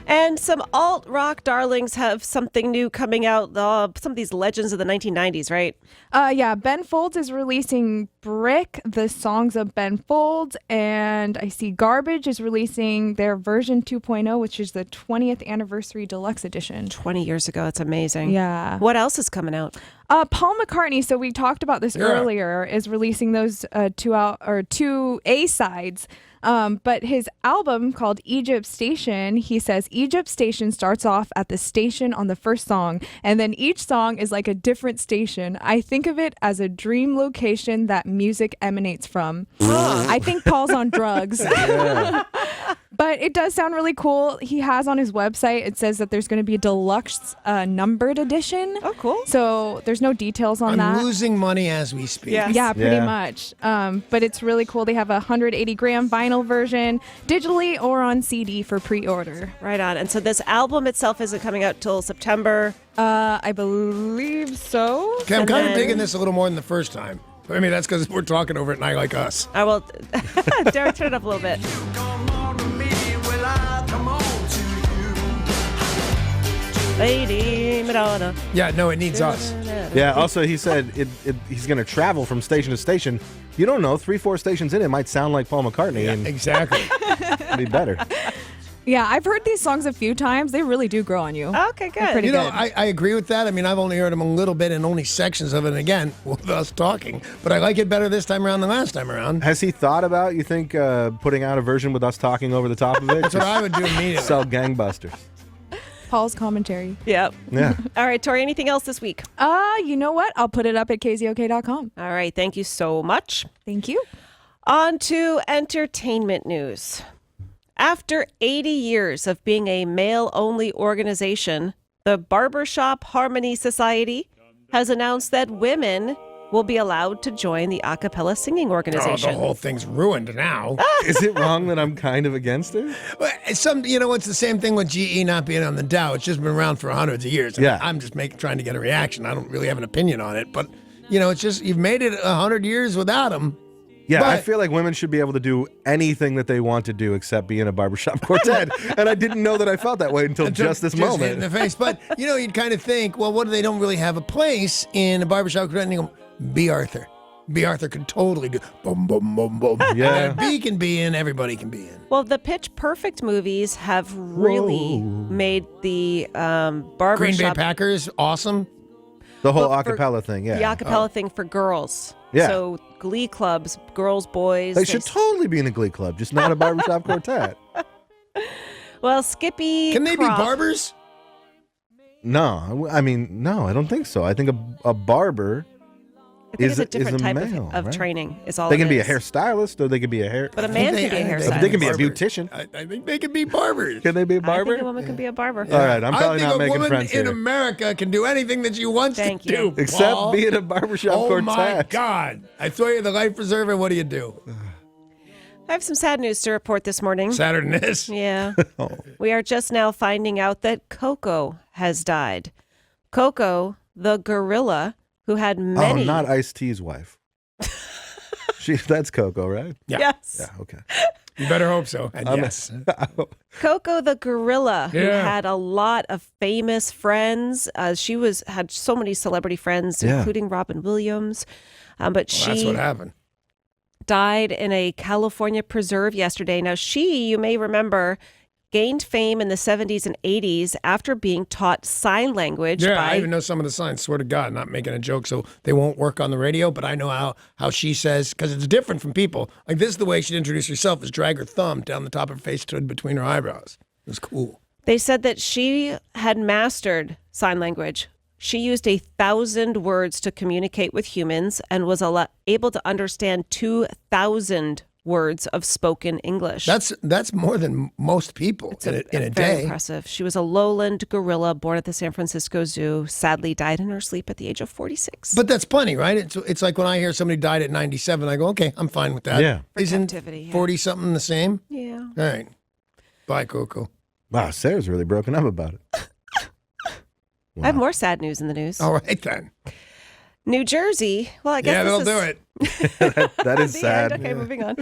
And some alt rock darlings have something new coming out. Some of these legends of the 1990s, right? Yeah, Ben Folds is releasing Brick, the songs of Ben Folds, and I see Garbage is releasing their version 2.0, which is the 20th anniversary deluxe edition. 20 years ago. It's amazing. Yeah. What else is coming out? Paul McCartney, so we talked about this earlier, is releasing those two A-sides. But his album called Egypt Station, he says Egypt Station starts off at the station on the first song, and then each song is like a different station. I think of it as a dream location that music emanates from. I think Paul's on drugs. Yeah. But it does sound really cool. He has on his website, it says that there's going to be a deluxe numbered edition. Oh, cool. So there's no details on that. I'm losing money as we speak. Yeah, pretty Yeah. much. But it's really cool. They have a 180-gram vinyl version, digitally or on CD for pre-order. Right on. And so this album itself isn't coming out till September. I believe so. Okay, I'm And kind of then- digging this a little more than the first time. I mean, that's because we're talking over it and I like us. I will. Derek, turn it up a little bit. Lady Madonna. Yeah, no, it needs us. Yeah, also he said he's going to travel from station to station. You don't know, 3-4 stations in, it might sound like Paul McCartney. Yeah, and exactly. it'd be better. Yeah, I've heard these songs a few times. They really do grow on you. Okay, They're good. pretty You know, good. I agree with that. I mean, I've only heard them a little bit and only sections of it, and again, with us talking. But I like it better this time around than last time around. Has he thought about, you think, putting out a version with us talking over the top of it? That's what I would do immediately. Sell gangbusters. Paul's commentary. Yep. Yeah. All right, Tori, anything else this week? You know what? I'll put it up at KZOK.com. All right, thank you so much. Thank you. On to entertainment news. After 80 years of being a male-only organization, the Barbershop Harmony Society has announced that women will be allowed to join the a cappella singing Oh, organization. the whole thing's ruined now. Is it wrong that I'm kind of against it? Well, it's it's the same thing with GE not being on the Dow. It's just been around for hundreds of years. And Yeah. I'm just trying to get a reaction. I don't really have an opinion on it, but it's just you've made it 100 years without them. Yeah, I But- feel like women should be able to do anything that they want to do except be in a barbershop quartet. And I didn't know that I felt that way until just this hit in moment. the face. But you'd kind of think, well, what if they don't really have a place in a barbershop quartet? And you go, B. Arthur. B. Arthur could totally do boom, boom, boom, boom. Yeah. And if B can be in, everybody can be in. Well, the Pitch Perfect movies have really made the barbershop... Green Bay Packers, awesome. The whole Well, for acapella thing, yeah. The a cappella thing for girls. Yeah. So glee clubs, girls, boys. They should totally be in a glee club, just not a barbershop quartet. Well, Skippy Can they be Croft- barbers? No, I mean, no, I don't think so. I think a barber I think it's a is different type male, of right? training is all They it can be a is. hairstylist, or they can be a hair. But a man can be a hairstylist. They can be a Barbers. beautician. I think they can be barbers. Can they be a I barber? think a woman can be a barber. All right, I'm probably not I think making a woman friends in here. America can do anything that she wants to do. Except Paul. be at a barbershop Oh quartet. my God! I throw you the life preserver. What do you do? I have some sad news to report this morning. Sadder than this? Yeah. Oh. We are just now finding out that Coco has died. Coco the Gorilla, who had many... Oh, not Ice-T's wife. That's Coco, right? Yeah. Yes. Yeah, okay. You better hope so. And yes. Coco the Gorilla, who Yeah. had a lot of famous friends. She had so many celebrity friends, Yeah. including Robin Williams. But Well, she that's what happened. died in a California preserve yesterday. Now, you may remember, gained fame in the 70s and 80s after being taught sign language Yeah, by... I even know some of the signs. Swear to God, not making a joke, so they won't work on the radio. But I know how she says, because it's different from people. Like this is the way she'd introduce herself: is drag her thumb down the top of her face to between her eyebrows. It was cool. They said that she had mastered sign language. She used 1,000 words to communicate with humans and was able to understand 2,000 words of spoken English. That's more than most people in a Very day. impressive. She was a lowland gorilla born at the San Francisco Zoo, sadly died in her sleep at the age of 46. But that's plenty, right? It's like when I hear somebody died at 97, I go, okay, I'm fine with that. Yeah. Isn't captivity, yeah. 40 something the same? Yeah. All right. Bye, Coco. Wow, Sarah's really broken up about it. I have more sad news in the news. All right, then. New Jersey. Well, I guess Yeah, this that'll is... do it. That is The sad. end. Okay, moving on.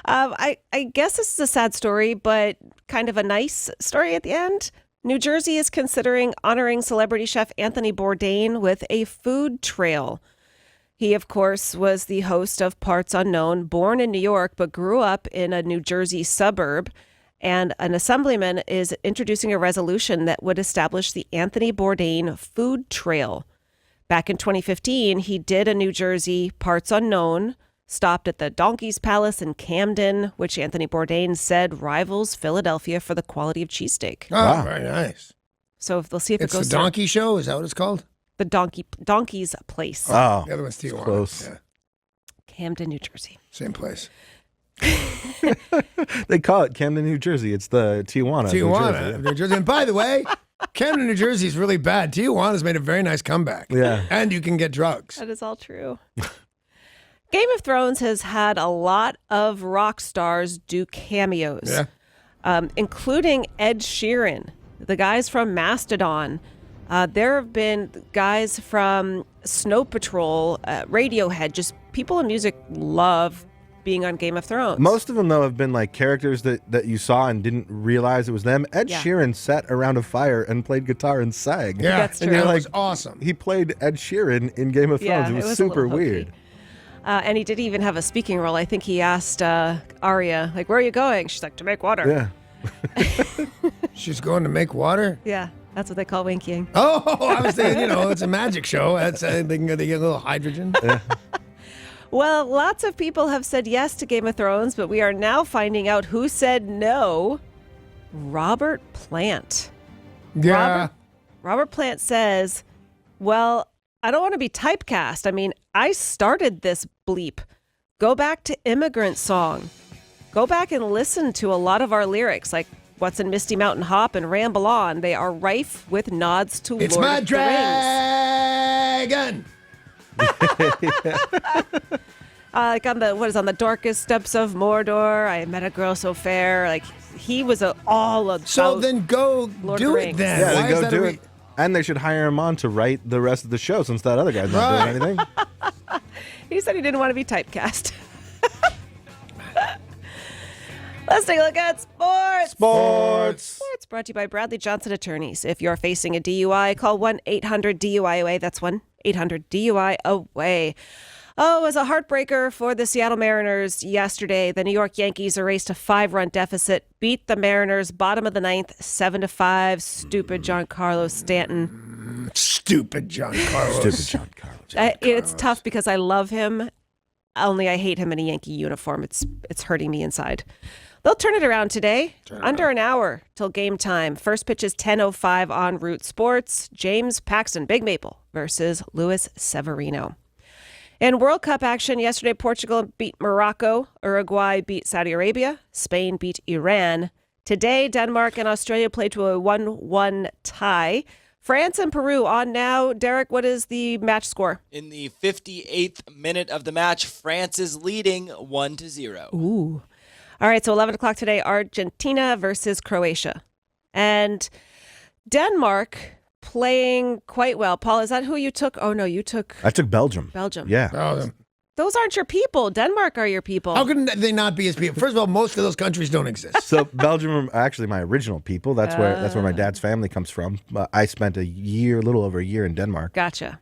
I guess this is a sad story, but kind of a nice story at the end. New Jersey is considering honoring celebrity chef Anthony Bourdain with a food trail. He, of course, was the host of Parts Unknown, born in New York, but grew up in a New Jersey suburb. And an assemblyman is introducing a resolution that would establish the Anthony Bourdain food trail. Back in 2015, he did a New Jersey Parts Unknown, stopped at the Donkey's Palace in Camden, which Anthony Bourdain said rivals Philadelphia for the quality of cheesesteak. Oh, very nice. So they'll see if It's it goes the Donkey Show? Is that what it's called? the Donkey's Place. Oh, The other one's Tijuana. close. Yeah, Camden, New Jersey. same place. They call it Camden, New Jersey. It's the Tijuana. of New Tijuana, Jersey. New Jersey. And by the way, Camden, New Jersey is really bad. Tijuana's made a very nice comeback. Yeah. And you can get drugs. That is all true. Game of Thrones has had a lot of rock stars do cameos, including Ed Sheeran, the guys from Mastodon. There have been guys from Snow Patrol, Radiohead, just people in music love being on Game of Thrones. Most of them, though, have been like characters that you saw and didn't realize it was them. Ed Yeah. Sheeran sat around a fire and played guitar and sang. Yeah, That's and true. you're That like, was awesome. he played Ed Sheeran in Game of Yeah, Thrones. It was a super little hokey. weird. And he did even have a speaking role. I think he asked Arya, like, where are you going? She's like, to make water. Yeah. She's going to make water? Yeah, that's what they call winking. Oh, I was thinking, it's a magic show. That's they get a little hydrogen. Well, lots of people have said yes to Game of Thrones, but we are now finding out who said no. Robert Plant. Yeah. Robert Plant says, well, I don't want to be typecast. I mean, I started this bleep. Go back to Immigrant Song. Go back and listen to a lot of our lyrics, like What's in Misty Mountain Hop and Ramble On. They are rife with nods to It's Lord my of the Rings. dragon. Like on the darkest steps of Mordor, I met a girl so fair. Like he was all about. So then go Lord do of the it Rings. then. Yeah, Why then is go that do a it. And they should hire him on to write the rest of the show since that other guy's not doing anything. He said he didn't want to be typecast. Let's take a look at sports. Sports brought to you by Bradley Johnson Attorneys. If you're facing a DUI, call 1-800-DUI-AWAY. That's 1-800-DUI-AWAY. Oh, it was a heartbreaker for the Seattle Mariners yesterday. The New York Yankees erased a 5-run deficit, beat the Mariners bottom of the ninth, 7-5. Stupid Giancarlo Stanton. Stupid Giancarlo. Stupid Giancarlo. It's tough because I love him, only I hate him in a Yankee uniform. It's hurting me inside. They'll turn it around today. Under an hour till game time. First pitch is 10:05 on Root Sports. James Paxton, Big Maple versus Luis Severino. In World Cup action yesterday, Portugal beat Morocco, Uruguay beat Saudi Arabia, Spain beat Iran. Today, Denmark and Australia played to a 1-1 tie. France and Peru on now. Derek, what is the match score? In the 58th minute of the match, France is leading 1-0. Ooh. All right, so 11 o'clock today, Argentina versus Croatia. And Denmark playing quite well. Paul, is that who you took? Oh, no, you took... I took Belgium. Belgium. Yeah. Those aren't your people. Denmark are your people. How can they not be his people? First of all, most of those countries don't exist. So Belgium are actually my original people. That's where my dad's family comes from. I spent a little over a year in Denmark. Gotcha.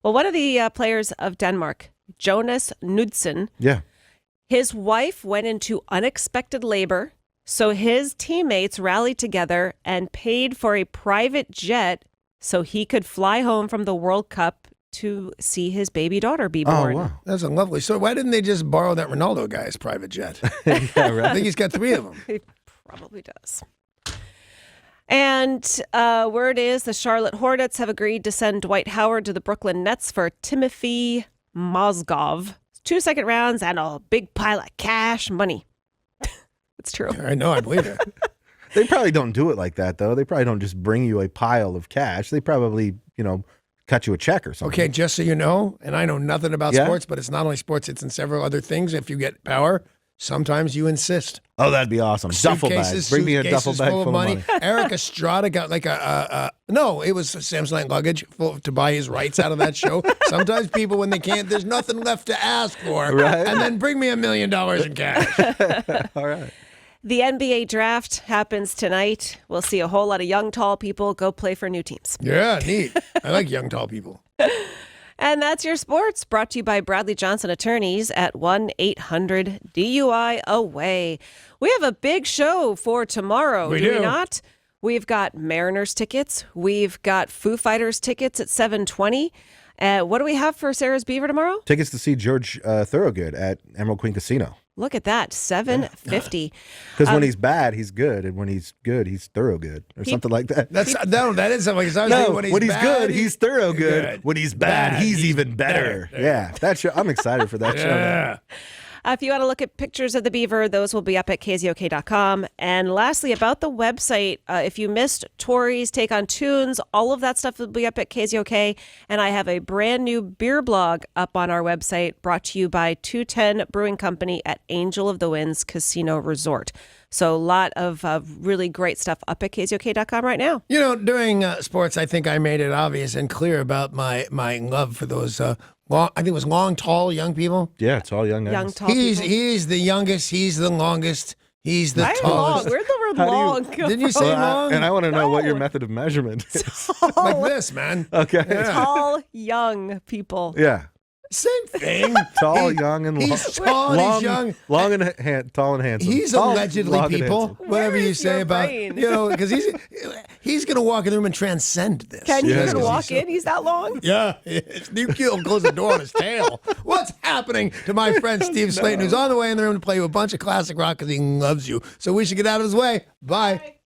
Well, one of the players of Denmark, Jonas Knudsen, his wife went into unexpected labor, so his teammates rallied together and paid for a private jet so he could fly home from the World Cup to see his baby daughter be born. Oh, wow. That's a lovely story. Why didn't they just borrow that Ronaldo guy's private jet? Yeah, right. I think he's got 3 of them. He probably does. And word is the Charlotte Hornets have agreed to send Dwight Howard to the Brooklyn Nets for Timothy Mozgov. 2 second rounds and a big pile of cash money. It's true. I know, I believe it. They probably don't do it like that, though. They probably don't just bring you a pile of cash. They probably, cut you a check or something. Okay, just so you know, and I know nothing about sports, but it's not only sports, it's in several other things. If you get power, sometimes you insist. Oh, that'd be awesome. Duffel bag. Bring me a duffel bag full of money. Eric Estrada got like it was Samsonite luggage to buy his rights out of that show. Sometimes people, when they can't, there's nothing left to ask for. Right. And then bring me $1 million in cash. All right. The NBA draft happens tonight. We'll see a whole lot of young, tall people go play for new teams. Yeah, neat. I like young, tall people. And that's your sports, brought to you by Bradley Johnson Attorneys at 1-800-DUI-AWAY. We have a big show for tomorrow, do we not? We've got Mariners tickets. We've got Foo Fighters tickets at 7:20. What do we have for Sarah's Beaver tomorrow? Tickets to see George Thorogood at Emerald Queen Casino. Look at that, $750. Because when he's bad, he's good, and when he's good, he's Thorogood, or something like that. That is something. When he's good, he's Thorogood. When he's bad, he's even better. Yeah, that show. I'm excited for that show. Yeah. If you want to look at pictures of the beaver, those will be up at KZOK.com. And lastly, about the website, if you missed Tori's Take on Tunes, all of that stuff will be up at KZOK. And I have a brand new beer blog up on our website, brought to you by 210 Brewing Company at Angel of the Winds Casino Resort. So a lot of really great stuff up at KZOK.com right now. During sports, I think I made it obvious and clear about my love for those I think it was long, tall, young people. Yeah, it's all young guys. Young, tall people. He's the youngest. He's the longest. He's the tallest. Where'd the word long come Didn't you say long? And I want to know what your method of measurement is. Like this, man. Okay. Yeah. Tall, young people. Yeah. Same thing. Tall, young, and long. He's tall and he's young. Long and tall and handsome. He's tall, allegedly long, and whatever Where you is say your about, brain? because he's going to walk in the room and transcend this. Can he Yes, even yes, walk in? He's that long? Yeah. New Keel close the door on his tail. What's happening to my friend Steve Slayton, who's on the way in the room to play you a bunch of classic rock because he loves you. So we should get out of his way. Bye.